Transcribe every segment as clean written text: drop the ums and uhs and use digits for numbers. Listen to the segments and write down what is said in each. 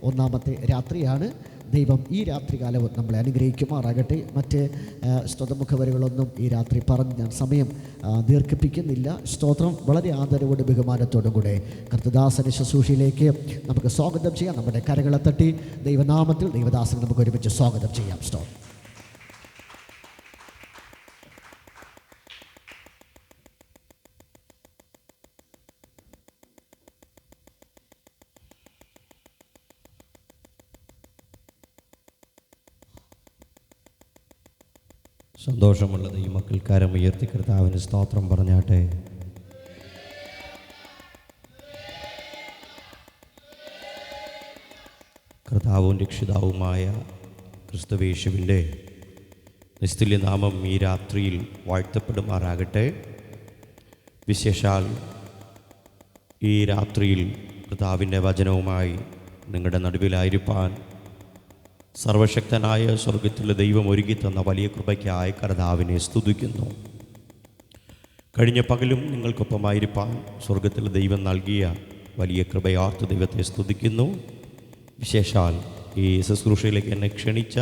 ഒന്നാമത്തെ രാത്രിയാണ്. ദൈവം ഈ രാത്രികാലവും നമ്മളെ അനുഗ്രഹിക്കുമാറാകട്ടെ. മറ്റ് സ്തോത്രമുഖവരികളൊന്നും ഈ രാത്രി പറഞ്ഞ് ഞാൻ സമയം ദീർഘിപ്പിക്കുന്നില്ല. സ്തോത്രം. വളരെ ആദരവോടും ബഹുമാനത്തോടും കൂടെ കർത്തദാസന്റെ ശുശ്രൂഷയിലേക്ക് നമുക്ക് സ്വാഗതം ചെയ്യാം. നമ്മുടെ കരങ്ങളെ തട്ടി ദൈവനാമത്തിൽ ദൈവദാസനെ നമുക്ക് ഒരുമിച്ച് സ്വാഗതം ചെയ്യാം. സ്തോത്രം. സന്തോഷമുള്ള ദൈവമക്കൾ കരം ഉയർത്തി കർത്താവിന് സ്തോത്രം പറഞ്ഞാട്ടെ. കർത്താവും രക്ഷിതാവുമായ ക്രിസ്തുവേശുവിൻ്റെ നിസ്തുല്യ നാമം ഈ രാത്രിയിൽ വാഴ്ത്തപ്പെടുമാറാകട്ടെ. വിശേഷാൽ ഈ രാത്രിയിൽ കർത്താവിൻ്റെ വചനവുമായി നിങ്ങളുടെ നടുവിലായിരിക്കാൻ സർവശക്തനായ സ്വർഗത്തിലെ ദൈവം ഒരുക്കി തന്ന വലിയ കൃപയ്ക്കായി കർത്താവിനെ സ്തുതിക്കുന്നു. കഴിഞ്ഞ പകലും നിങ്ങൾക്കൊപ്പമായിരിക്കാൻ സ്വർഗത്തിലെ ദൈവം നൽകിയ വലിയ കൃപയാർത്ത് ദൈവത്തെ സ്തുതിക്കുന്നു. വിശേഷാൽ ഈ ശുശ്രൂഷയിലേക്ക് എന്നെ ക്ഷണിച്ച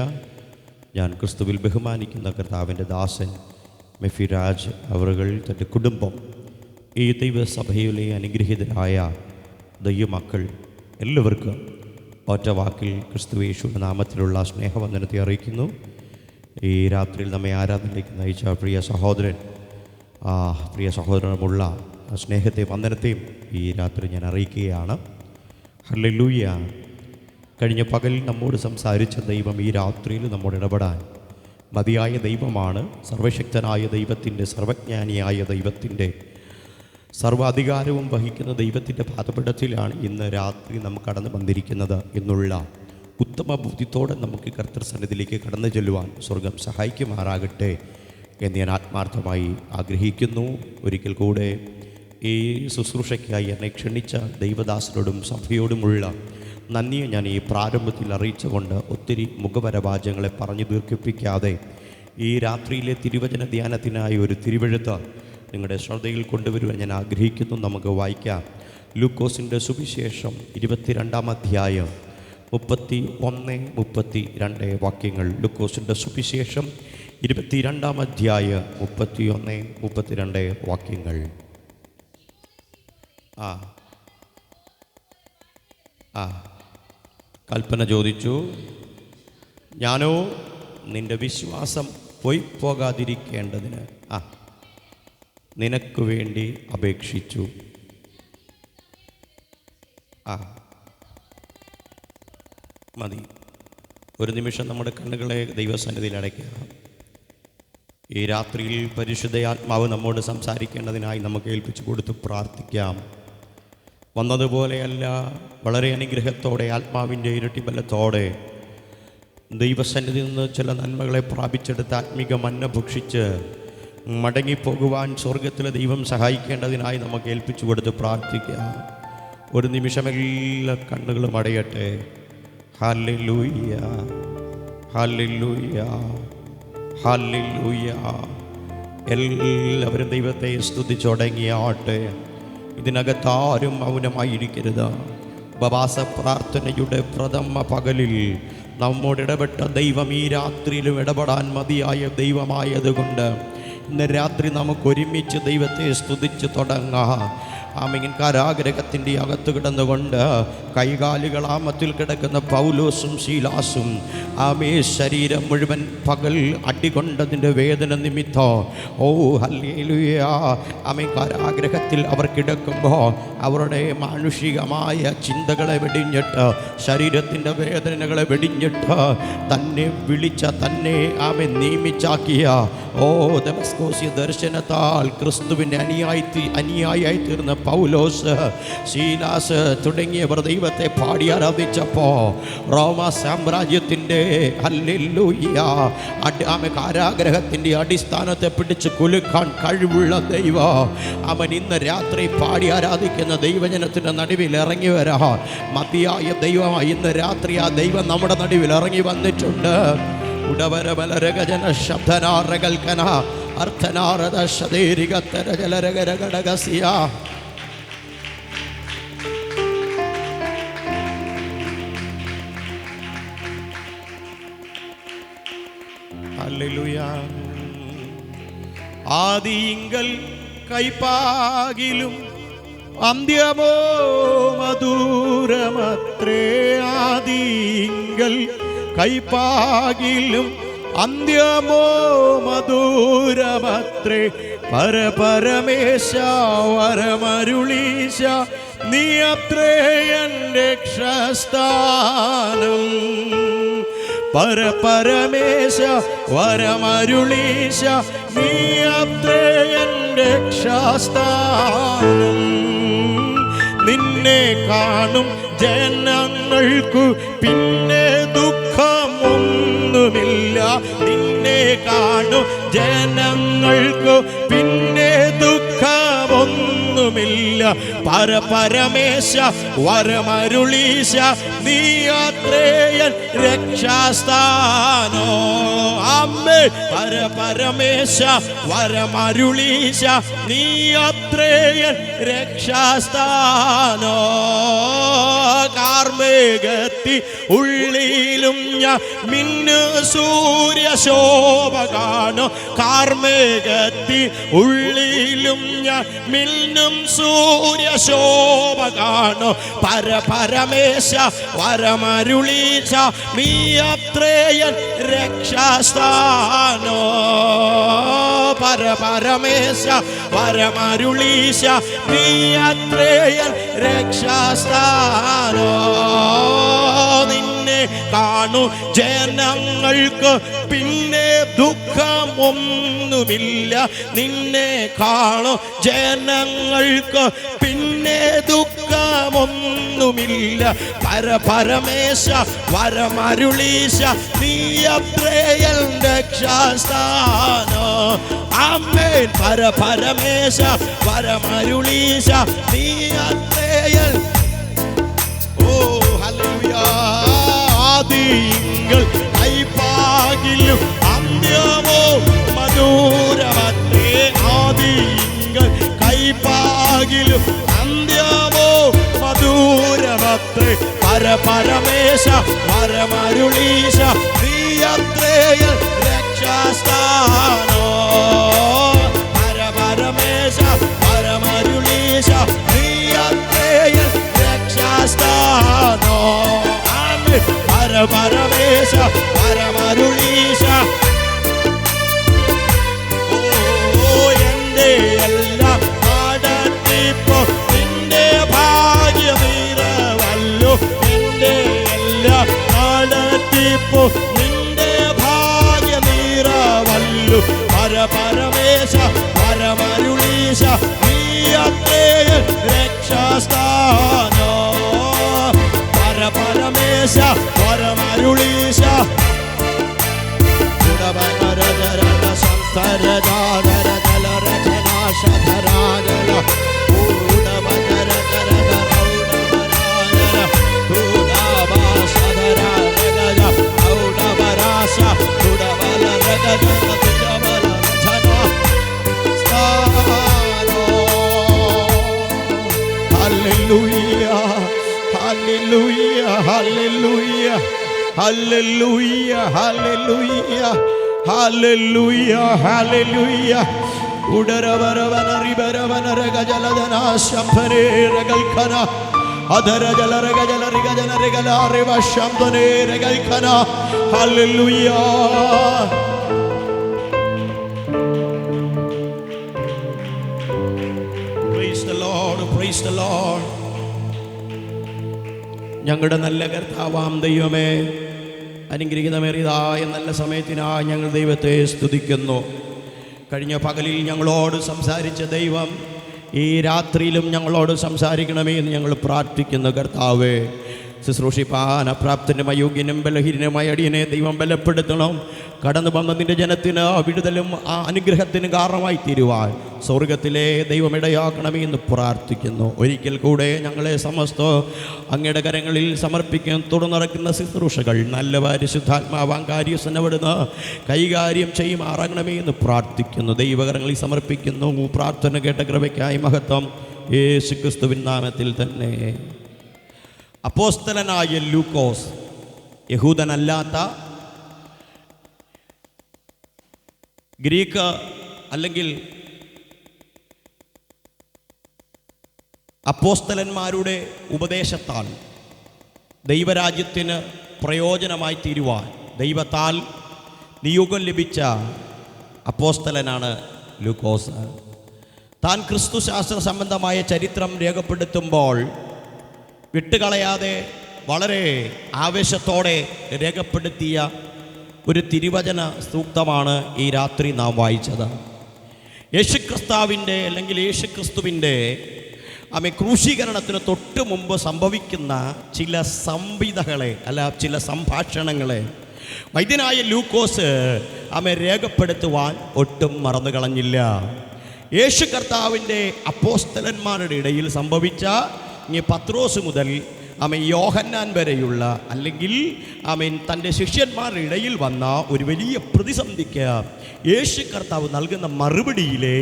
ഞാൻ ക്രിസ്തുവിൽ ബഹുമാനിക്കുന്ന കർത്താവിൻ്റെ ദാസൻ മെഫിരാജ് അവറുകൾ, തൻ്റെ കുടുംബം, ഈ ദൈവസഭയിലെ അനുഗ്രഹീതരായ ദൈവമക്കൾ എല്ലാവർക്കും ഒറ്റ വാക്കിൽ ക്രിസ്തുയേശുവിൻ്റെ നാമത്തിലുള്ള സ്നേഹവന്ദനത്തെ അറിയിക്കുന്നു. ഈ രാത്രിയിൽ നമ്മെ ആരാധനയിലേക്ക് നയിച്ച പ്രിയ സഹോദരനുമുള്ള സ്നേഹത്തെയും വന്ദനത്തെയും ഈ രാത്രി ഞാൻ അറിയിക്കുകയാണ്. ഹല്ലേലൂയ. കഴിഞ്ഞ പകൽ നമ്മോട് സംസാരിച്ച ദൈവം ഈ രാത്രിയിൽ നമ്മോട് ഇടപെടാൻ മതിയായ ദൈവമാണ്. സർവശക്തനായ ദൈവത്തിൻ്റെ, സർവജ്ഞാനിയായ ദൈവത്തിൻ്റെ, സർവാധികാരവും വഹിക്കുന്ന ദൈവത്തിൻ്റെ പാദപീഠത്തിലാണ് ഇന്ന് രാത്രി നമുക്ക് കടന്നു വന്നിരിക്കുന്നത് എന്നുള്ള ഉത്തമ ബുദ്ധിത്തോടെ നമുക്ക് കർത്തൃസന്നിധിയിലേക്ക് കടന്നു ചെല്ലുവാൻ സ്വർഗം സഹായിക്കുമാറാകട്ടെ എന്ന് ഞാൻ ആത്മാർത്ഥമായി ആഗ്രഹിക്കുന്നു. ഒരിക്കൽ കൂടെ ഈ ശുശ്രൂഷയ്ക്കായി എന്നെ ക്ഷണിച്ച ദൈവദാസരോടും സഭയോടുമുള്ള നന്ദിയെ ഞാൻ ഈ പ്രാരംഭത്തിൽ അറിയിച്ചുകൊണ്ട് ഒത്തിരി മുഖപരവാചകങ്ങളെ പറഞ്ഞു ദീർഘിപ്പിക്കാതെ ഈ രാത്രിയിലെ തിരുവചന ധ്യാനത്തിനായി ഒരു തിരുവെഴുത്ത് നിങ്ങളുടെ ശ്രദ്ധയിൽ കൊണ്ടുവരുവാൻ ഞാൻ ആഗ്രഹിക്കുന്നു. നമുക്ക് വായിക്കാം. ലൂക്കോസിൻ്റെ സുവിശേഷം 22-ാം അധ്യായം 31-32 വാക്യങ്ങൾ. ലൂക്കോസിൻ്റെ സുവിശേഷം 22-ാം അധ്യായം 31-32 വാക്യങ്ങൾ. കൽപ്പന ചോദിച്ചു, ഞാനോ നിൻ്റെ വിശ്വാസം പോകാതിരിക്കേണ്ടതിന് നിനക്ക് വേണ്ടി അപേക്ഷിച്ചു. മതി. ഒരു നിമിഷം നമ്മുടെ കണ്ണുകളെ ദൈവസന്നിധിയിൽ അടയ്ക്കുക. ഈ രാത്രിയിൽ പരിശുദ്ധയാത്മാവ് നമ്മോട് സംസാരിക്കേണ്ടതിനായി നമുക്ക് ഏൽപ്പിച്ചു കൊടുത്ത് പ്രാർത്ഥിക്കാം. വന്നതുപോലെയല്ല, വളരെ അനുഗ്രഹത്തോടെ, ആത്മാവിൻ്റെ ഇരട്ടി ബലത്തോടെ ദൈവസന്നിധിയിൽ നിന്ന് ചില നന്മകളെ പ്രാപിച്ചെടുത്ത് ആത്മീക മന്ന ഭക്ഷിച്ച് മടങ്ങിപ്പോകുവാൻ സ്വർഗത്തിലെ ദൈവം സഹായിക്കേണ്ടതിനായി നമുക്ക് ഏൽപ്പിച്ചു കൊടുത്ത് പ്രാർത്ഥിക്കാം. ഒരു നിമിഷമെല്ലാം കണ്ണുകളും അടയട്ടെ. Hallelujah, hallelujah, hallelujah. എല്ലാവരും ദൈവത്തെ സ്തുതിച്ചു തുടങ്ങിയാട്ടെ. ഇതിനകത്താരും മൗനമായിരിക്കരുത്. ഉപവാസ പ്രാർത്ഥനയുടെ പ്രഥമ പകലിൽ നമ്മോട് ഇടപെട്ട ദൈവം ഈ രാത്രിയിലും ഇടപെടാൻ മതിയായ ദൈവമായതുകൊണ്ട് ഇന്ന് രാത്രി നമുക്കൊരുമിച്ച് ദൈവത്തെ സ്തുതിച്ച് തുടങ്ങാം. ആമേൻ. കാരാഗ്രഹത്തിൻ്റെ അകത്ത് കിടന്നുകൊണ്ട് കൈകാലുകൾ ആമത്തിൽ കിടക്കുന്ന പൗലോസും ശീലാസും ശരീരം മുഴുവൻ പകൽ അടികൊണ്ടതിൻ്റെ വേദന നിമിത്തം ഹല്ലേലൂയ കാരാഗ്രഹത്തിൽ അവർ കിടക്കുമ്പോൾ അവരുടെ മാനുഷികമായ ചിന്തകളെ വെടിഞ്ഞിട്ട്, ശരീരത്തിൻ്റെ വേദനകളെ വെടിഞ്ഞിട്ട് തന്നെ വിളിച്ച, തന്നെ നിയമിച്ചാക്കിയ ദമസ്കോസ്യ ദർശനത്താൽ ക്രിസ്തുവിൻ്റെ അനുയായി തീർന്ന പൗലോസ്, ശീലാസ് തുടങ്ങിയവർ ദൈവത്തെ പാടി ആരാധിച്ചപ്പോൾ റോമ സാമ്രാജ്യത്തിൻ്റെ ഹല്ലേലൂയ കാരാഗ്രഹത്തിൻ്റെ അടിസ്ഥാനത്തെ പിടിച്ച് കുലുക്കാൻ കഴിവുള്ള ദൈവം അവൻ ഇന്ന് രാത്രി പാടി ആരാധിക്കുന്ന ദൈവജനത്തിൻ്റെ നടുവിൽ ഇറങ്ങി വരാ മതിയായ ദൈവമായി ഇന്ന് രാത്രി ആ ദൈവം നമ്മുടെ നടുവിൽ ഇറങ്ങി വന്നിട്ടുണ്ട്. ഉടവരബലരഗജന ശബ്ദനാരകൽക്കന അർത്ഥനാരദ ശതേരികത്തര ജലരഗരഘടകസ്യ ഹല്ലേലൂയ. ആദിയിങ്കൽ കൈപ്പാകിലും അന്ത്യമോ മധുരമത്രേ. ആദിയിങ്കൽ കൈപ്പാകിലും അന്ത്യമോ മധുരമത്രേ. പരപരമേശ വരമരുളീശ നീ അത്രേ എൻ്റെ രക്ഷസ്ഥാനം. പരപരമേശ വരമരുളീശ നീ അത്രേ എൻ്റെ രക്ഷസ്ഥാനം. നിന്നെ കാണും ജനങ്ങൾക്കു പിന്നെ ദുഃഖമൊന്നുമില്ല. നിന്നെ കാണും ജനങ്ങൾക്കു പിന്നെ ദുഃഖമൊന്നുമില്ല. പരപരമേശ വരമരുളീശ നീ അത്രേയൻ രക്ഷാസ്ഥാനോ. അമ്മേ പരപരമേശ വരമരുളീശ നീ അത്രേയൻ രക്ഷാസ്ഥാനോ. കാർമേഘത്തി ഉള്ളിലും ഞാൻ മിന്നു സൂര്യശോഭ കാണും. കാർമേഘത്തി ഉള്ളിലും ഞാൻ മിന്നും സൂര്യശോഭ കാണും. പരപരമേശ വരമരുളീശ നീ അത്രേയൻ രക്ഷാസ്ഥാനോ. പരപരമേശ വരമരുളീശ നീ അത്രേയൻ രക്ഷാസ്ഥാനോ. നിന്നെ കാണു ജനങ്ങൾക്ക് പിന്നെ ദുഃഖമൊന്നുമില്ല. നിന്നെ കാണു ജനങ്ങൾക്ക് പിന്നെ ദുഃഖമൊന്നുമില്ല. പരപരമേശ വരമരുളീശ നീ അത്രേയൻ രക്ഷാസ്ഥാനോ. ആമേൻ. പരപരമേശ വരമരുളീശ നീ അത്രേയൻ. ഓ ഹല്ലേലൂയ. ആദിയിങ്കൽ കൈപ്പാകിലും അന്ത്യമോ മധുരമത്രേ. ആദിയിങ്കൽ കൈപ്പാകിലും അന്ത്യമോ മധുരമത്രേ. പരപരമേശ വരമരുളീശ നീ അത്രേയൻ രക്ഷാസ്ഥാനോ. പരപരമേശ വരമരുളീശ നീ അത്രേയൻ രക്ഷാസ്ഥാനോ. പരപരമേശ വരമരുളീശ. ഓ എൻ്റെ എല്ലാം നടത്തിപ്പോ നിന്റെ ഭാഗ്യമീറവല്ലോ. എൻ്റെ എല്ലാം നടത്തിപ്പോ നിന്റെ ഭാഗ്യമീറവല്ലോ. പരപരമേശ വരമരുളീശ നീ അത്രേയൻ രക്ഷാസ്ഥാനോ. പരപരമേശ വരമരുളീശ. ഉടവനരജരന സംസരജാനര ജലരജനാശധരാജന ഉടവനരജരന ഔഡവരാജന ഉടവാശധരാജന ഔഡവരാശ ഉടവലരജന ഉടവലരജന സ്ഥാനോ. Hallelujah. Hallelujah, hallelujah, hallelujah, hallelujah, hallelujah, hallelujah. Udaravarvana ribaravana ragajaladana shampare ragalkhana adara jalaragajala rigajana regala reva shamdone regalkhana. Hallelujah. Praise the Lord, praise the Lord. ഞങ്ങളുടെ നല്ല കർത്താവാം ദൈവമേ, അനുഗ്രഹീതമേറിയതായ നല്ല സമയത്തിനായി ഞങ്ങൾ ദൈവത്തെ സ്തുതിക്കുന്നു. കഴിഞ്ഞ പകലിൽ ഞങ്ങളോട് സംസാരിച്ച ദൈവം ഈ രാത്രിയിലും ഞങ്ങളോട് സംസാരിക്കണമേ എന്ന് ഞങ്ങൾ പ്രാർത്ഥിക്കുന്നു. കർത്താവേ, ശുശ്രൂഷിപ്പാൻ അപ്രാപ്തനും അയോഗ്യനും ബലഹീനനുമായ അടിയനെ ദൈവം ബലപ്പെടുത്തണം. കടന്നു വന്ന നിന്റെ ജനത്തിന് വിടുതലും ആ അനുഗ്രഹത്തിന് കാരണമായി തീരുവാൻ സ്വർഗത്തിലെ ദൈവം ഇടയാക്കണമേ എന്ന് പ്രാർത്ഥിക്കുന്നു. ഒരിക്കൽ കൂടെ ഞങ്ങളെ സമസ്ത അങ്ങയുടെ കരങ്ങളിൽ സമർപ്പിക്കാൻ തുടർന്നിറക്കുന്ന ശുശ്രൂഷകൾ നല്ല പരിശുദ്ധാത്മാവാൻ കാര്യസ്ഥനവിടുന്ന് കൈകാര്യം ചെയ്യുമാറാകണമേ എന്ന് പ്രാർത്ഥിക്കുന്നു. ദൈവകരങ്ങളിൽ സമർപ്പിക്കുന്നു. പ്രാർത്ഥന കേട്ട കൃപയ്ക്കായി മഹത്വം യേശുക്രിസ്തുവിൻ നാമത്തിൽ തന്നെ. അപ്പോസ്തലനായ ലൂക്കോസ് യഹൂദനല്ലാത്ത ഗ്രീക്ക് അല്ലെങ്കിൽ അപ്പോസ്തലന്മാരുടെ ഉപദേശത്താൽ ദൈവരാജ്യത്തിന് പ്രയോജനമായി തീരുവാൻ ദൈവത്താൽ നിയോഗം ലഭിച്ച അപ്പോസ്തലനാണ് ലൂക്കോസ്. താൻ ക്രിസ്തുശാസ്ത്ര സംബന്ധമായ ചരിത്രം രേഖപ്പെടുത്തുമ്പോൾ വിട്ടുകളയാതെ വളരെ ആവേശത്തോടെ രേഖപ്പെടുത്തിയ ഒരു തിരുവചന സൂക്തമാണ് ഈ രാത്രി നാം വായിച്ചത്. യേശുക്രിസ്തുവിൻ്റെ അല്ലെങ്കിൽ യേശുക്രിസ്തുവിൻ്റെ ക്രൂശീകരണത്തിന് തൊട്ട് മുമ്പ് സംഭവിക്കുന്ന ചില സംവിധകളെ ചില സംഭാഷണങ്ങളെ വൈദ്യനായ ലൂക്കോസ് രേഖപ്പെടുത്തുവാൻ ഒട്ടും മറന്നു കളഞ്ഞില്ല. യേശു കർത്താവിൻ്റെ അപ്പോസ്തലന്മാരുടെ ഇടയിൽ സംഭവിച്ച പത്രോസ് മുതൽ യോഹന്നാൻ വരെയുള്ള അല്ലെങ്കിൽ തൻ്റെ ശിഷ്യന്മാരുടെ ഇടയിൽ വന്ന ഒരു വലിയ പ്രതിസന്ധിക്ക് യേശു കർത്താവ് നൽകുന്ന മറുപടിയിലെ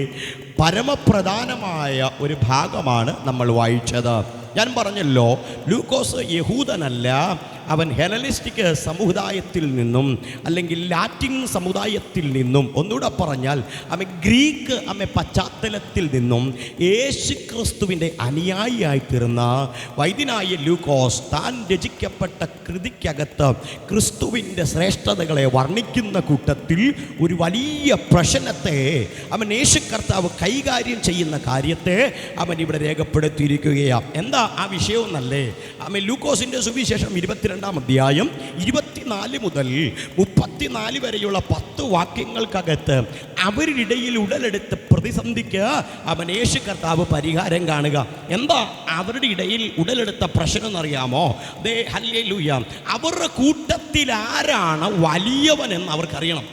പരമപ്രധാനമായ ഒരു ഭാഗമാണ് നമ്മൾ വായിച്ചത്. ഞാൻ പറഞ്ഞല്ലോ, ലൂക്കോസ് യഹൂദനല്ല, അവൻ ഹെലനിസ്റ്റിക് സമുദായത്തിൽ നിന്നും അല്ലെങ്കിൽ ലാറ്റിൻ സമുദായത്തിൽ നിന്നും, ഒന്നുകൂടെ പറഞ്ഞാൽ ഗ്രീക്ക് പശ്ചാത്തലത്തിൽ നിന്നും യേശു ക്രിസ്തുവിൻ്റെ അനുയായിയായി തീർന്ന വൈദ്യനായ ലൂക്കോസ് താൻ രചിക്കപ്പെട്ട കൃതിക്കകത്ത് ക്രിസ്തുവിൻ്റെ ശ്രേഷ്ഠതകളെ വർണ്ണിക്കുന്ന കൂട്ടത്തിൽ ഒരു വലിയ പ്രശ്നത്തെ യേശു കർത്താവ് കൈകാര്യം ചെയ്യുന്ന കാര്യത്തെ ഇവിടെ രേഖപ്പെടുത്തിയിരിക്കുകയാണ്. എന്താ ആ വിഷയമെന്നല്ലേ? ലൂക്കോസിൻ്റെ സുവിശേഷം 22-ാം അധ്യായം 24 മുതൽ 34 വരെയുള്ള 10 വാക്യങ്ങൾക്കകത്ത് അവരുടെ ഇടയിൽ ഉടലെടുത്ത പ്രതിസന്ധിക്ക് യേശു കർത്താവ് പരിഹാരം കാണുക. എന്താ അവരുടെ ഇടയിൽ ഉടലെടുത്ത പ്രശ്നം എന്നറിയാമോ? ഹല്ലേലൂയ, അവരുടെ കൂട്ടത്തിൽ ആരാണ് വലിയവനെന്ന് അവർക്കറിയണം.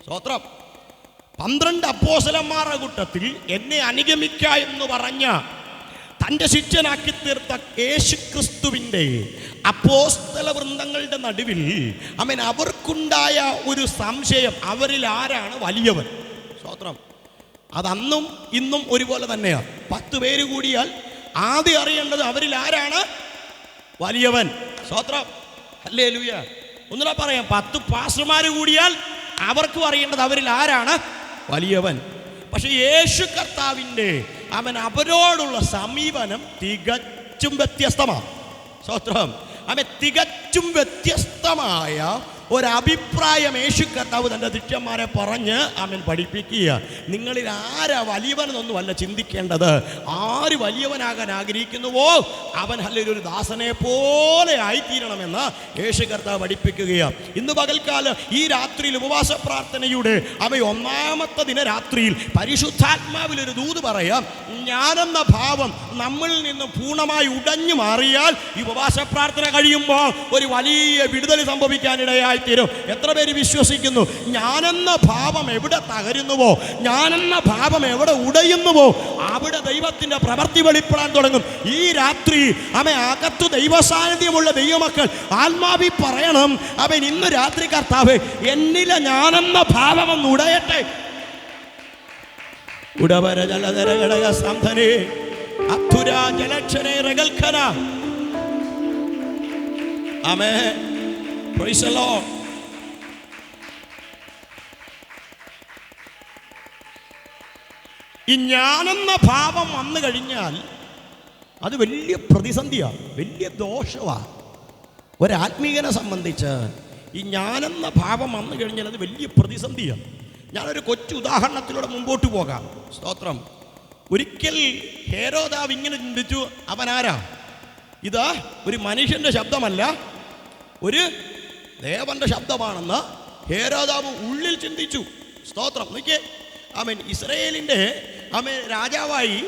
സ്തോത്രം. 12 അപ്പോസ്തലന്മാരുടെ കൂട്ടത്തിൽ എന്നെ അനുഗമിക്ക എന്ന് പറഞ്ഞ തൻ്റെ ശിഷ്യനാക്കി തീർത്ത യേശുക്രിസ്തുവിൻ്റെ അപ്പോസ്തല വൃന്ദങ്ങളുടെ നടുവിൽ അവർക്കുണ്ടായ ഒരു സംശയം, അവരിൽ ആരാണ് വലിയവൻ? സ്തോത്രം. അതന്നും ഇന്നും ഒരുപോലെ തന്നെയാണ്. 10 പേര് കൂടിയാൽ ആദ്യം അറിയേണ്ടത് അവരിൽ ആരാണ് വലിയവൻ. സ്തോത്രം. ഹല്ലേലൂയ. ഒന്നുകൂടെ പറയാം, 10 പാസ്റ്റർമാർ കൂടിയാൽ അവർക്കും അറിയേണ്ടത് അവരിൽ ആരാണ് വലിയവൻ. പക്ഷെ യേശു കർത്താവിൻ്റെ അവരോടുള്ള സമീപനം തികച്ചും വ്യത്യസ്തമാണ്. സ്തോത്രം. തികച്ചും വ്യത്യസ്തമായ ഒരഭിപ്രായം യേശു കർത്താവ് തൻ്റെ ശിഷ്യന്മാരെ പറഞ്ഞ് പഠിപ്പിക്കുക. നിങ്ങളിൽ ആരാ വലിയവനെന്നൊന്നുമല്ല ചിന്തിക്കേണ്ടത്. ആര് വലിയവനാകാൻ ആഗ്രഹിക്കുന്നുവോ അവൻ ഒരു ദാസനെ പോലെ ആയിത്തീരണമെന്ന് യേശു കർത്താവ് പഠിപ്പിക്കുകയാണ്. ഇന്ന് പകൽക്കാലം ഈ രാത്രിയിൽ ഉപവാസ പ്രാർത്ഥനയുടെ 1-ാമത്തെ ദിനരാത്രിയിൽ പരിശുദ്ധാത്മാവിലൊരു ദൂത് പറയാം. ഞാനെന്ന ഭാവം നമ്മളിൽ നിന്ന് പൂർണ്ണമായി ഉടഞ്ഞു മാറിയാൽ ഈ ഉപവാസ പ്രാർത്ഥന കഴിയുമ്പോൾ ഒരു വലിയ വിടുതൽ സംഭവിക്കാനിടയായി തീരും. എത്ര പേര് വിശ്വസിക്കുന്നു? ഞാനെന്ന ഭാവം എവിടെ തകരുന്നുവോ, ഞാനെന്ന ഭാവം എവിടെ ഉടയുന്നുവോ അവിടെ ദൈവത്തിൻ്റെ പ്രവൃത്തി വെളിപ്പെടാൻ തുടങ്ങും. ഈ രാത്രി അകത്തു ദൈവസാന്നിധ്യമുള്ള ദൈവമക്കൾ ആത്മാവി പറയണം, ഇന്ന് രാത്രി കർത്താവ് എന്നിലെ ഞാനെന്ന ഭാവം ഒന്ന് ഉടയട്ടെ. ഉടവര ജലധര ഘടക സാന്ധനേ അധുര ജലക്ഷരേ രഗൽഖന. ആമേൻ. Praise the lord. ഈ ഞാനെന്ന ഭാവം വന്നു കഴിഞ്ഞാൽ അത് വലിയ പ്രതിസന്ധിയാണ്, വലിയ ദോഷമാണ്. ഒരാത്മീകനെ സംബന്ധിച്ച് ഈ ഞാനെന്ന ഭാവം വന്നു കഴിഞ്ഞാൽ അത് വലിയ പ്രതിസന്ധിയാണ്. ഞാനൊരു കൊച്ചു ഉദാഹരണത്തിലൂടെ മുമ്പോട്ട് പോകാം. സ്തോത്രം. ഒരിക്കൽ ഹേരോദാവ് ഇങ്ങനെ ചിന്തിച്ചു, അവനാരാ? ഇതാ ഒരു മനുഷ്യൻ്റെ ശബ്ദമല്ല, ഒരു ദേവന്റെ ശബ്ദമാണെന്ന് ഹേരോദാവ് ഉള്ളിൽ ചിന്തിച്ചു. സ്തോത്രം. നോക്കിയേ, ഇസ്രായേലിൻ്റെ രാജാവായി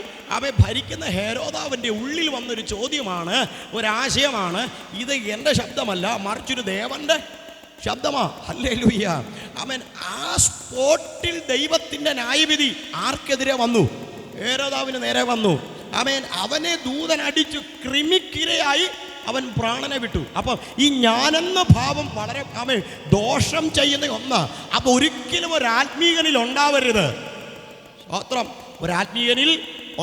ഭരിക്കുന്ന ഹേരോദാവിൻ്റെ ഉള്ളിൽ വന്നൊരു ചോദ്യമാണ്, ഒരാശയമാണ്. ഇത് എൻ്റെ ശബ്ദമല്ല, മറിച്ചൊരു ദേവൻ്റെ ശബ്ദമാ. ഹല്ലേലൂയ. ആ സ്പോട്ടിൽ ദൈവത്തിൻ്റെ ന്യായവിധി ആർക്കെതിരെ വന്നു? ഹേരോദാവിന് നേരെ വന്നു. അവനെ ദൂതനടിച്ചു ക്രിമിക്കിരയായി അവൻ പ്രാണനെ വിട്ടു. അപ്പം ഈ ഞാനെന്ന ഭാവം വളരെ ദോഷം ചെയ്യുന്ന ഒന്ന്. അപ്പോൾ ഒരിക്കലും ഒരാത്മീയനിൽ ഉണ്ടാവരുത്. സ്തോത്രം. ഒരാത്മീയനിൽ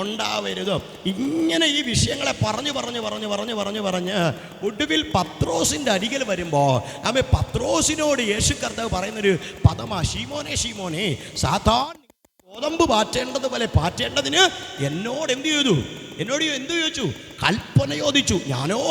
ഉണ്ടാവരുത്. ഇങ്ങനെ ഈ വിഷയങ്ങളെ പറഞ്ഞ് ഒടുവിൽ പത്രോസിൻ്റെ അരികിൽ വരുമ്പോൾ പത്രോസിനോട് യേശു കർത്താവ് പറയുന്നൊരു പദമാ, ശീമോനെ ശീമോനെ, സാത്താൻ ഗോതമ്പ് പാറ്റേണ്ടതുപോലെ പാറ്റേണ്ടതിന് എന്നോട് എന്ത് ചോദിച്ചു? കൽപ്പന ചോദിച്ചു. ഞാനോ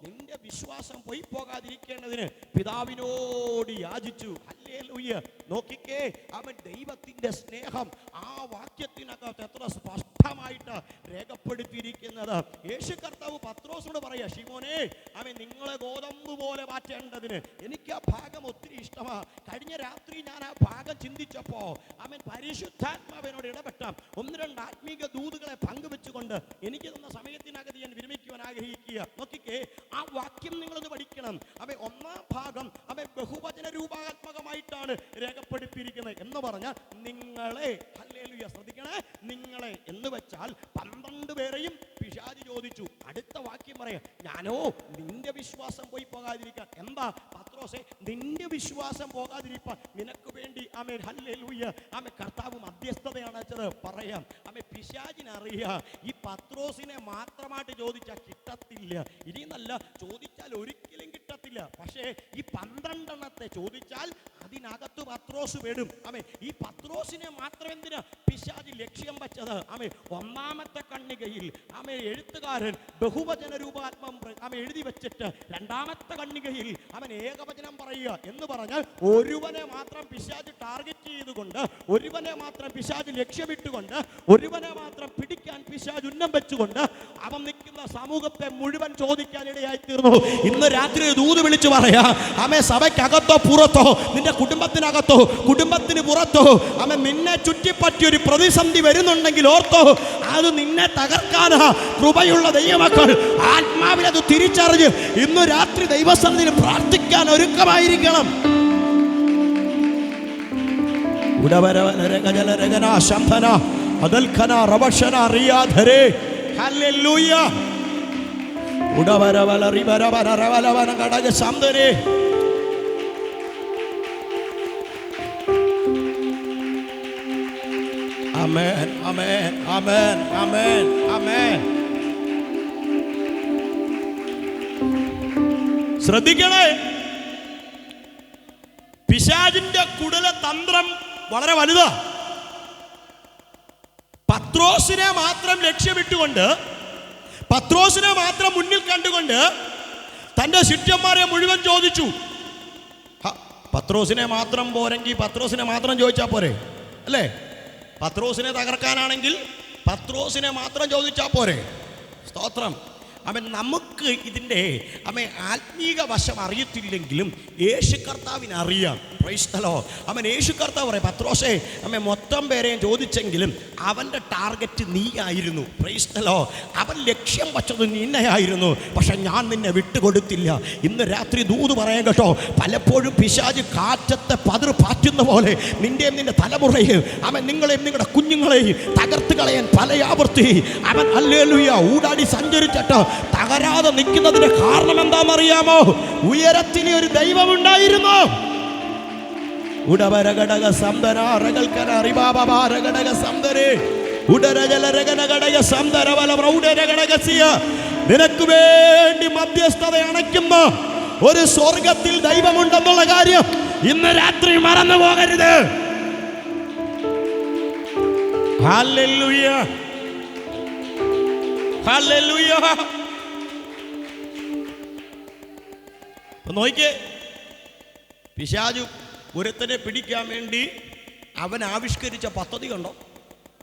നിന്റെ വിശ്വാസം പോയി പോകാതിരിക്കേണ്ടതിന് പിതാവിനോട് യാചിച്ചു. ഹല്ലേലൂയ. നോക്കിക്കേ, അവൻ ദൈവത്തിന്റെ സ്നേഹം ആ വാക്യത്തിനകത്ത് എത്ര സ്പഷ്ടമായിട്ട് രേഖപ്പെടുത്തിയിരിക്കുന്നത്. യേശു കർത്താവ് പത്രോസിനോട് പറയാ, ശിമോനെ, അവൻ നിങ്ങളെ ഗോതമ്പ് പോലെ മാറ്റേണ്ടതിന് എനിക്ക് ആ ഭാഗം ഒത്തിരി ഇഷ്ടമാണ്. കഴിഞ്ഞ രാത്രി ഞാൻ ആ ഭാഗം ചിന്തിച്ചപ്പോ അവൻ പരിശുദ്ധാത്മാവിനോട് ഇടപെട്ട 1-2 ആത്മീക ദൂതുകളെ പങ്കുവെച്ചുകൊണ്ട് എനിക്ക് തന്ന സമയത്തിനകത്ത് ഞാൻ വിരമിക്കുവാൻ ആഗ്രഹിക്കുക. നോക്കിക്കേ, ആ വാക്യം നിങ്ങളൊന്ന് പഠിക്കണം. അവൻ 1-ാം ഭാഗം അവൻ ബഹുവചന രൂപാത്മകമായിട്ടാണ് രേഖപ്പെടുത്തിയിരിക്കുന്നത്. എന്ന് പറഞ്ഞാൽ നിങ്ങളെ, ഹല്ലേലൂയ, ശ്രദ്ധിക്കണേ, നിങ്ങളെ എന്ന് വെച്ചാൽ 12 പേരെയും പിശാച് ചോദിച്ചു. അടുത്ത വാക്യം പറയാം, ഞാനോ നിന്റെ വിശ്വാസം പോയി പോകാതിരിക്കാൻ. എന്താ പത്രോസേ, നിന്റെ വിശ്വാസം പോകാതിരിക്കാൻ നിനക്ക് വേണ്ടി ആമേൻ, ഹല്ലേലൂയ, ആമേൻ, കർത്താവ് മധ്യസ്ഥതയാണ് വെച്ചത്. പറയാം, ആമേൻ, പിശാചിനറിയാം ഈ പത്രോസിനെ മാത്രമായിട്ട് ചോദിച്ചാൽ കിട്ടത്തില്ല. ഇനി നല്ല ചോദിച്ചാൽ ഒരിക്കലും കിട്ടത്തില്ല. പക്ഷേ ഈ 12 ചോദിച്ചാൽ അതിനകത്ത് പത്രോസ് പെടും. ആമേൻ, ഈ പത്രോസിനെ മാത്രം എന്തിനാ പിശാച് ലക്ഷ്യം വെച്ചത്? ആമേൻ, 1-ാമത്തെ കണ്ണികയിൽ ആമേൻ എഴുത്തുകാരൻ ബഹുവചന രൂപാത്മം ആമേൻ എഴുതി വെച്ചിട്ട് 2-ാമത്തെ കണ്ണികയിൽ അവൻ ഏകവചനം പറയുക. എന്ന് പറഞ്ഞാൽ ഒരുവനെ മാത്രം പിശാച് ടാർഗറ്റ് ചെയ്തുകൊണ്ട്, ഒരുവനെ മാത്രം പിശാച് ലക്ഷ്യമിട്ടുകൊണ്ട്, ഒരുവനെ മാത്രം പിടിക്കാൻ പിശാച് ഉന്നം വെച്ചുകൊണ്ട് അവൻ നിൽക്കുന്ന സമൂഹത്തെ മുഴുവൻ ചോദിക്കാൻ ഇടയായി തീർന്നു. ഇന്ന് രാത്രി ദൂത് വിളിച്ചു പറയാ, ആമേ, സഭയ്ക്കകത്തോ പുറത്തോ, നിന്റെ കുടുംബത്തിനകത്തോ കുടുംബത്തിന് പുറത്തോ ആമേ, നിന്നെ ചുറ്റിപ്പറ്റിയൊരു പ്രതിസന്ധി വരുന്നുണ്ടെങ്കിൽ ഓർത്തോ, അത് നിന്നെ തകർക്കാനാ കൃപയുള്ള ദൈവമക്കൾ ആത്മാവിലത് തിരിച്ചറിഞ്ഞ് ഇന്ന് രാത്രി ദൈവസന്നിധിയിൽ പ്രാർത്ഥിക്കാൻ ഒരുക്കമായിരിക്കണം. Amen, amen, amen, amen, amen. ശ്രദ്ധിക്കണേ, പിശാചിന്റെ കുടല തന്ത്രം വളരെ വലുതാ. പത്രോസിനെ മാത്രം ലക്ഷ്യമിട്ടുകൊണ്ട്, പത്രോസിനെ മാത്രം മുന്നിൽ കണ്ടുകൊണ്ട് തന്റെ ശിഷ്യന്മാരെ മുഴുവൻ ചോദിച്ചു. പത്രോസിനെ മാത്രം പോരെങ്കിൽ പത്രോസിനെ മാത്രം ചോദിച്ചാൽ പോരെ, അല്ലേ? പത്രോസിനെ തകർക്കാനാണെങ്കിൽ പത്രോസിനെ മാത്രം ചോദിച്ചാൽ പോരെ. സ്തോത്രം. അവൻ നമുക്ക് ഇതിൻ്റെ ആത്മീക വശം അറിയത്തില്ലെങ്കിലും യേശു കർത്താവിന് അറിയാം. Praise the lord. അവൻ യേശു കർത്താവ് പറയും, പത്രോസേ, മൊത്തം പേരെയും ചോദിച്ചെങ്കിലും അവൻ്റെ ടാർഗറ്റ് നീയായിരുന്നു. Praise the lord. അവൻ ലക്ഷ്യം വച്ചത് നിന്നെയായിരുന്നു. പക്ഷെ ഞാൻ നിന്നെ വിട്ടുകൊടുത്തില്ല. ഇന്ന് രാത്രി ദൂത് പറയാൻ കേട്ടോ, പലപ്പോഴും പിശാച് കാറ്റത്തെ പതിർ പാറ്റുന്ന പോലെ നിന്റെയും നിന്റെ തലമുറയും അവൻ നിങ്ങളെയും നിങ്ങളുടെ കുഞ്ഞുങ്ങളെയും തകർത്ത് കളയാൻ പല ആവർത്തി അവൻ ഹല്ലേലൂയ ഊടാടി സഞ്ചരിച്ചിട്ട് തകരാതെ നിൽക്കുന്നതിന്റെ കാരണം എന്താണെന്നറിയാമോ? ഉയരത്തിൽ ഒരു ദൈവമുണ്ടായിരുന്നു. ഉടവരഘടക സന്തരാറകൽക്കര റിബാബാരഘടക സന്തരേ ഉടരജലരഘടക സന്തരവല പ്രൗഢരഘടകസിയ. നിനക്ക് വേണ്ടി മധ്യസ്ഥത അണയ്ക്കുന്ന ഒരു സ്വർഗത്തിൽ ദൈവമുണ്ടെന്നുള്ള കാര്യം ഇന്ന് രാത്രി മറന്നു പോകരുത്. Hallelujah, hallelujah. നോക്കിക്കേ, പിശാചു ഒരുത്തനെ പിടിക്കാൻ വേണ്ടി അവൻ ആവിഷ്കരിച്ച പദ്ധതി കണ്ടോ?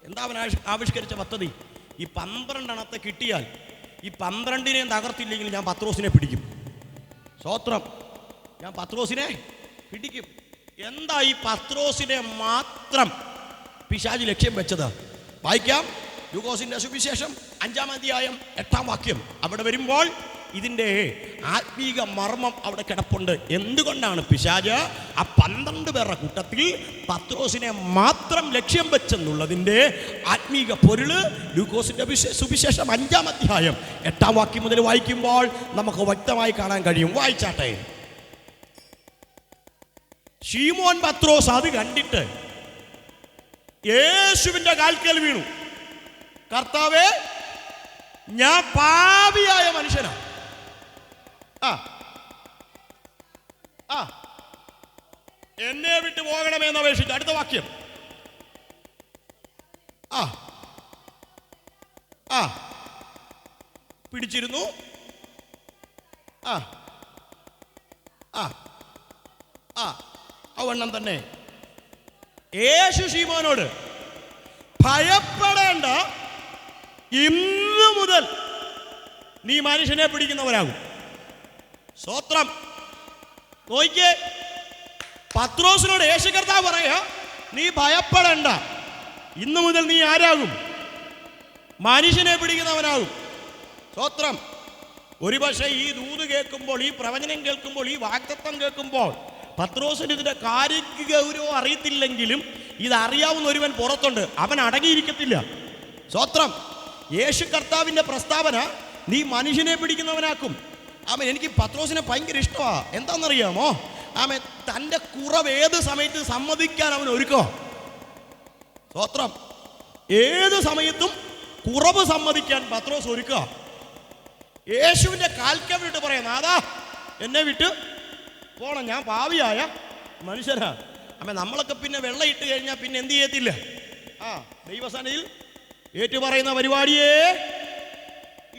എന്താ അവൻ ആവിഷ്കരിച്ച പദ്ധതി? ഈ 12 കിട്ടിയാൽ ഈ 12 തകർത്തില്ലെങ്കിൽ ഞാൻ പത്രോസിനെ പിടിക്കും. സ്തോത്രം. ഞാൻ പത്രോസിനെ പിടിക്കും. എന്താ ഈ പത്രോസിനെ മാത്രം പിശാച് ലക്ഷ്യം വെച്ചത്? വായിക്കാം, ലൂക്കോസിന്റെ സുവിശേഷം 5-ാം അധ്യായം 8-ാം വാക്യം. അവിടെ വരുമ്പോൾ ഇതിൻ്റെ ആത്മീക മർമ്മം അവിടെ കിടപ്പുണ്ട്. എന്തുകൊണ്ടാണ് പിശാച് ആ 12 പേരുടെ കൂട്ടത്തിൽ പത്രോസിനെ മാത്രം ലക്ഷ്യം വെച്ചെന്നുള്ളതിൻ്റെ ആത്മീക പൊരുള് ലൂക്കോസിന്റെ സുവിശേഷം 5-ാം അധ്യായം 8-ാം വാക്യം മുതൽ വായിക്കുമ്പോൾ നമുക്ക് വ്യക്തമായി കാണാൻ കഴിയും. വായിച്ചാട്ടെ. ശീമോൻ പത്രോസ് അത് കണ്ടിട്ട് യേശുവിൻ്റെ കാൽക്കൽ വീണു. കർത്താവേ, ഞാൻ പാപിയായ മനുഷ്യനാണ്. എന്നെ വിട്ടു പോകണമെന്ന് അപേക്ഷിച്ചു. അടുത്ത വാക്യം. പിടിച്ചിരുന്നു. അവണ്ണം തന്നെ യേശു ശീമോനോട്, ഭയപ്പെടേണ്ട, ഇന്നു മുതൽ നീ മനുഷ്യനെ പിടിക്കുന്നവരാകും. സ്തോത്രം. നോക്കിയേ, പത്രോസിനോട് യേശു കർത്താവ് പറയാ, നീ ഭയപ്പെടേണ്ട, ഇന്നു മുതൽ നീ ആരാകും? മനുഷ്യനെ പിടിക്കുന്നവനാകും. സ്തോത്രം. ഒരുപക്ഷെ ഈ ദൂത് കേൾക്കുമ്പോൾ, ഈ പ്രവചനം കേൾക്കുമ്പോൾ, ഈ വാഗ്ദത്തം കേൾക്കുമ്പോൾ പത്രോസിന് ഇതിന്റെ കാര്യ ഗൗരവം അറിയത്തില്ലെങ്കിലും ഇതറിയാവുന്ന ഒരുവൻ പുറത്തുണ്ട്. അവൻ അടങ്ങിയിരിക്കത്തില്ല. സ്തോത്രം. യേശു കർത്താവിന്റെ പ്രസ്താവന, നീ മനുഷ്യനെ പിടിക്കുന്നവനാക്കും. ആമേൻ. എനിക്ക് പത്രോസിനെ ഭയങ്കര ഇഷ്ടമാണ്. എന്താണെന്നറിയാമോ? ആമേൻ. തൻ്റെ കുറവ് ഏത് സമയത്ത് സമ്മതിക്കാൻ അവൻ ഒരുക്കോ. സ്തോത്രം. ഏത് സമയത്തും കുറവ് സമ്മതിക്കാൻ പത്രോസ് ഒരുക്കുക. യേശുവിൻ്റെ കാൽക്കവിട്ട് പറയാം, നാഥാ എന്നെ വിട്ട് പോണം, ഞാൻ പാവിയായ മനുഷ്യനാ. അമ്മ നമ്മളൊക്കെ പിന്നെ വെള്ളം ഇട്ട് കഴിഞ്ഞാൽ പിന്നെ എന്ത് ചെയ്യത്തില്ല? ദൈവസന്നിധിയിൽ ഏറ്റുപറയുന്ന പരിപാടിയേ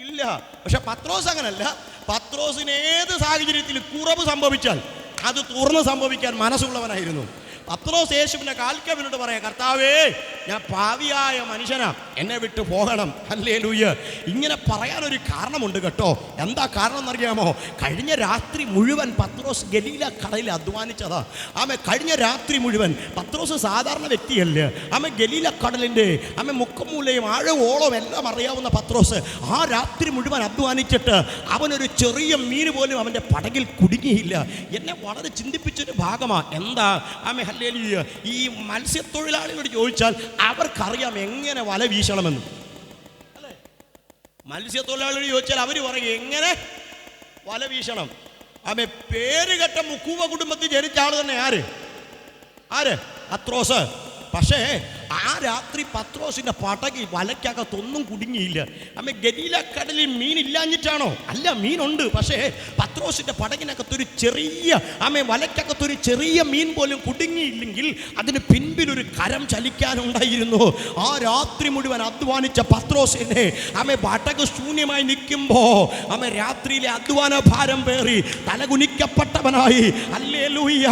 ഇല്ല. പക്ഷെ പത്രോസ് അങ്ങനല്ല. പത്രോസിന് ഏത് സാഹചര്യത്തിൽ കുറവ് സംഭവിച്ചാൽ അത് തുറന്ന് സംഭവിക്കാൻ മനസ്സുള്ളവനായിരുന്നു. പത്രോസ് യേശുവിൻ്റെ കാൽക്കവിനോട് പറയാം, കർത്താവേ, ഞാൻ പാവിയായ മനുഷ്യനാ, എന്നെ വിട്ടു പോകണം. ഹല്ലേലൂയ. ഇങ്ങനെ പറയാനൊരു കാരണമുണ്ട് കേട്ടോ. എന്താ കാരണം എന്നറിയാമോ? കഴിഞ്ഞ രാത്രി മുഴുവൻ പത്രോസ് ഗലീല കടലിൽ അധ്വാനിച്ചതാ. കഴിഞ്ഞ രാത്രി മുഴുവൻ പത്രോസ് സാധാരണ വ്യക്തിയല്ല. ഗലീല കടലിൻ്റെ മുക്കമൂലയും ആഴവോളം എല്ലാം അറിയാവുന്ന പത്രോസ് ആ രാത്രി മുഴുവൻ അധ്വാനിച്ചിട്ട് അവനൊരു ചെറിയ മീൻ പോലും അവൻ്റെ പടകിൽ കുടുങ്ങിയില്ല. എന്നെ വളരെ ചിന്തിപ്പിച്ചൊരു ഭാഗമാണ്. എന്താ? ഈ മത്സ്യത്തൊഴിലാളികളോട് ചോദിച്ചാൽ അവർക്കറിയാം എങ്ങനെ വല വീശണമെന്ന്. അല്ലേ? മത്സ്യത്തൊഴിലാളികളോട് ചോദിച്ചാൽ അവർ പറയും എങ്ങനെ വല വീശണം. പേര് കേട്ട മുക്കൂവ കുടുംബത്തിൽ ജനിച്ച ആൾ തന്നെ. ആര്? പത്രോസ്. പക്ഷേ ആ രാത്രി പത്രോസിന്റെ പടകിൽ വലയ്ക്കകത്തൊന്നും കുടുങ്ങിയില്ല. ഗലീല കടലിൽ മീനില്ലാഞ്ഞിട്ടാണോ? അല്ല, മീനുണ്ട്. പക്ഷേ പത്രോസിന്റെ പടകിനകത്തൊരു ചെറിയ വലയ്ക്കകത്തൊരു ചെറിയ മീൻ പോലും കുടുങ്ങിയില്ലെങ്കിൽ അതിന് പിൻപിലൊരു കരം ചലിക്കാനുണ്ടായിരുന്നു. ആ രാത്രി മുഴുവൻ അധ്വാനിച്ച പത്രോസിനെ പടക് ശൂന്യമായി നിൽക്കുമ്പോ രാത്രിയിലെ അധ്വാന ഭാരം പേറി തലകുനിക്കപ്പെട്ടവനായി ഹല്ലേലൂയ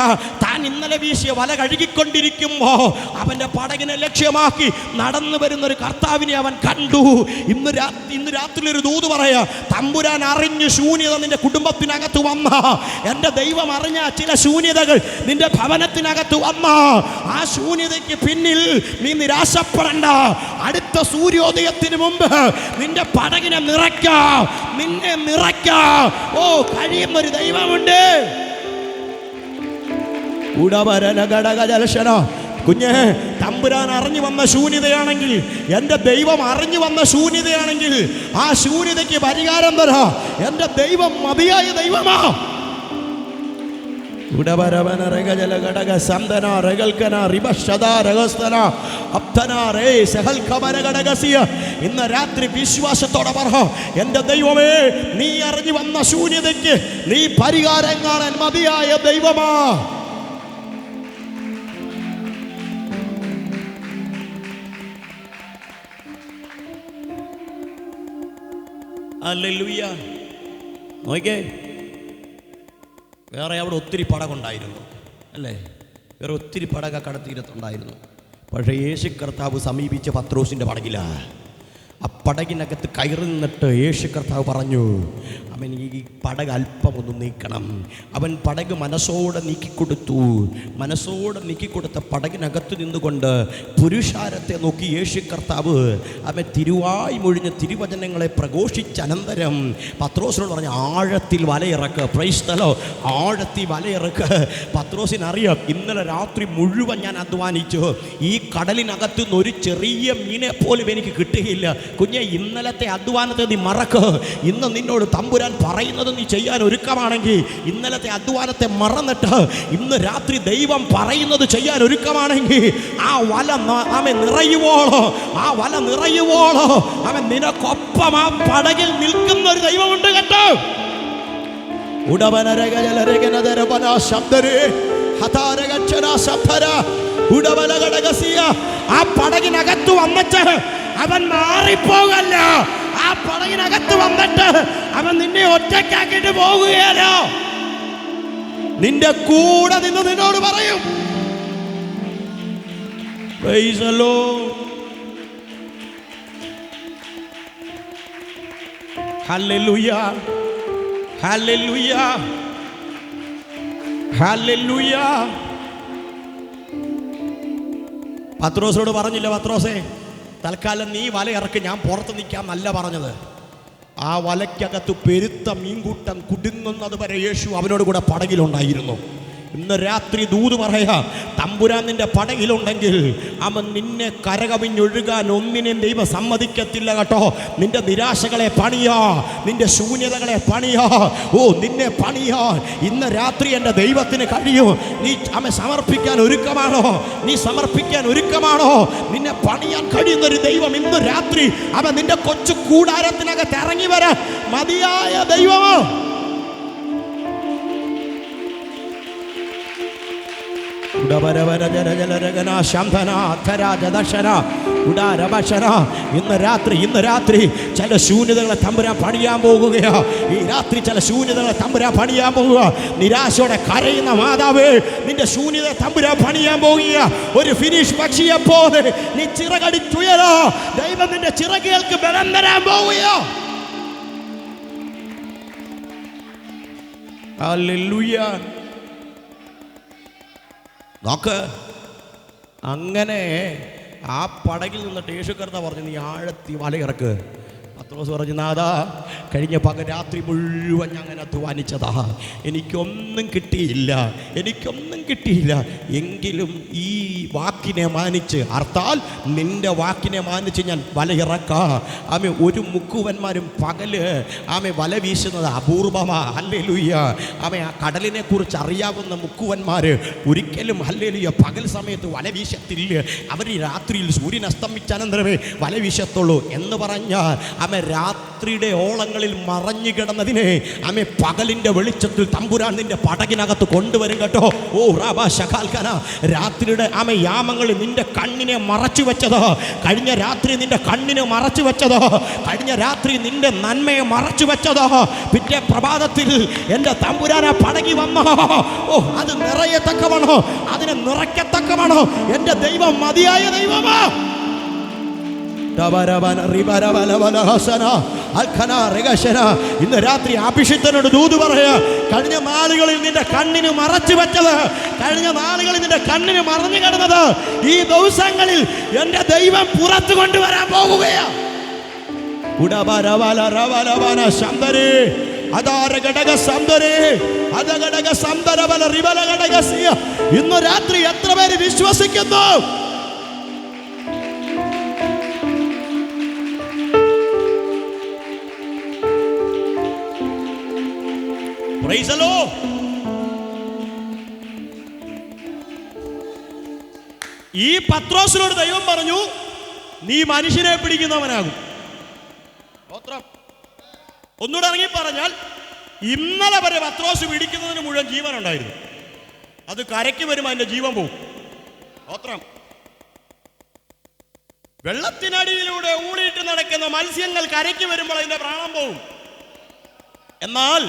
താൻ ഇന്നലെ വീശിയ വല കഴുകിക്കൊണ്ടിരിക്കുമ്പോ അവന്റെ പടകിനെ ലക്ഷ്യമാക്കി നടന്നു വരുന്ന ഒരു കർത്താവിനെ അവൻ കണ്ടു. ഇന്ന് രാത്രി ഒരു ദൂത് പറയാ, തമ്പുരാൻ അറിഞ്ഞു ശൂന്യത നിന്റെ കുടുംബത്തിനകത്ത് വന്ന, എൻ്റെ ദൈവം അറിഞ്ഞ ചില ശൂന്യതകൾ നിന്റെ ഭവനത്തിനകത്ത് വന്ന, ആ ശൂന്യതയ്ക്ക് പിന്നിൽ നീ നിരാശപ്പെടണ്ട. അടുത്ത സൂര്യോദയത്തിന് മുമ്പ് നിന്റെ പടകിനെ നിറയ്ക്കാം, നിന്നെ നിറയ്ക്കാം. കഴിയുന്നൊരു ദൈവമുണ്ട്. കുഞ്ഞ്, തമ്പുരാൻ അറിഞ്ഞു വന്ന ശൂന്യതയാണെങ്കിൽ, എൻ്റെ ദൈവം അറിഞ്ഞു വന്ന ശൂന്യതയാണെങ്കിൽ ആ ശൂന്യതയ്ക്ക് പരിഹാരം തരാ. എൻ്റെ ദൈവം മതിയായ ദൈവമാ. ഇന്ന് രാത്രി വിശ്വാസത്തോടെ പറ, എൻ്റെ ദൈവമേ, നീ അറിഞ്ഞു വന്ന ശൂന്യതയ്ക്ക് നീ പരിഹാരം കാണാൻ മതിയായ ദൈവമാ. ഹല്ലേലൂയ. നോക്കിക്കേ, വേറെ അവിടെ ഒത്തിരി പടകുണ്ടായിരുന്നു അല്ലേ? വേറെ ഒത്തിരി പടക കടത്തീരത്തുണ്ടായിരുന്നു. പക്ഷേ യേശു കർത്താവ് സമീപിച്ച പത്രോസിൻ്റെ പടകില. ആ പടകിനകത്ത് കയറി നിന്നിട്ട് യേശു കർത്താവ് പറഞ്ഞു, അവൻ ഈ പടക് അല്പമൊന്ന് നീക്കണം. അവൻ പടക് മനസ്സോടെ നീക്കിക്കൊടുത്തു. മനസ്സോടെ നീക്കിക്കൊടുത്ത പടകിനകത്ത് നിന്നുകൊണ്ട് പുരുഷാരത്തെ നോക്കി യേശു കർത്താവ് അവൻ തിരുവായി മൊഴിഞ്ഞ തിരുവചനങ്ങളെ പ്രഘോഷിച്ച അനന്തരം പത്രോസിനോട് പറഞ്ഞു, ആഴത്തിൽ വലയിറക്ക്. Price the Lord. ആഴത്തിൽ വലയിറക്ക്. പത്രോസിനറിയാം, ഇന്നലെ രാത്രി മുഴുവൻ ഞാൻ അധ്വാനിച്ചു, ഈ കടലിനകത്തു നിന്ന് ഒരു ചെറിയ മീനെ പോലും എനിക്ക് കിട്ടുകയില്ല. കുഞ്ഞെ, ഇന്നലത്തെ അധ്വാനത്തെ നീ മറക്ക്. ഇന്ന് നിന്നോട് തമ്പുരാൻ തമ്പുരാൻ പറയുന്നത് നീ ചെയ്യാൻ ഒരുക്കമാണെങ്കിൽ, ഇന്നലത്തെ അധ്വാനത്തെ മറന്നിട്ട് ഇന്ന് രാത്രി ദൈവം പറയുന്നത് ചെയ്യാൻ ഒരുക്കമാണെങ്കിൽ, ആ വല അവൻ നിറയുവോളോ അവൻ നിനക്കൊപ്പം ആ പടകിൽ നിൽക്കുന്ന ഒരു ദൈവമുണ്ട് കേട്ടോ. ആ പടകിനകത്ത് വന്നിട്ട് അവൻ മാറിപ്പോകല്ല. ആ പടകിനകത്ത് വന്നിട്ട് അവൻ നിന്നെ ഒറ്റയ്ക്കാക്കിട്ട് പോകുകയല്ലോ. നിന്റെ കൂടെ നിന്ന് നിന്നോട് പറയും, Praise the Lord. Hallelujah. Hallelujah. Hallelujah. പത്രോസിനോട് പറഞ്ഞില്ല, പത്രോസേ തൽക്കാലം നീ വല ഇറക്ക്, ഞാൻ പുറത്ത് നിൽക്കാം നല്ല പറഞ്ഞത്. ആ വലയ്ക്കകത്ത് പെരുത്ത മീൻകൂട്ടം കുടുങ്ങുന്നത് വരെ യേശു അവനോട് കൂടെ പടകിലുണ്ടായിരുന്നു. ഇന്ന് രാത്രി ദൂത് പറയാ, തമ്പുരാൻ നിന്റെ പടകിലുണ്ടെങ്കിൽ അവൻ നിന്നെ കരകവിഞ്ഞൊഴുകാൻ ഒന്നിനെയും ദൈവം സമ്മതിക്കത്തില്ല കേട്ടോ. നിന്റെ നിരാശകളെ പണിയാ, നിന്റെ ശൂന്യതകളെ പണിയാ, നിന്നെ പണിയാ ഇന്ന് രാത്രി എൻ്റെ ദൈവത്തിന് കഴിയും. നീ അവൻ സമർപ്പിക്കാൻ ഒരുക്കമാണോ? നീ സമർപ്പിക്കാൻ ഒരുക്കമാണോ? നിന്നെ പണിയാൻ കഴിയുന്നൊരു ദൈവം ഇന്ന് രാത്രി അവൻ നിന്റെ കൊച്ചു കൂടാരത്തിനകത്ത് ഇറങ്ങി വരാൻ മതിയായ ദൈവമോ? ഇന്ന് രാത്രി ചില ശൂന്യതകളെ തമ്പുരാൻ പണിയാൻ പോകുകയാ. ഈ രാത്രി ചില ശൂന്യതകളെ തമ്പുരാൻ പണിയാൻ പോകുക. നിരാശയോടെ കരയുന്ന മാതാവേ, നിന്റെ ശൂന്യത തമ്പുരാൻ പണിയാൻ പോകുക. ഒരു ഫിനിഷ് പക്ഷിയെ പോലെ നീ ചിറകടിച്ചുയരോ. ദൈവം നിന്റെ ചിറകുകൾക്ക് ബലം തരാൻ പോകുകയോ. ഹല്ലേലൂയ. നോക്ക്, അങ്ങനെ ആ പടകിൽ നിന്നിട്ട് യേശു കർത്താവ് പറഞ്ഞു, നീ ആഴത്തി വലയിറക്ക്. പത്രോസ് പറഞ്ഞു, നാഥാ കഴിഞ്ഞ രാത്രി മുഴുവൻ ഞാൻ അങ്ങനെ അധ്വാനിച്ചതാ, എനിക്കൊന്നും കിട്ടിയില്ല. എങ്കിലും ഈ വാക്കിനെ മാനിച്ച്, അർത്ഥാൽ നിന്റെ വാക്കിനെ മാനിച്ച് ഞാൻ വലയിറക്കാം. ആമേ, ഒരു മുക്കുവന്മാരും പകല് വല വീശുന്നത് അപൂർവമാ. ഹല്ലേലൂയ. ആമേ, ആ കടലിനെ കുറിച്ച് അറിയാവുന്ന മുക്കുവന്മാർ ഒരിക്കലും ഹല്ലേലൂയ പകൽ സമയത്ത് വല വീശത്തില്ല. അവർ രാത്രിയിൽ സൂര്യൻ അസ്തമിച്ചനന്തരമേ വല വീശത്തുള്ളൂ എന്ന് പറഞ്ഞാൽ രാത്രിയുടെ ഓളങ്ങളിൽ മറഞ്ഞു കിടന്നതിനെ പകലിന്റെ വെളിച്ചത്തിൽ തമ്പുരാൻ നിന്റെ പടകിനകത്ത് കൊണ്ടുവരും കേട്ടോ. രാത്രിയുടെ യാമങ്ങളിൽ നിന്റെ കണ്ണിനെ മറച്ചു വെച്ചതോ, കഴിഞ്ഞ രാത്രി നിന്റെ കണ്ണിനെ മറച്ചു വെച്ചതോ, കഴിഞ്ഞ രാത്രി നിന്റെ നന്മയെ മറച്ചു വെച്ചതോ, പിറ്റേ പ്രഭാതത്തിൽ എൻ്റെ തമ്പുരാനെ പടകി വന്നോ, അത് നിറയത്തക്കമാണോ, അതിനെ നിറയ്ക്കത്തക്കമാണോ എൻ്റെ ദൈവം മതിയായ ദൈവമോ? ഇന്ന് രാത്രി അഭിഷിക്തനോട് ദൂത് പറയാ, കഴിഞ്ഞ നാളുകളിൽ നിന്റെ കണ്ണിന് മറച്ചു വെച്ചത്, കഴിഞ്ഞ നാളുകളിൽ നിന്റെ കണ്ണിന് മറഞ്ഞു കിടന്നത് ഈ ദിവസങ്ങളിൽ എന്റെ ദൈവം പുറത്തു കൊണ്ടുവരാൻ പോകുകയാ. ഇന്ന് രാത്രി എത്ര പേര് വിശ്വസിക്കുന്നു? Praise the Lord. ഈ പത്രോസിനോട് ദൈവം പറഞ്ഞു, നീ മനുഷ്യനെ പിടിക്കുന്നവനാകും. ഒന്നുകൂടെ ഇറങ്ങി പറഞ്ഞാൽ, ഇന്നലെ വരെ പത്രോസ് പിടിക്കുന്നതിന് മുഴുവൻ ജീവൻ ഉണ്ടായിരുന്നു. അത് കരയ്ക്ക് വരുമ്പോൾ അതിന്റെ ജീവൻ പോകും. വെള്ളത്തിനടിയിലൂടെ ഊളിയിട്ട് നടക്കുന്ന മത്സ്യങ്ങൾ കരയ്ക്ക് വരുമ്പോൾ അതിന്റെ പ്രാണം പോകും. എന്നാൽ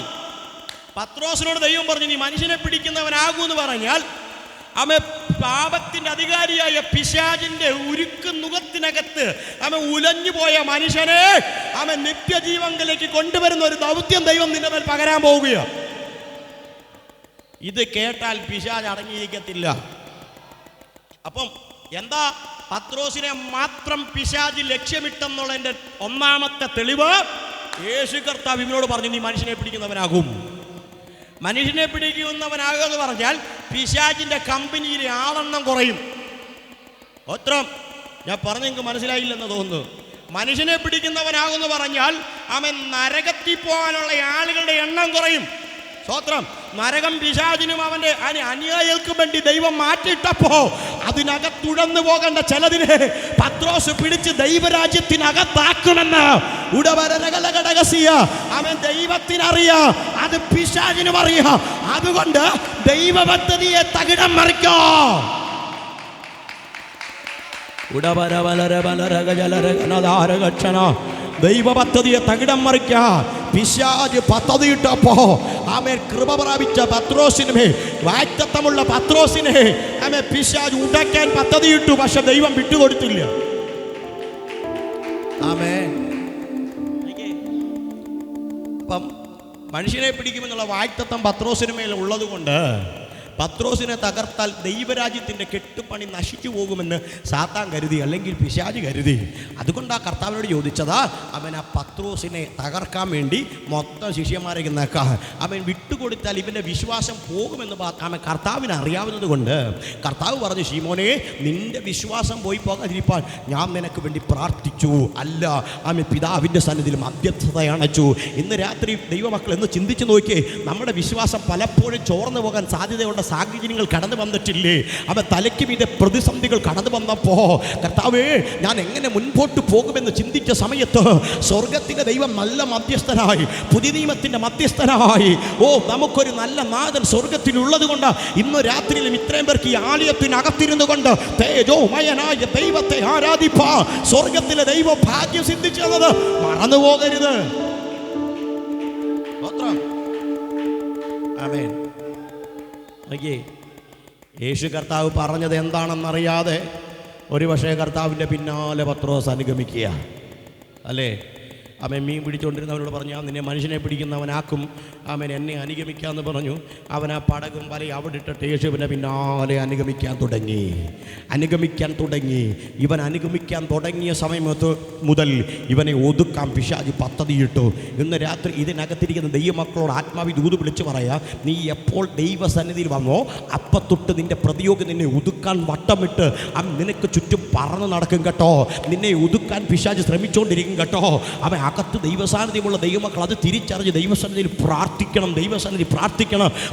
പത്രോസിനോട് ദൈവം പറഞ്ഞു, നീ മനുഷ്യനെ പിടിക്കുന്നവനാകൂ എന്ന് പറഞ്ഞാൽ, പാപത്തിന്റെ അധികാരിയായ പിശാചിന്റെ ഉരുക്ക് നുകത്തിനകത്ത് ഉലഞ്ഞു പോയ മനുഷ്യനെ നിത്യജീവങ്കിലേക്ക് കൊണ്ടുവരുന്ന ഒരു ദൗത്യം ദൈവം നിന്റെ മേൽ പകരാൻ പോവുകയാണ്. ഇത് കേട്ടാൽ പിശാച് അടങ്ങിയിരിക്കത്തില്ല. അപ്പം എന്താ പത്രോസിനെ മാത്രം പിശാച് ലക്ഷ്യമിട്ടെന്നുള്ളതിന്റെ ഒന്നാമത്തെ തെളിവ്, യേശു കർത്താവ് ഇവനോട് പറഞ്ഞു, നീ മനുഷ്യനെ പിടിക്കുന്നവനാകും. മനുഷ്യനെ പിടിക്കുന്നവനാകുക എന്ന് പറഞ്ഞാൽ പിശാചിന്റെ കമ്പനിയിലെ ആളെണ്ണം കുറയും. ഞാൻ പറഞ്ഞ നിങ്ങൾക്ക് മനസ്സിലായില്ലെന്ന് തോന്നുന്നു. മനുഷ്യനെ പിടിക്കുന്നവനാകുമെന്ന് പറഞ്ഞാൽ അവൻ നരകത്തിൽ പോകാനുള്ള ആളുകളുടെ എണ്ണം കുറയും. സ്തോത്രം. നരകം പിശാചിനും അവന്റെ അനുയായികൾക്കും വേണ്ടി ദൈവം മാറ്റിയിട്ടപ്പോ അതിനകത്തുടന്നു പോകേണ്ട ചിലതിനെ പത്രോസ് പിടിച്ച് ദൈവരാജ്യത്തിനകത്താക്കുമെന്ന് അവൻ ദൈവത്തിനറിയാം, അത് പിശാചിനും അറിയാം. അതുകൊണ്ട് ദൈവ പദ്ധതിയെ തകിടം മറിക്കോ. ദൈവ പദ്ധതിയെ തകിടം മറിക്കാൻ പിശാച് പദ്ധതിയിട്ടപ്പോ ആമേൻ കൃപ പ്രാപിച്ച പത്രോസിനെ, വാഗ്ദത്തമുള്ള പത്രോസിനെ ആമേൻ പിശാച് ഉടക്കാൻ പദ്ധതിയിട്ടു. പക്ഷെ ദൈവം വിട്ടുകൊടുത്തില്ല. ആമേൻ. അപ്പം മനുഷ്യനെ പിടിക്കുമെന്നുള്ള വാഗ്ദത്തം പത്രോസിന് മേൽ ഉള്ളത് കൊണ്ട് പത്രോസിനെ തകർത്താൽ ദൈവരാജ്യത്തിൻ്റെ കെട്ടുപണി നശിച്ചു പോകുമെന്ന് സാത്താൻ കരുതി, അല്ലെങ്കിൽ പിശാച് കരുതി. അതുകൊണ്ട് ആ കർത്താവിനോട് ചോദിച്ചതാ അവൻ ആ പത്രോസിനെ തകർക്കാൻ വേണ്ടി മൊത്തം ശിഷ്യന്മാരേക്ക് നേക്കാൻ അവൻ വിട്ടുകൊടുത്താൽ ഇവൻ്റെ വിശ്വാസം പോകുമെന്ന് അവൻ കർത്താവിന് അറിയാവുന്നത് കൊണ്ട് കർത്താവ് പറഞ്ഞു, ശീമോനെ, നിന്റെ വിശ്വാസം പോയി പോകാതിരിപ്പാൻ ഞാൻ നിനക്ക് വേണ്ടി പ്രാർത്ഥിച്ചു, അല്ല അവൻ പിതാവിൻ്റെ സന്നിധിയിൽ മധ്യസ്ഥത അണച്ചു. ഇന്ന് രാത്രി ദൈവമക്കൾ എന്ന് ചിന്തിച്ചു നോക്കിയേ, നമ്മുടെ വിശ്വാസം പലപ്പോഴും ചോർന്നു പോകാൻ സാധ്യതയുള്ള സാഹചര്യങ്ങൾ കടന്നു വന്നിട്ടില്ലേ? അവൻ തലയ്ക്ക് മീതെ പ്രതിസന്ധികൾ കടന്നു വന്നപ്പോ കർത്താവേ, ഞാൻ എങ്ങനെ മുൻപോട്ട് പോകുമെന്ന് ചിന്തിച്ച സമയത്ത് സ്വർഗത്തിലെ ദൈവം നല്ല മധ്യസ്ഥനായി, പുതിയ നിയമത്തിന്റെ മധ്യസ്ഥനായി. നമുക്കൊരു നല്ല നാഥൻ സ്വർഗത്തിലുള്ളത് കൊണ്ട് ഇന്ന് രാത്രിയിലും ഇത്രയും പേർക്ക് ഈ ആലയത്തിനകത്തിരുന്നു കൊണ്ട് തേജോമയനായ ദൈവത്തെ ആരാധിപ്പാ സ്വർഗത്തിലെ ദൈവം ഭാഗ്യം സിദ്ധിച്ചത് മറന്നു പോകരുത്. ആമേൻ. യേശു കർത്താവ് പറഞ്ഞത് എന്താണെന്നറിയാതെ ഒരുപക്ഷേ കർത്താവിൻ്റെ പിന്നാലെ പത്രോസ് അനുഗമിക്കുക അല്ലേ? അവൻ മീൻ പിടിച്ചുകൊണ്ടിരുന്നവനോട് പറഞ്ഞു, ഞാൻ നിന്നെ മനുഷ്യനെ പിടിക്കുന്നവനാക്കും, അവൻ എന്നെ അനുഗമിക്കാമെന്ന് പറഞ്ഞു. അവൻ ആ പടകും വലയും അവിടെ ഇട്ടിട്ട് യേശുവിനെ പിന്നാലെ അനുഗമിക്കാൻ തുടങ്ങി. ഇവൻ അനുഗമിക്കാൻ തുടങ്ങിയ സമയത്ത് മുതൽ ഇവനെ ഒതുക്കാൻ പിശാച് പദ്ധതിയിട്ടു. ഇന്ന് രാത്രി ഇതിനകത്തിരിക്കുന്ന ദൈവമക്കളോട് ആത്മാവി ദൂത് വിളിച്ച് പറയാ, നീ എപ്പോൾ ദൈവസന്നിധിയിൽ വന്നോ അപ്പത്തൊട്ട് നിന്റെ പ്രതിയോഗി നിന്നെ ഒതുക്കാൻ വട്ടമിട്ട് നിനക്ക് ചുറ്റും പറന്ന് നടക്കും കേട്ടോ. നിന്നെ ഒതുക്കാൻ പിശാച് ശ്രമിച്ചുകൊണ്ടിരിക്കും കേട്ടോ. അവൻ അകത്ത് ദൈവസാന്നിധ്യമുള്ള ദൈവമക്കൾ അത് തിരിച്ചറിഞ്ഞ് ദൈവസന്നിധിയിൽ പ്രാർത്ഥിക്കണം.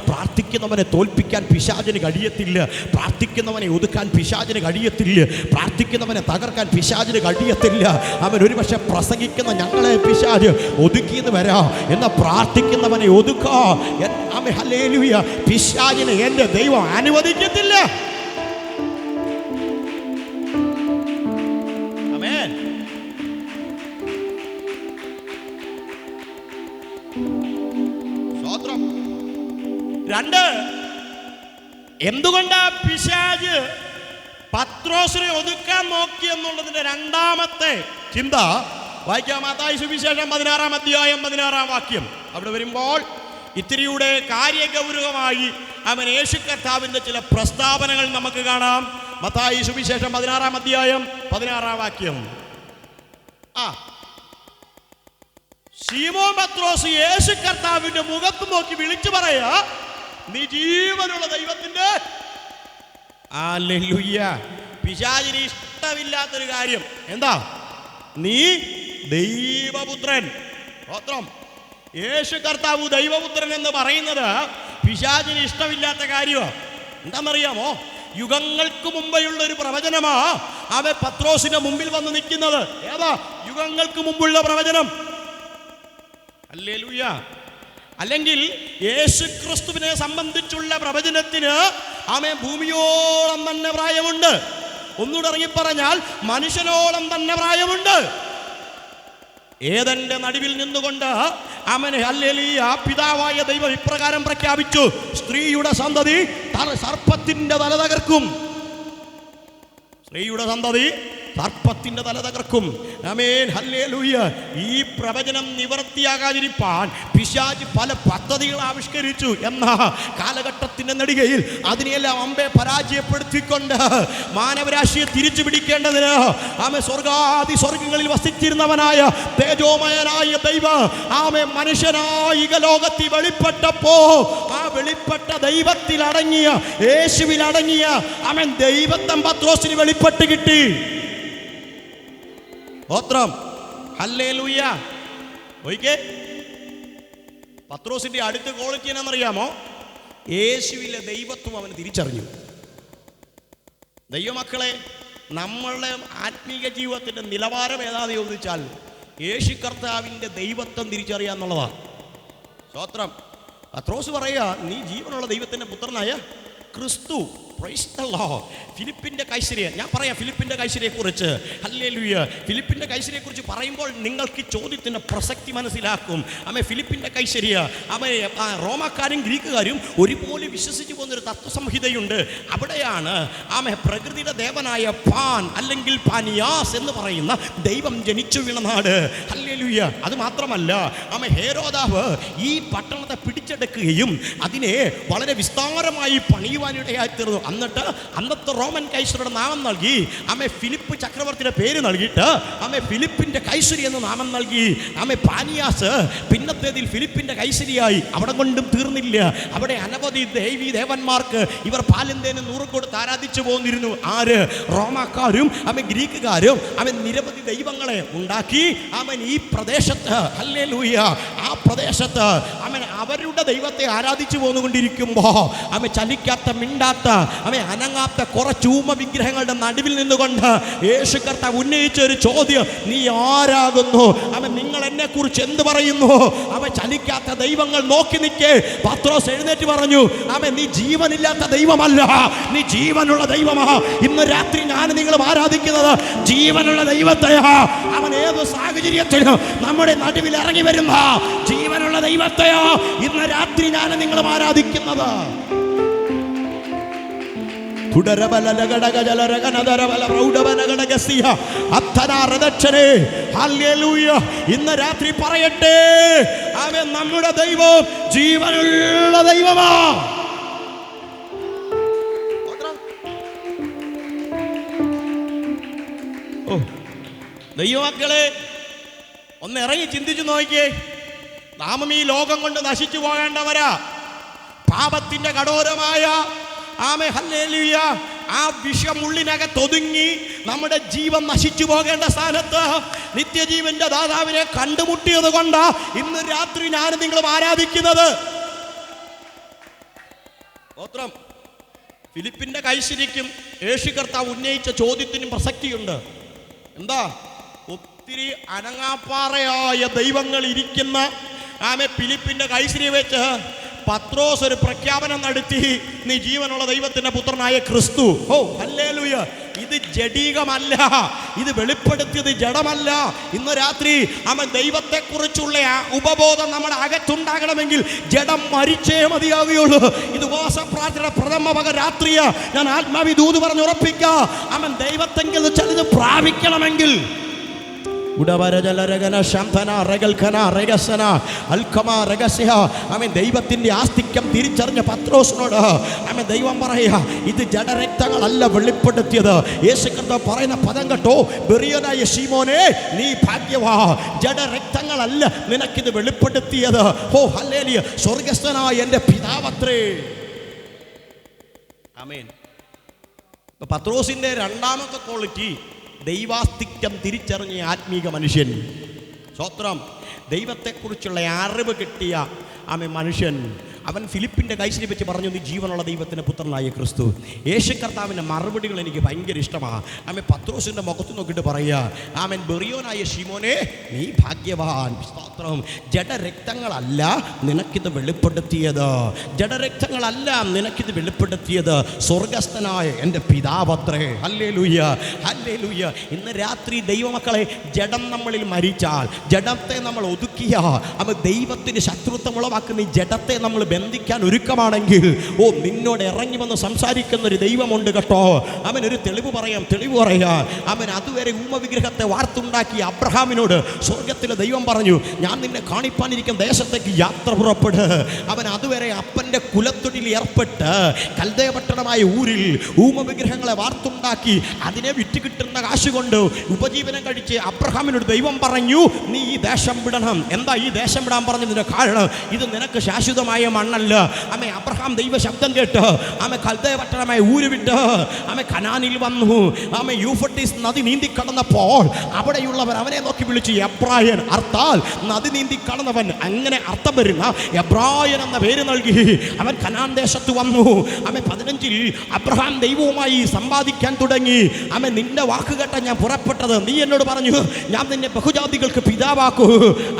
പ്രാർത്ഥിക്കുന്നവനെ തോൽപ്പിക്കാൻ പിശാചിന് കഴിയത്തില്ല. പ്രാർത്ഥിക്കുന്നവനെ ഒതുക്കാൻ പിശാചിന് കഴിയത്തില്ല. പ്രാർത്ഥിക്കുന്നവനെ തകർക്കാൻ പിശാചിന് കഴിയത്തില്ല. അവൻ ഒരുപക്ഷെ പ്രസംഗിക്കുന്ന ഞങ്ങളെ പിശാച് ഒതുക്കിയെന്ന് വരാം, എന്നാൽ പ്രാർത്ഥിക്കുന്നവനെ ഒതുക്കാ ഹല്ലേലൂയ പിശാചിനെ എൻ്റെ ദൈവം അനുവദിക്കത്തില്ല. ആമേൻ. രണ്ട്, എന്തുകൊണ്ടാ പിശാച് പത്രോസിനെ ഒതുക്കാൻ നോക്കി എന്നുള്ളതിന്റെ രണ്ടാമത്തെ ചിന്ത വായിക്കാം. മത്തായി സുവിശേഷം 16-ാം അധ്യായം 16-ാം വാക്യം. അവിടെ വരുമ്പോൾ ഇത്തിരിയുടെ കാര്യഗൗരവമായി അവൻ യേശു കർത്താവിന്റെ ചില പ്രസ്താവനകൾ നമുക്ക് കാണാം. മത്തായി സുവിശേഷം 16-ാം അധ്യായം 16-ാം വാക്യം. ശീമോൻ പത്രോസ് യേശു കർത്താവിന്റെ മുഖത്ത് നോക്കി വിളിച്ചു പറയാ, നീ ജീവനുള്ള ദൈവത്തിന്റെ. ഹല്ലേലൂയ. പിശാചിന് ഇഷ്ടമില്ലാത്തൊരു കാര്യം എന്താ? നീ ദൈവപുത്രൻ. യേശു കർത്താവ് ദൈവപുത്രൻ എന്ന് പറയുന്നത് പിശാചിന് ഇഷ്ടമില്ലാത്ത കാര്യമാണ്. എന്താണെന്നറിയാമോ? യുഗങ്ങൾക്ക് മുമ്പെയുള്ള ഒരു പ്രവചനമാ അവൻ പത്രോസിന്റെ മുമ്പിൽ വന്ന് നിൽക്കുന്നത്. ഏതാ യുഗങ്ങൾക്ക് മുമ്പുള്ള പ്രവചനം? ഹല്ലേലൂയ. അല്ലെങ്കിൽ യേശു ക്രിസ്തുവിനെ സംബന്ധിച്ചുള്ള പ്രവചനത്തിന് ആമേൻ ഭൂമിയോളം തന്നെ പ്രായമുണ്ട്. ഒന്നുകൂടെ ഇറങ്ങി പറഞ്ഞാൽ മനുഷ്യനോളം തന്നെ പ്രായമുണ്ട്. ഏദന്റെ നടുവിൽ നിന്നുകൊണ്ട് അവനെ ഹല്ലേലൂയ പിതാവായ ദൈവം ഇപ്രകാരം പ്രഖ്യാപിച്ചു, സ്ത്രീയുടെ സന്തതി സർപ്പത്തിന്റെ തല തകർക്കും. സ്ത്രീയുടെ സന്തതി സർപ്പത്തിന്റെ തല തകർക്കും. ആമേൻ. ഹല്ലേലൂയ. ഈ പ്രവചനം നിവർത്തിയാകാതിരിപ്പാൻ പിശാച് പല പദ്ധതികൾ ആവിഷ്കരിച്ചു. എന്ന കാലഘട്ടത്തിന്റെ നെടുകയിൽ അതിനെയെല്ലാം അമ്പെ പരാജയപ്പെടുത്തിക്കൊണ്ട് മാനവരാശിയെ തിരിച്ചു പിടിക്കേണ്ടതിന് ആമേ സ്വർഗാദി സ്വർഗങ്ങളിൽ വസിച്ചിരുന്നവനായ തേജോമയനായ ദൈവം ആമേ മനുഷ്യനായി ലോകത്തിൽ വെളിപ്പെട്ടപ്പോ ആ വെളിപ്പെട്ട ദൈവത്തിൽ അടങ്ങിയ യേശുവിൽ അടങ്ങിയ ആമേൻ ദൈവത്തം പത്രോസിന് വെളിപ്പെട്ട് കിട്ടി. ഹല്ലേലൂയ. ഒരിക്കേ പത്രോസിന്റെ അടുത്ത ക്വാളിറ്റി എന്നാണെന്നറിയാമോ? യേശുവിലെ ദൈവത്വം അവന് തിരിച്ചറിഞ്ഞു. ദൈവമക്കളെ, നമ്മളുടെ ആത്മീക ജീവിതത്തിൻ്റെ നിലവാരം ഏതാണെന്ന് ചോദിച്ചാൽ യേശു കർത്താവിൻ്റെ ദൈവത്വം തിരിച്ചറിയാന്നുള്ളതാണ്. സ്തോത്രം. പത്രോസ് പറയുക, നീ ജീവനുള്ള ദൈവത്തിൻ്റെ പുത്രനായ ക്രിസ്തു. Praise the lord. ഫിലിപ്പിൻ്റെ കൈസരിയ, ഞാൻ പറയാം ഫിലിപ്പിൻ്റെ കൈസരിയെക്കുറിച്ച്. ഹല്ലേലൂയ. ഫിലിപ്പിൻ്റെ കൈസരിയെക്കുറിച്ച് പറയുമ്പോൾ നിങ്ങൾക്ക് ചോദ്യത്തിൻ്റെ പ്രസക്തി മനസ്സിലാക്കും. ഫിലിപ്പിൻ്റെ കൈസരിയ, റോമാക്കാരും ഗ്രീക്കുകാരും ഒരുപോലെ വിശ്വസിച്ച് പോകുന്നൊരു തത്വസംഹിതയുണ്ട്. അവിടെയാണ് പ്രകൃതിയുടെ ദേവനായ പാൻ അല്ലെങ്കിൽ പാനിയാസ് എന്ന് പറയുന്ന ദൈവം ജനിച്ചു വീണ നാട്. ഹല്ലേലൂയ. അത് മാത്രമല്ല, ഹേരോദാവ് ഈ പട്ടണത്തെ പിടിച്ചെടുക്കുകയും അതിനെ വളരെ വിസ്താരമായി പണിയുവാനിടയായി തീർന്നു. എന്നിട്ട് അന്നത്തെ റോമൻ കൈസരുടെ നാമം നൽകി ഫിലിപ്പ് ചക്രവർത്തിയുടെ പേര് നൽകിയിട്ട് ഫിലിപ്പിന്റെ കൈസരി എന്ന നാമം നൽകി. പാനിയാസ് പിന്നത്തേതിൽ ഫിലിപ്പിന്റെ കൈസരിയായി. അവിടെ കൊണ്ടും തീർന്നില്ല. അവിടെ അനവധി ദേവീ ദേവന്മാർക്ക് ഇവർ പാലിന്തേന് 100 കൊടുത്ത് ആരാധിച്ചു പോന്നിരുന്നു. ആര്? റോമാക്കാരും ഗ്രീക്കുകാരും നിരവധി ദൈവങ്ങളെ ഉണ്ടാക്കി ഈ പ്രദേശത്ത്, ഹല്ലേലൂയ, ആ പ്രദേശത്ത് അവരുടെ ദൈവത്തെ ആരാധിച്ചു പോന്നുകൊണ്ടിരിക്കുമ്പോ ചലിക്കാത്ത, മിണ്ടാത്ത, അനങ്ങാത്ത കുറച്ച് ഊമ വിഗ്രഹങ്ങളുടെ നടുവിൽ നിന്നുകൊണ്ട് യേശു കർത്താവ് ഉന്നയിച്ച ഒരു ചോദ്യം, നീ ആരാകുന്നു? നിങ്ങൾ എന്നെ കുറിച്ച് എന്ത് പറയുന്നു? ചലിക്കാത്ത ദൈവങ്ങൾ നോക്കി നിൽക്കേ. പത്രോസ് എഴുന്നേറ്റ് പറഞ്ഞു, നീ ജീവനില്ലാത്ത ദൈവമല്ല, നീ ജീവനുള്ള ദൈവമാ. ഇന്ന് രാത്രി ഞാൻ നിങ്ങളും ആരാധിക്കുന്നത് ജീവനുള്ള ദൈവത്തെയാ. ഏത് സാഹചര്യത്തിലും നമ്മുടെ നടുവിൽ ഇറങ്ങി വരുന്ന ജീവനുള്ള ദൈവത്തെയാ ഇന്ന് രാത്രി ഞാൻ നിങ്ങളും ആരാധിക്കുന്നത്. ഇന്ന് രാത്രി പറയട്ടെ, നമ്മുടെ ദൈവം ജീവനുള്ള ദൈവമാ. ദൈവമക്കളെ, ഒന്ന് ഇറങ്ങി ചിന്തിച്ചു നോക്കിയേ. നാം ഈ ലോകം കൊണ്ട് നശിച്ചു പോകേണ്ടവരാ. പാപത്തിന്റെ കഠോരമായ ഹല്ലേലൂയ ആ വിഷം ഉള്ളിനകത്തൊതുങ്ങി നമ്മുടെ ജീവൻ നശിച്ചു പോകേണ്ട സ്ഥാനത്ത് നിത്യജീവന്റെ ദാതാവിനെ കണ്ടുമുട്ടിയത് കൊണ്ട് ഇന്ന് രാത്രി ഞാൻ നിങ്ങളും ആരാധിക്കുന്നത്. സ്തോത്രം. ഫിലിപ്പിന്റെ കൈസരിക്കും യേശു കർത്താവ് ഉന്നയിച്ച ചോദ്യത്തിനും പ്രസക്തിയുണ്ട്. എന്താ? ഒത്തിരി അനങ്ങാപ്പാറയായ ദൈവങ്ങൾ ഇരിക്കുന്ന ഫിലിപ്പിന്റെ കൈസരി വെച്ച് പത്രോസ് ഒരു പ്രഖ്യാപനം നടത്തി, നീ ജീവനുള്ള ദൈവത്തിന്റെ പുത്രനായ ക്രിസ്തു. ഓ ഹല്ലേലൂയ. ഇത് ജഡീകമല്ല, ഇത് വെളിപ്പെടുത്തിയത് ജഡമല്ല. ഇന്ന് രാത്രി ദൈവത്തെക്കുറിച്ചുള്ള ഉപബോധം നമ്മുടെ അകത്തുണ്ടാകണമെങ്കിൽ ജഡം മരിച്ചേ മതിയാവുകയുള്ളൂ. ഇത് ഉപവാസപ്രാർത്ഥന പ്രഥമ വക രാത്രിയാ. ഞാൻ ആത്മാവി ദൂത് പറഞ്ഞ് ഉറപ്പിക്കാം, ദൈവത്തെങ്കിൽ ചിലത് പ്രാപിക്കണമെങ്കിൽ ദൈവത്തിന്റെ ആസ്തിക്യം തിരിച്ചറിഞ്ഞ പത്രോസിനോട് ദൈവം പറയുക, ഇത് ജഡരക്തങ്ങളല്ല വെളിപ്പെടുത്തിയത്. യേശു കർത്താവ് പറയുന്ന പദം കേട്ടോ, ബെറിയനായ ശീമോനെ, നീ ഭാഗ്യവാ, ജഡരക്തങ്ങളല്ല നിനക്കിത് വെളിപ്പെടുത്തിയത്. ഓ ഹല്ലേലൂയ, സ്വർഗ്ഗസ്ഥനായ എൻ്റെ പിതാവത്രേ. ആമേൻ. പത്രോസിന്റെ രണ്ടാമത്തെ ക്വാളിറ്റി, ദൈവാസ്തിക്യം തിരിച്ചറിഞ്ഞ ആത്മീക മനുഷ്യൻ. സ്തോത്രം. ദൈവത്തെക്കുറിച്ചുള്ള അറിവ് കിട്ടിയ മനുഷ്യൻ. അവൻ ഫിലിപ്പിൻ്റെ കൈസരി വെച്ച് പറഞ്ഞു, നീ ജീവനുള്ള ദൈവത്തിൻ്റെ പുത്രനായ ക്രിസ്തു. യേശു കർത്താവിൻ്റെ മറുപടികൾ എനിക്ക് ഭയങ്കര ഇഷ്ടമാണ്. പത്രോസിൻ്റെ മുഖത്ത് നോക്കിയിട്ട് പറയുക, ബെറിയോനായ ശിമോനെ, നീ ഭാഗ്യവാൻ. സ്തോത്രം. ജഡരക്തങ്ങളല്ല നിനക്കിത് വെളിപ്പെടുത്തിയത്, ജഡരക്തങ്ങളല്ല നിനക്കിത് വെളിപ്പെടുത്തിയത്, സ്വർഗസ്ഥനായ എൻ്റെ പിതാവത്രേ. Hallelujah, hallelujah. ഇന്ന് രാത്രി ദൈവമക്കളെ, ജഡം നമ്മളിൽ മരിച്ചാൽ, ജഡത്തെ നമ്മൾ ഒതുക്കിയ ദൈവത്തിന് ശത്രുത്വം ഉളവാക്കുന്ന ഈ ജഡത്തെ നമ്മൾ ബന്ധിക്കാൻ ഒരുക്കമാണെങ്കിൽ, നിന്നോട് ഇറങ്ങി വന്ന് സംസാരിക്കുന്ന ഒരു ദൈവമുണ്ട് കേട്ടോ. ഒരു തെളിവ് പറയാം. അതുവരെ ഊമവിഗ്രഹത്തെ വാർത്തുണ്ടാക്കിയ അബ്രഹാമിനോട് സ്വർഗത്തിലെ ദൈവം പറഞ്ഞു, ഞാൻ നിന്നെ കാണിപ്പാനിരിക്കുന്ന ദേശത്തേക്ക് യാത്ര പുറപ്പെട്. അതുവരെ അപ്പൻ്റെ കുലത്തൊഴിൽ ഏർപ്പെട്ട് കൽദയ പട്ടണമായ ഊരിൽ ഊമവിഗ്രഹങ്ങളെ വാർത്തുണ്ടാക്കി അതിനെ വിറ്റ് കിട്ടുന്ന കാശ് കൊണ്ട് ഉപജീവനം കഴിച്ച് അബ്രഹാമിനോട് ദൈവം പറഞ്ഞു, നീ ഈ ദേശം വിടണം. എന്താ ഈ ദേശം വിടാൻ പറഞ്ഞതിൻ്റെ കാരണം? ഇത് നിനക്ക് ശാശ്വതമായ മണ്ണല്ല. ആമേ അബ്രഹാം ദൈവ ശബ്ദം കേട്ട് ആമേ കൽദയ പട്ടണമായി ഊരുവിട്ട് ആമേ കനാനിൽ വന്നു. ആമേ യൂഫ്രട്ടീസ് നദി നീന്തി കടന്നപ്പോൾ അവിടെയുള്ളവർ അവനെ നോക്കി വിളിച്ചു എബ്രായൻ, അർത്ഥാൽ നദി നീന്തി കടന്നവൻ. അങ്ങനെ അർത്ഥം വരുന്ന എബ്രായൻ എന്ന പേര് നൽകി അവൻ കനാൻ ദേശത്ത് വന്നു. ആമേ 15 അബ്രഹാം ദൈവവുമായി സമ്പാദിക്കാൻ തുടങ്ങി. ആമേ നിന്റെ വാക്ക് കേട്ട ഞാൻ പുറപ്പെട്ടത്. നീ എന്നോട് പറഞ്ഞു ഞാൻ നിന്നെ ബഹുജാതികൾക്ക് പിതാവാക്കൂ.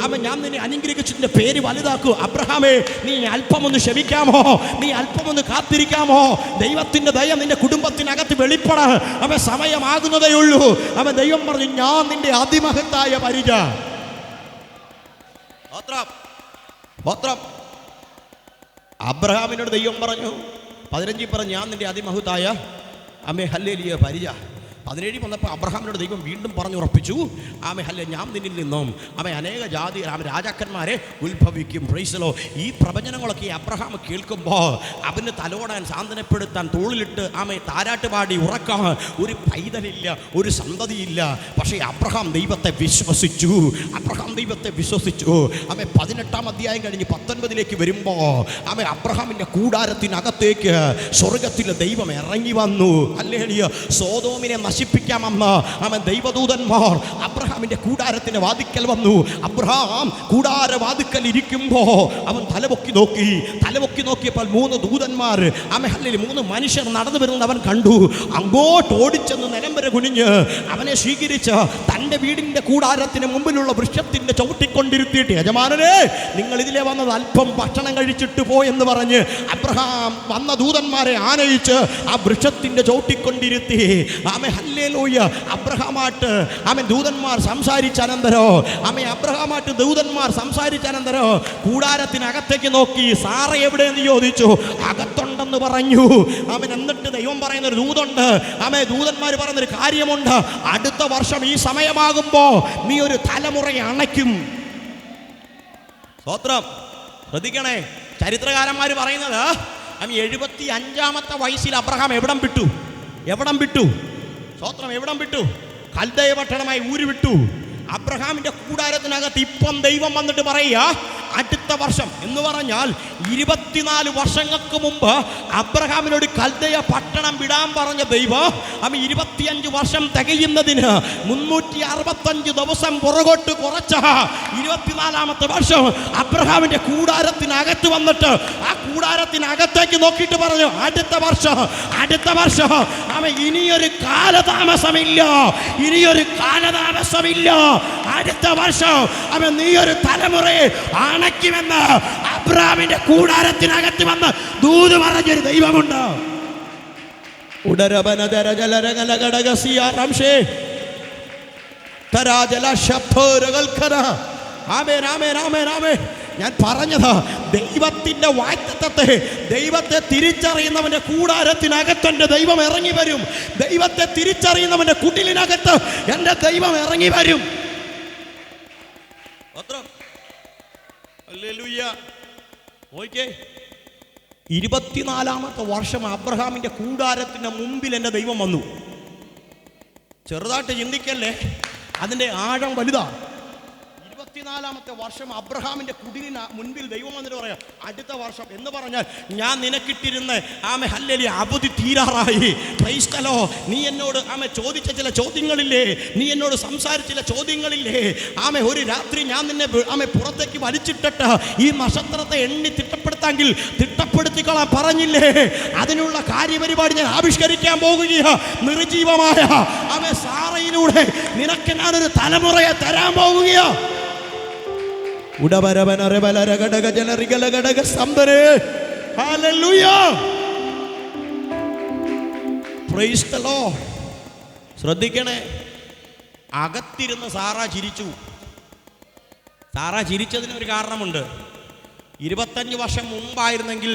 ആമേ ഞാൻ നിന്നെ അനുഗ്രഹിച്ചതിന്റെ പേര് വലുതാക്കൂ. അബ്രഹാമേ നീ അല്പമൊന്ന് ക്ഷമിക്കാമോ? നീ അല്പമൊന്ന് കാത്തിരിക്കാമോ? ദൈവത്തിന്റെ ദയ നിന്റെ കുടുംബത്തിനകത്ത് വെളിപ്പെടാൻ അവൻ സമയമാകുന്നതേ ഉള്ളൂ. അവൻ ദൈവം പറഞ്ഞു ഞാൻ നിന്റെ അതിമഹത്തായ പരിച. അബ്രഹാമിനോട് ദൈവം പറഞ്ഞു 15 പറഞ്ഞു ഞാൻ നിന്റെ അതിമഹത്തായ അമ്മേ ഹല്ലേലൂയ പരിച. 17 വന്നപ്പോൾ അബ്രഹാമിനോട് ദൈവം വീണ്ടും പറഞ്ഞുറപ്പിച്ചു ആമേ ഹല്ലേ ഞാൻ നിന്നിൽ നിന്നും ആമേ അനേക ജാതി രാജാക്കന്മാരെ ഉത്ഭവിക്കും. പ്രൈസലോ. ഈ പ്രവചനങ്ങളൊക്കെ അബ്രഹാം കേൾക്കുമ്പോൾ അവന് തലോടാൻ സാന്ത്വനപ്പെടുത്താൻ തോളിലിട്ട് ആമേ താരാട്ട് പാടി ഉറക്കാൻ ഒരു പൈതലില്ല, ഒരു സന്തതിയില്ല. പക്ഷേ അബ്രഹാം ദൈവത്തെ വിശ്വസിച്ചു. ആമേ 18-ാം അധ്യായം കഴിഞ്ഞ് 19-ലേക്ക് വരുമ്പോൾ ആമേ അബ്രഹാമിൻ്റെ കൂടാരത്തിനകത്തേക്ക് സ്വർഗത്തിലെ ദൈവം ഇറങ്ങി വന്നു. ഹല്ലേലൂയ. സോദോമിനെ നശിപ്പിക്കാമെന്ന് അവൻ ദൈവദൂതന്മാർ അബ്രഹാമിന്റെ കൂടാരത്തിന്റെ വാതിക്കൽ വന്നു. അബ്രഹാം കൂടാര വാതിക്കൽ ഇരിക്കുമ്പോ അവൻ തലപൊക്കി നോക്കിയപ്പോൾ 3 ദൂതന്മാർ ആമേ ഹല്ലേലൂയ 3 മനുഷ്യർ നടന്നു വരുന്നത് അവൻ കണ്ടു. അങ്ങോട്ട് ഓടിച്ചെന്ന് നിലം വരെ കുനിഞ്ഞ് അവനെ സ്വീകരിച്ച് തൻ്റെ വീടിന്റെ കൂടാരത്തിന് മുമ്പിലുള്ള വൃക്ഷത്തിന്റെ ചവിട്ടിക്കൊണ്ടിരുത്തിയിട്ട് യജമാനനെ നിങ്ങൾ ഇതിലെ വന്നത് അല്പം ഭക്ഷണം കഴിച്ചിട്ട് പോയെന്ന് പറഞ്ഞ് അബ്രഹാം വന്ന ദൂതന്മാരെ ആനയിച്ച് ആ വൃക്ഷത്തിന്റെ ചവിട്ടിക്കൊണ്ടിരുത്തി. ആമേ ഹല്ലേലൂയ. അബ്രഹാമായിട്ട് ആമേ ദൂതന്മാർ സംസാരിച്ചനന്തരോ കൂടാരത്തിനകത്തേക്ക് നോക്കി സാറ എവിടെയെന്ന് ചോദിച്ചു. അകത്തുണ്ടെന്ന് പറഞ്ഞു. അവൻ എന്നിട്ട് ദൈവം പറയുന്ന ഒരു ദൂതുണ്ട്. ആമേ ദൂതന്മാർ പറയുന്നൊരു കാര്യമുണ്ട്. അടുത്ത വർഷം ഈ സമയമാകുമ്പോ നീ ഒരു തലമുറയെ അണയ്ക്കും. സ്തോത്രം. ശ്രദ്ധിക്കണേ, ചരിത്രകാരന്മാർ പറയുന്നത് 75-ാമത്തെ വയസ്സിൽ അബ്രഹാം എവിടം വിട്ടു? സ്തോത്രം. എവിടം വിട്ടു? കൽദയ പട്ടണമായി ഊരുവിട്ടു. അബ്രഹാമിന്റെ കൂടാരത്തിനകത്ത് ഇപ്പം ദൈവം വന്നിട്ട് പറയുക അടുത്ത വർഷം എന്ന് പറഞ്ഞാൽ 24 വർഷങ്ങൾക്ക് മുമ്പ് അബ്രഹാമിനോട് കൽദയ പട്ടണം വിടാൻ പറഞ്ഞ ദൈവം 25 വർഷം തികയുന്നതിന് 365 ദിവസം പുറകോട്ട് കുറച്ച 24-ാമത്തെ വർഷം അബ്രഹാമിന്റെ കൂടാരത്തിനകത്ത് വന്നിട്ട് ആ കൂടാരത്തിനകത്തേക്ക് നോക്കിയിട്ട് പറഞ്ഞു അടുത്ത വർഷം ഇനിയൊരു കാലതാമസമില്ല. അടുത്ത വർഷം നീ ഒരു തലമുറയെ അണയ്ക്കുമെന്ന് അബ്രഹാമിന്റെ കൂടാരത്തിനകത്ത് വന്ന് ദൂത് പറഞ്ഞൊരു ദൈവമുണ്ട്. ഞാൻ പറഞ്ഞത് ദൈവത്തിന്റെ വാഗ്ദത്തത്തെ ദൈവത്തെ തിരിച്ചറിയുന്നവന്റെ കൂടാരത്തിനകത്ത് എൻ്റെ ദൈവം ഇറങ്ങി വരും. ദൈവത്തെ തിരിച്ചറിയുന്നവന്റെ കുടിലിനകത്ത് എൻ്റെ ദൈവം ഇറങ്ങി വരും. 24-ാമത്തെ വർഷം അബ്രഹാമിന്റെ കൂടാരത്തിന്റെ മുമ്പിൽ എൻ്റെ ദൈവം വന്നു. ചെറുതായിട്ട് ചിന്തിക്കല്ലേ, അതിൻ്റെ ആഴം വലുതാ. 24-ാമത്തെ വർഷം അബ്രഹാമിന്റെ കുടിലിന് മുൻപിൽ ദൈവം വന്നിട്ട് പറയാം അടുത്ത വർഷം എന്ന് പറഞ്ഞാൽ ഞാൻ നിനക്കിട്ടിരുന്ന ആമേ ഹല്ലേലൂയ അവധി തീരാറായി. Price the Lord. നീ എന്നോട് ആമേ ചോദിച്ച ചില ചോദ്യങ്ങളില്ലേ, നീ എന്നോട് സംസാരിച്ച ചില ചോദ്യങ്ങളില്ലേ, ആമേ ഒരു രാത്രി ഞാൻ നിന്നെ ആമേ പുറത്തേക്ക് വലിച്ചിട്ടിട്ട് ഈ നക്ഷത്രത്തെ എണ്ണി തിട്ടപ്പെടുത്താമെങ്കിൽ തിട്ടപ്പെടുത്തിക്കൊള്ളാൻ പറഞ്ഞില്ലേ. അതിനുള്ള കാര്യപരിപാടി ഞാൻ ആവിഷ്കരിക്കാൻ പോകുകയാ. നിർജീവമായ ആമേ സാറയിലൂടെ നിനക്ക് ഞാനൊരു തലമുറയെ തരാൻ പോകുകയാ. ശ്രദ്ധിക്കണേ, അകത്തിരുന്ന് സാറ ചിരിച്ചു. സാറ ചിരിച്ചതിനൊരു കാരണമുണ്ട്. 25 വർഷം മുമ്പായിരുന്നെങ്കിൽ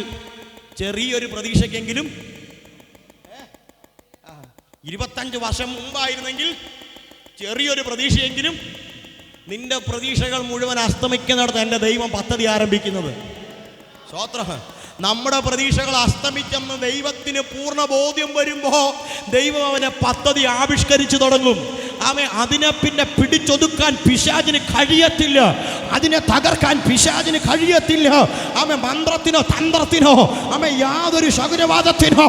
ചെറിയൊരു പ്രതീക്ഷയ്ക്കെങ്കിലും 25 വർഷം മുമ്പായിരുന്നെങ്കിൽ ചെറിയൊരു പ്രതീക്ഷയെങ്കിലും നിന്റെ പ്രതീക്ഷകൾ മുഴുവൻ അസ്തമിക്കുന്നിടത്ത് എൻ്റെ ദൈവം പദ്ധതി ആരംഭിക്കുന്നത്. സ്തോത്രം. നമ്മുടെ പ്രതീക്ഷകൾ അസ്തമിച്ചെന്ന് ദൈവത്തിന് പൂർണ്ണ ബോധ്യം വരുമ്പോൾ ദൈവം അവനെ പദ്ധതി ആവിഷ്കരിച്ചു തുടങ്ങും. അതിനെ പിന്നെ പിടിച്ചൊതുക്കാൻ പിശാചിന് കഴിയത്തില്ല. അതിനെ തകർക്കാൻ പിശാചിന് കഴിയത്തില്ല. ആമേൻ. മന്ത്രത്തിനോ തന്ത്രത്തിനോ ആമേൻ യാതൊരു ശകുനവാദത്തിനോ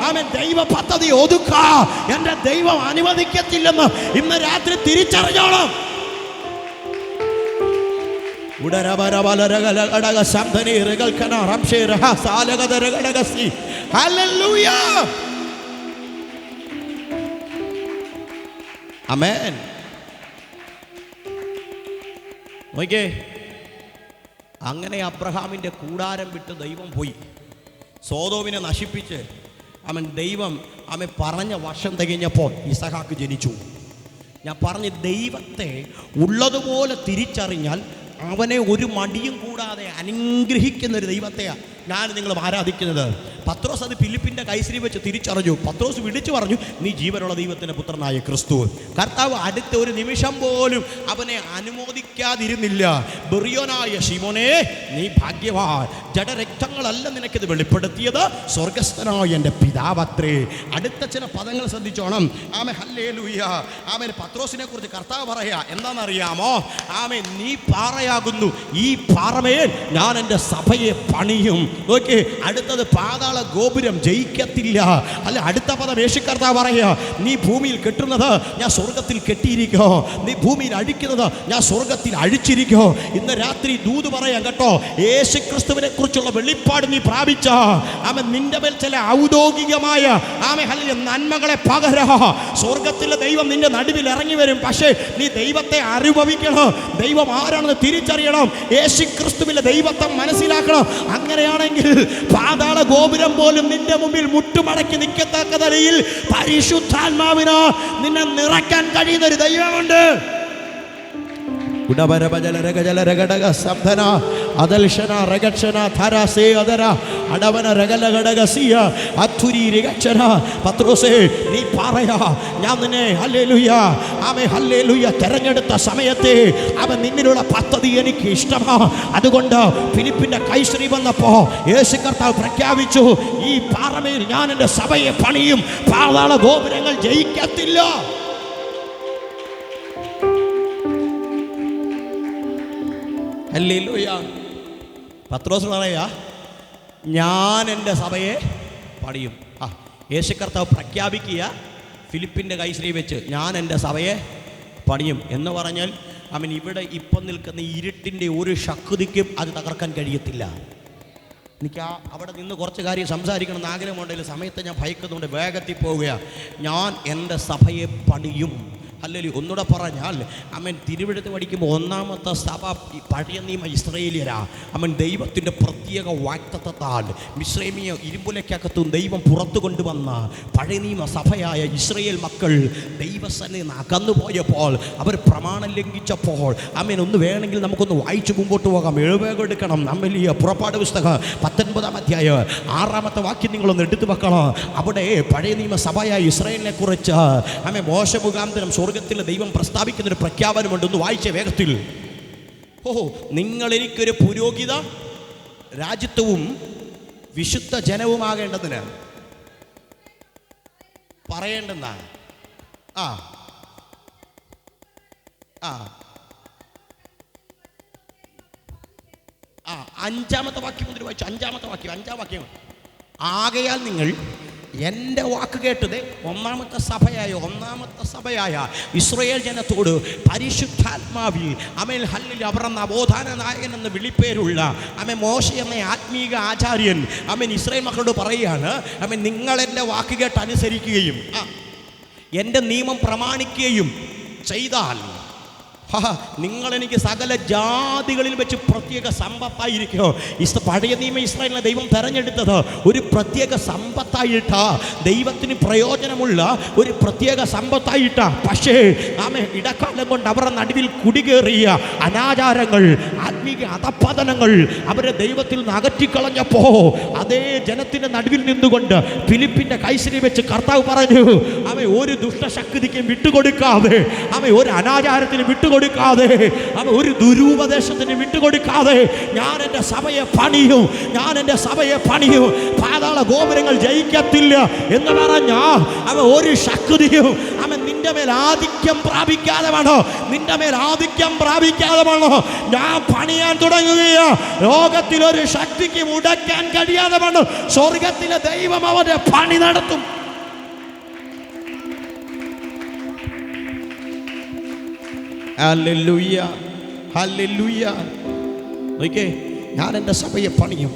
ആമേൻ ദൈവ പദ്ധതി ഒതുക്കാൻ എൻ്റെ ദൈവം അനുവദിക്കത്തില്ലെന്ന് ഇന്ന് രാത്രി തിരിച്ചറിഞ്ഞോളാം. ആമേൻ. നോക്കിയേ, അങ്ങനെ അബ്രഹാമിൻ്റെ കൂടാരം വിട്ട് ദൈവം പോയി സോദോമിനെ നശിപ്പിച്ച് ദൈവം പറഞ്ഞ വർഷം തികഞ്ഞപ്പോൾ ഇസഹാക്ക് ജനിച്ചു. ഞാൻ പറഞ്ഞ് ദൈവത്തെ ഉള്ളതുപോലെ തിരിച്ചറിഞ്ഞാൽ അവനെ ഒരു മടിയും കൂടാതെ അനുഗ്രഹിക്കുന്ന ഒരു ദൈവത്തെയാണ് ഞാൻ നിങ്ങളും ആരാധിക്കുന്നത്. പത്രോസ് അത് ഫിലിപ്പിൻ്റെ കൈശ്രീ വെച്ച് തിരിച്ചറിഞ്ഞു. പത്രോസ് വിളിച്ചു പറഞ്ഞു, നീ ജീവനുള്ള ദൈവത്തിൻ്റെ പുത്രനായ ക്രിസ്തു. കർത്താവ് അടുത്ത ഒരു നിമിഷം പോലും അവനെ അനുമോദിക്കാതിരുന്നില്ല. ബെറിയോനായ ശിമോനെ, നീ ഭാഗ്യവാൻ, ജഡരക്തങ്ങളല്ല നിനക്കിത് വെളിപ്പെടുത്തിയത്, സ്വർഗസ്ഥനായ എൻ്റെ പിതാവത്രേ. അടുത്ത ചില പദങ്ങൾ ശ്രദ്ധിച്ചോണം. ആമേൻ. ഹല്ലേലൂയ. ആമേൻ. പത്രോസിനെ കുറിച്ച് കർത്താവ് പറയാ എന്താണെന്നറിയാമോ? ആമേൻ, നീ പാറയാകുന്നു, ഈ പാറമേൽ ഞാൻ എൻ്റെ സഭയെ പണിയും. നോക്കി, അടുത്തത് പാതാള ഗോപുരം ജയിക്കത്തില്ല. അല്ല, അടുത്ത പദം യേശു കർത്താവ് പറയാ, നീ ഭൂമിയിൽ കെട്ടുന്നത് ഞാൻ സ്വർഗത്തിൽ കെട്ടിയിരിക്കോ, നീ ഭൂമിയിൽ അഴിക്കുന്നത് ഞാൻ സ്വർഗത്തിൽ അഴിച്ചിരിക്കോ. ഇന്ന് രാത്രി ദൂത് പറയാം കേട്ടോ, യേശു ക്രിസ്തുവിനെ കുറിച്ചുള്ള വെളിപ്പാട് നീ പ്രാപിച്ച അവൻ നിന്റെ മേൽ ചില ഔദ്യോഗികമായ നന്മകളെ പകരാ സ്വർഗത്തിലെ ദൈവം നിന്റെ നടുവിൽ ഇറങ്ങി വരും. പക്ഷേ നീ ദൈവത്തെ അനുഭവിക്കണം, ദൈവം ആരാണെന്ന് തിരിച്ചറിയണം, യേശു ക്രിസ്തുവിലെ ദൈവത്തെ മനസ്സിലാക്കണം. അങ്ങനെയാണെങ്കിൽ പാതാള ഗോപുരം പോലും നിന്റെ മുമ്പിൽ മുട്ടുമടക്കി നിൽക്കത്തക്ക നിലയിൽ പരിശുദ്ധാത്മാവിനോ നിന്നെ നിറയ്ക്കാൻ കഴിയുന്ന ഒരു ദൈവമുണ്ട്. നീ പറയാ, ഞാൻ നിന്നെ തെരഞ്ഞെടുത്ത സമയത്തെ അവൻ നിന്നിലുള്ള പദ്ധതി എനിക്ക് ഇഷ്ടമാ. അതുകൊണ്ട് ഫിലിപ്പിന്റെ കൈശ്രീ വന്നപ്പോ യേശു കർത്താവ് പ്രഖ്യാപിച്ചു, ഈ പാറമേൽ ഞാൻ എൻ്റെ സഭയെ പണിയും, പാതാള ഗോപുരങ്ങൾ ജയിക്കത്തില്ല. ഹല്ലേലൂയ. പത്രോസ് പറയാ, ഞാൻ എൻ്റെ സഭയെ പണിയും. യേശു കർത്താവ് പ്രഖ്യാപിക്കുക ഫിലിപ്പിൻ്റെ കൈശ്രീ വെച്ച്, ഞാൻ എൻ്റെ സഭയെ പണിയും എന്ന് പറഞ്ഞാൽ ഇവിടെ ഇപ്പം നിൽക്കുന്ന ഇരുട്ടിൻ്റെ ഒരു ശക്തിക്കും അത് തകർക്കാൻ കഴിയത്തില്ല. എനിക്ക് അവിടെ നിന്ന് കുറച്ച് കാര്യം സംസാരിക്കണം എന്ന് ആഗ്രഹമുണ്ടെങ്കിൽ സമയത്ത് ഞാൻ ഭയക്കുന്നുണ്ട്, വേഗത്തിൽ പോവുകയാണ്. ഞാൻ എൻ്റെ സഭയെ പണിയും. അല്ലെങ്കിൽ ഒന്നുകൂടെ പറഞ്ഞാൽ തിരുവെഴുത്ത് പഠിക്കുമ്പോൾ ഒന്നാമത്തെ സഭ പഴയ നിയമ ഇസ്രായേലിയരാ. ദൈവത്തിൻ്റെ പ്രത്യേക വാഗ്ദത്തത്താൽ മിസ്രൈമിയ ഇരുമ്പുലക്കകത്തും ദൈവം പുറത്തു കൊണ്ടുവന്ന പഴയ നിയമ സഭയായ ഇസ്രായേൽ മക്കൾ ദൈവസന്നിധിയിൽ നിന്ന് അകന്നുപോയപ്പോൾ അവർ പ്രമാണം ലംഘിച്ചപ്പോൾ ഒന്ന് വേണമെങ്കിൽ നമുക്കൊന്ന് വായിച്ചു മുമ്പോട്ട് പോകാം. എഴുവേഗം എടുക്കണം. പുറപ്പാട് പുസ്തകം 19-ാം അധ്യായം 6-ാമത്തെ വാക്യം നിങ്ങളൊന്ന് എടുത്തു വെക്കണം. അവിടെ പഴയ നിയമ സഭയായ ഇസ്രായേലിനെ കുറിച്ച് മോശ മുഖാന്തരം സ്വർഗത്തിൽ ദൈവം പ്രസ്താവിക്കുന്നൊരു പ്രഖ്യാപനമുണ്ട്. ഒന്ന് വായിച്ച വേഗത്തിൽ. നിങ്ങൾ എനിക്കൊരു പുരോഹിത രാജ്യത്വവും വിശുദ്ധ ജനവുമാകേണ്ടതിന് പറയേണ്ടെന്ന അഞ്ചാമത്തെ വാക്യം മുതൽ വായിച്ചു. അഞ്ചാം വാക്യം. ആകയാൽ നിങ്ങൾ എൻ്റെ വാക്ക് കേട്ടത് ഒന്നാമത്തെ സഭയായ ഇസ്രായേൽ ജനത്തോട് പരിശുദ്ധാത്മാവിൽ അവർ നവോത്ഥാന നായകൻ എന്ന വിളിപ്പേരുള്ള മോശ എന്ന ആത്മീക ആചാര്യൻ ഇസ്രായേൽ മക്കളോട് പറയുകയാണ്, നിങ്ങൾ എൻ്റെ വാക്ക് കേട്ട് അനുസരിക്കുകയും എൻ്റെ നിയമം പ്രമാണിക്കുകയും ചെയ്താൽ നിങ്ങൾ എനിക്ക് സകല ജാതികളിൽ വെച്ച് പ്രത്യേക സമ്പത്തായിരിക്കോ. പഴയ നിയമ ഇസ്രായേലിനെ ദൈവം തെരഞ്ഞെടുത്തത് ഒരു പ്രത്യേക സമ്പത്തായിട്ടാ, ദൈവത്തിന് പ്രയോജനമുള്ള ഒരു പ്രത്യേക സമ്പത്തായിട്ടാ. പക്ഷേ ഇടക്കാലം കൊണ്ട് അവരുടെ നടുവിൽ കുടികേറിയ അനാചാരങ്ങൾ, ആത്മീക അധപ്പതനങ്ങൾ അവരെ ദൈവത്തിൽ നിന്ന് അകറ്റിക്കളഞ്ഞപ്പോ അതേ ജനത്തിന്റെ നടുവിൽ നിന്നുകൊണ്ട് ഫിലിപ്പിന്റെ കൈശ്രീ വെച്ച് കർത്താവ് പറഞ്ഞു, ഒരു ദുഷ്ടശക്തിക്കും വിട്ടുകൊടുക്കാതെ, ഒരു അനാചാരത്തിന് വിട്ടുകൊടുക്കാതെ, ഒരു ദുരുപദേശത്തിന് വിട്ടുകൊടുക്കാതെ ഞാൻ എൻ്റെ സഭയെ പണിയും, പാതാള ഗോപുരങ്ങൾ ജയിക്കത്തില്ല എന്ന് പറഞ്ഞ ഒരു ശക്തിയും നിന്റെ മേൽ ആധിക്യം പ്രാപിക്കാതെ വേണോ, നിന്റെ മേൽ ആധിക്യം പ്രാപിക്കാതെ വേണോ ഞാൻ പണിയാൻ തുടങ്ങുകയോ. ലോകത്തിലൊരു ശക്തിക്ക് മുടക്കാൻ കഴിയാതെ വേണോ സ്വർഗത്തിലെ ദൈവം അവന്റെ പണി നടത്തും. Hallelujah, hallelujah. നോക്കിയേ, ഞാൻ എൻ്റെ സഭയെ പണിയും.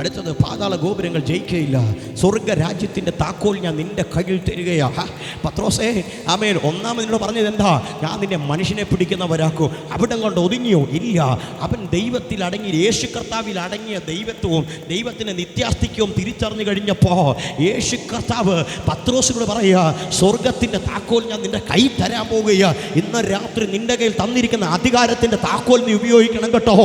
അടുത്തത്, പാതാള ഗോപുരങ്ങൾ ജയിക്കുകയില്ല. സ്വർഗ രാജ്യത്തിൻ്റെ താക്കോൽ ഞാൻ നിന്റെ കയ്യിൽ തരികയാ. പത്രോസേ, ആമേൻ. ഒന്നാമതിനോട് പറഞ്ഞത് എന്താ? ഞാൻ നിന്നെ മനുഷ്യനെ പിടിക്കുന്നവരാക്കൂ. അവിടം കൊണ്ട് ഒതുങ്ങിയോ? ഇല്ല. അവൻ ദൈവത്തിൽ അടങ്ങി, യേശു കർത്താവിൽ അടങ്ങിയ ദൈവത്വവും ദൈവത്തിൻ്റെ നിത്യാസ്തിക്യവും തിരിച്ചറിഞ്ഞു കഴിഞ്ഞപ്പോൾ യേശു കർത്താവ് പത്രോസിനോട് പറയുക, സ്വർഗത്തിൻ്റെ താക്കോൽ ഞാൻ നിന്റെ കയ്യിൽ തരാൻ പോവുകയാ. ഇന്ന് രാത്രി നിന്റെ കയ്യിൽ തന്നിരിക്കുന്ന അധികാരത്തിൻ്റെ താക്കോൽ നീ ഉപയോഗിക്കണം കേട്ടോ.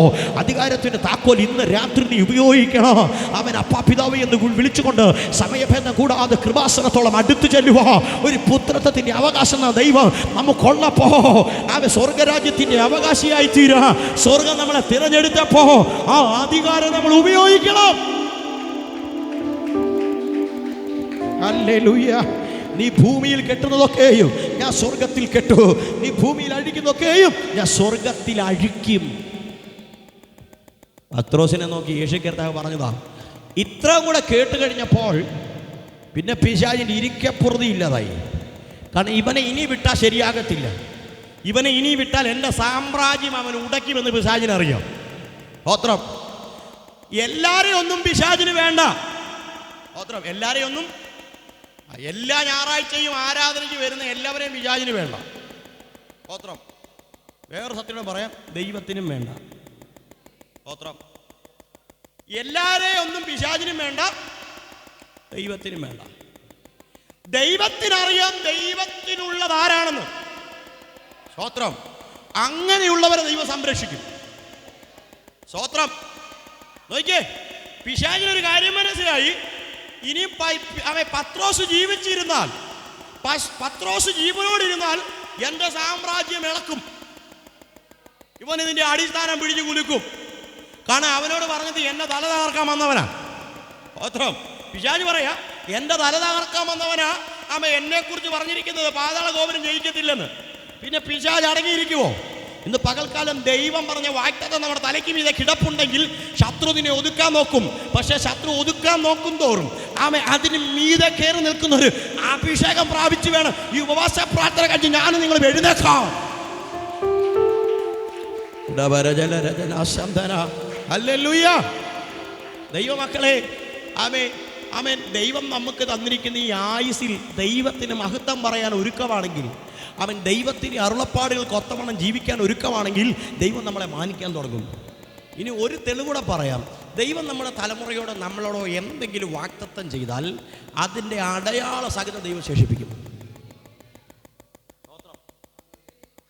അധികാരത്തിൻ്റെ താക്കോൽ ഇന്ന് രാത്രി നീ ഉപയോഗിക്കണം. അവൻ അപ്പാ പിതാവ് എന്ന് വിളിച്ചുകൊണ്ട് സമയഭേദം കൂടാതെ കൃപാസനത്തോളം അടുത്തു ചെല്ലുക. ഒരു പുത്രത്വത്തിന്റെ അവകാശം ദൈവം നമുക്കുള്ളപ്പോ അവൻ സ്വർഗരാജ്യത്തിന്റെ അവകാശിയായി തീരാ. സ്വർഗം നമ്മളെ തിരഞ്ഞെടുത്തപ്പോ ആ അധികാരം നമ്മൾ ഉപയോഗിക്കണം. ഹല്ലേലൂയ. നീ ഭൂമിയിൽ കെട്ടുന്നതൊക്കെയും ഞാൻ സ്വർഗത്തിൽ കെട്ടു. നീ ഭൂമിയിൽ അഴിക്കുന്നതൊക്കെയും ഞാൻ സ്വർഗത്തിൽ അഴിക്കും. പത്രോസിനെ നോക്കി യേശു കർത്താവ് പറഞ്ഞതാ. ഇത്രയും കൂടെ കേട്ട് കഴിഞ്ഞപ്പോൾ പിന്നെ പിശാചിൻ്റെ ഇരിക്കപ്പുറതി ഇല്ലാതായി. കാരണം ഇവനെ ഇനി വിട്ടാൽ ശരിയാകത്തില്ല. ഇവനെ ഇനി വിട്ടാൽ എൻ്റെ സാമ്രാജ്യം അവൻ ഉടയ്ക്കുമെന്ന് പിശാചിനറിയാം. സ്തോത്രം. എല്ലാരെയും ഒന്നും പിശാചിന് വേണ്ട. സ്തോത്രം. എല്ലാരെയും ഒന്നും, എല്ലാ ഞായറാഴ്ചയും ആരാധനയ്ക്ക് വരുന്ന എല്ലാവരെയും പിശാചിന് വേണ്ട. സ്തോത്രം. വേറെ സത്യം പറയാം, ദൈവത്തിനും വേണ്ട. സ്തോത്രം. എല്ലാരെയും ഒന്നും പിശാചിനും വേണ്ട, ദൈവത്തിനും വേണ്ട. ദൈവത്തിനറിയാം ദൈവത്തിനുള്ളത് ആരാണെന്ന്. സ്തോത്രം. അങ്ങനെയുള്ളവരെ ദൈവം സംരക്ഷിക്കും. സ്തോത്രം. നോക്കിയേ, പിശാചിനൊരു കാര്യം മനസ്സിലായി. ഇനി അവൻ പത്രോസ് ജീവിച്ചിരുന്നാൽ, പത്രോസ് ജീവനോടിരുന്നാൽ എൻ്റെ സാമ്രാജ്യം ഇളക്കും. ഇവൻ ഇതിൻ്റെ അടിസ്ഥാനം പിടിച്ചു കുലുക്കും. കാരണം അവനോട് പറഞ്ഞത് എന്നെ തല തകർക്കാൻ വന്നവനാ. സ്തോത്രം. പിശാച് പറയാ, എൻ്റെ തല തകർക്കാൻ വന്നവനാ അവൻ എന്നെക്കുറിച്ച് പറഞ്ഞിരിക്കുന്നത് പാതാള ഗോപുരം ജയിക്കത്തില്ലെന്ന്. പിന്നെ പിശാച് അടങ്ങിയിരിക്കുവോ? ഇന്ന് പകൽക്കാലം ദൈവം പറഞ്ഞ വാഗ്ദത്തം നമ്മുടെ തലയ്ക്ക് മീതെ കിടപ്പുണ്ടെങ്കിൽ ശത്രുവിനെ ഒതുക്കാൻ നോക്കും. പക്ഷെ ശത്രു ഒതുക്കാൻ നോക്കും തോറും അതിന് മീതെ കയറി നിൽക്കുന്ന ഒരു അഭിഷേകം പ്രാപിച്ചു വേണം ഈ ഉപവാസ പ്രാർത്ഥന കഴിഞ്ഞ് ഞാൻ നിങ്ങൾ എഴുന്നേക്കാം. ഹല്ലേലൂയ. ദൈവമക്കളെ, ആമേൻ, ആമേൻ. ദൈവം നമുക്ക് തന്നിരിക്കുന്ന ഈ ആയുസിൽ ദൈവത്തിന് മഹത്വം പറയാൻ ഒരുക്കമാണെങ്കിൽ, അവൻ ദൈവത്തിന് അരുളപ്പാടുകൾക്ക് ഒത്തവണ്ണം ജീവിക്കാൻ ഒരുക്കമാണെങ്കിൽ ദൈവം നമ്മളെ മാനിക്കാൻ തുടങ്ങും. ഇനി ഒരു തെളിവൂടെ പറയാം. ദൈവം നമ്മുടെ തലമുറയോടോ നമ്മളോടോ എന്തെങ്കിലും വാഗ്ദത്തം ചെയ്താൽ അതിൻ്റെ അടയാള സഹിതം ദൈവം ശേഷിപ്പിക്കും.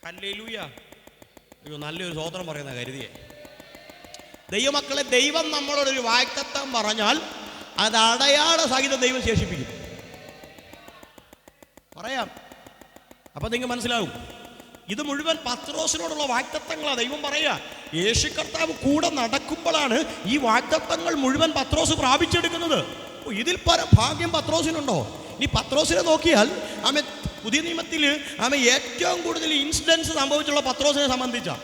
ഹല്ലേലൂയ. അയ്യോ, നല്ലൊരു സ്തോത്രം പറയുന്ന കരുതിയേ. ദൈവമക്കളെ, ദൈവം നമ്മളോടൊരു വാഗ്ദത്തം പറഞ്ഞാൽ അത് അടയാള സഹിതം ദൈവം ശേഷിപ്പിക്കും. പറയാം, അപ്പൊ നിങ്ങൾ മനസ്സിലാവും. ഇത് മുഴുവൻ പത്രോസിനോടുള്ള വാഗ്ദത്തങ്ങളാണ്. ദൈവം പറയാ, യേശു കർത്താവ് കൂടെ നടക്കുമ്പോഴാണ് ഈ വാഗ്ദത്തങ്ങൾ മുഴുവൻ പത്രോസ് പ്രാപിച്ചെടുക്കുന്നത്. ഇതിൽ പരം ഭാഗ്യം പത്രോസിനുണ്ടോ? ഈ പത്രോസിനെ നോക്കിയാൽ ആമേ പുതിയ നിയമത്തിൽ ആമേ ഏറ്റവും കൂടുതൽ ഇൻസിഡൻസ് സംഭവിച്ചുള്ള പത്രോസിനെ സംബന്ധിച്ചാണ്.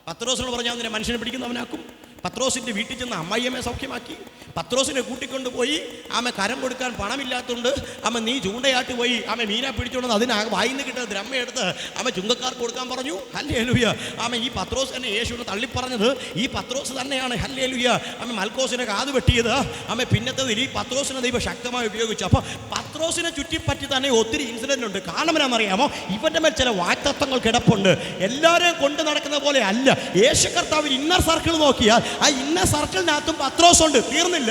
പത്രോസിനോട് പറഞ്ഞാൽ അതിനെ മനുഷ്യനെ പിടിക്കുന്നവനാക്കും. പത്രോസിൻ്റെ വീട്ടിൽ ചെന്ന് അമ്മായിയമ്മയെ സൗഖ്യമാക്കി. പത്രോസിനെ കൂട്ടിക്കൊണ്ടുപോയി ആമെ കരം കൊടുക്കാൻ പണമില്ലാത്തതുകൊണ്ട് ആമ നീ ചൂണ്ടയാട്ട് പോയി ആമെ മീനെ പിടിച്ചുകൊണ്ട് അതിന് വായിന്ന് കിട്ടുന്ന ദ്രമ്മയെടുത്ത് ആമ ചുങ്കക്കാർക്ക് കൊടുക്കാൻ പറഞ്ഞു. ഹല്ലേലൂയ. ആമ ഈ പത്രോസ് തന്നെ യേശുവിനെ തള്ളിപ്പറഞ്ഞത് ഈ പത്രോസ് തന്നെയാണ്. ഹല്ലേലൂയ. ആമ മൽക്കോസിനെ കാത് വെട്ടിയത് ആമ പിന്നത്തതിൽ ഈ പത്രോസിനെ ദൈവം ശക്തമായി ഉപയോഗിച്ചു. അപ്പോൾ പത്രോസിനെ ചുറ്റിപ്പറ്റി തന്നെ ഒത്തിരി ഇൻസിഡൻ്റ് ഉണ്ട്. കാരണം എന്നാണെന്നറിയാമോ? ഇവൻ്റെ മേൽ ചില വാഗ്ദത്തങ്ങൾ കിടപ്പുണ്ട്. എല്ലാവരെയും കൊണ്ട് നടക്കുന്ന പോലെ അല്ല. യേശു കർത്താവിൽ ഇന്നർ സർക്കിൾ നോക്കിയാൽ ആ ഇന്നർ സർക്കിളിനകത്തും പത്രോസ് ഉണ്ട്. തീർന്നില്ല.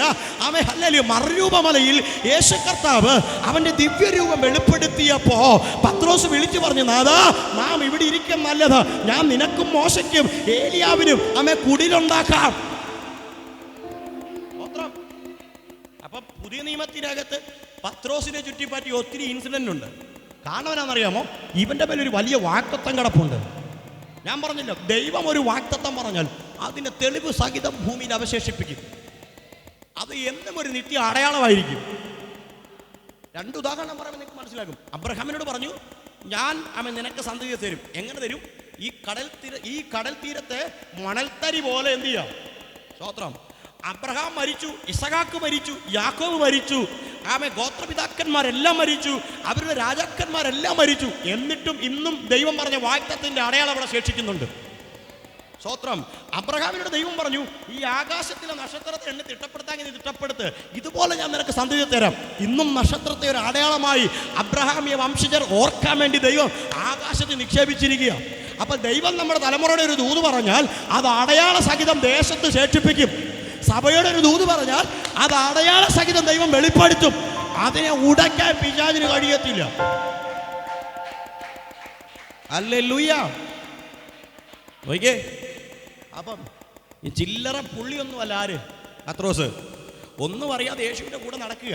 അവൻ ഹല്ലേലൂയ മറുരൂപമലയിൽ യേശു കർത്താവ് അവന്റെ ദിവ്യരൂപം വെളിപ്പെടുത്തിയപ്പോ പത്രോസ് വിളിച്ചു പറഞ്ഞു, നാഥാ, നാം ഇവിടെ ഇരിക്കും നല്ലത്. ഞാൻ നിനക്കും മോശയ്ക്കും ഏലിയാവിനും അമ്മ കുടിലുണ്ടാക്കാം. അപ്പൊ പുതിയ നിയമത്തിനകത്ത് പത്രോസിനെ ചുറ്റിപ്പറ്റി ഒത്തിരി ഇൻസിഡന്റ് ഉണ്ട്. കാരണം എന്നാണെന്നറിയാമോ? ഇവന്റെ മേലെ ഒരു വലിയ വാഗ്ദത്തം കിടപ്പുണ്ട്. ഞാൻ പറഞ്ഞില്ല, ദൈവം ഒരു വാഗ്ദത്തം പറഞ്ഞാൽ അതിൻ്റെ തെളിവ് സഹിതം ഭൂമിയിൽ അവശേഷിപ്പിക്കും. അത് എന്നും ഒരു നിത്യ അടയാളമായിരിക്കും. രണ്ട് ഉദാഹരണം പറയുമ്പോൾ നിങ്ങൾക്ക് മനസ്സിലാക്കും. അബ്രഹാമിനോട് പറഞ്ഞു, ഞാൻ നിനക്ക് സന്തതി തരും. എങ്ങനെ തരും? ഈ കടൽ തീരത്തെ മണൽത്തരി പോലെ എന്ത് ചെയ്യാം? സ്തോത്രം. അബ്രഹാം മരിച്ചു, ഇസഹാക്ക് മരിച്ചു, യാക്കോബ് മരിച്ചു, ഗോത്രപിതാക്കന്മാരെല്ലാം മരിച്ചു, അവരുടെ രാജാക്കന്മാരെല്ലാം മരിച്ചു. എന്നിട്ടും ഇന്നും ദൈവം പറഞ്ഞ വാഗ്ദത്തത്തിന്റെ അടയാളം അവിടെ ശേഷിക്കുന്നുണ്ട്. സ്തോത്രം. അബ്രഹാമിനോട് ദൈവം പറഞ്ഞു, ഈ ആകാശത്തിലെ നക്ഷത്രത്തെ എന്നെ തിട്ടപ്പെടുത്താമെങ്കിൽ നീ തിട്ടപ്പെടുത്ത്, ഇതുപോലെ ഞാൻ നിനക്ക് സന്തതി തരാം. ഇന്നും നക്ഷത്രത്തെ ഒരു അടയാളമായി അബ്രഹാമിയ വംശജർ ഓർക്കാൻ വേണ്ടി ദൈവം ആകാശത്തിൽ നിക്ഷേപിച്ചിരിക്കുക. അപ്പൊ ദൈവം നമ്മുടെ തലമുറയുടെ ഒരു ദൂത് പറഞ്ഞാൽ അത് അടയാള സഹിതം ദേശത്ത് ശേഷിപ്പിക്കും. സഭയുടെ ഒരു ദൂത് പറഞ്ഞാൽ അത് അടയാള സഹിതം ദൈവം വെളിപ്പെടുത്തും. അതിനെ ഉടയ്ക്കാൻ പിശാചിന് കഴിയത്തില്ല. ഹല്ലേലൂയ. നോക്കിയേ, അപ്പം ഈ ചില്ലറ പുള്ളിയൊന്നുമല്ല ആര്? പത്രോസ്. ഒന്നും അറിയാതെ യേശുവിൻ്റെ കൂടെ നടക്കുക.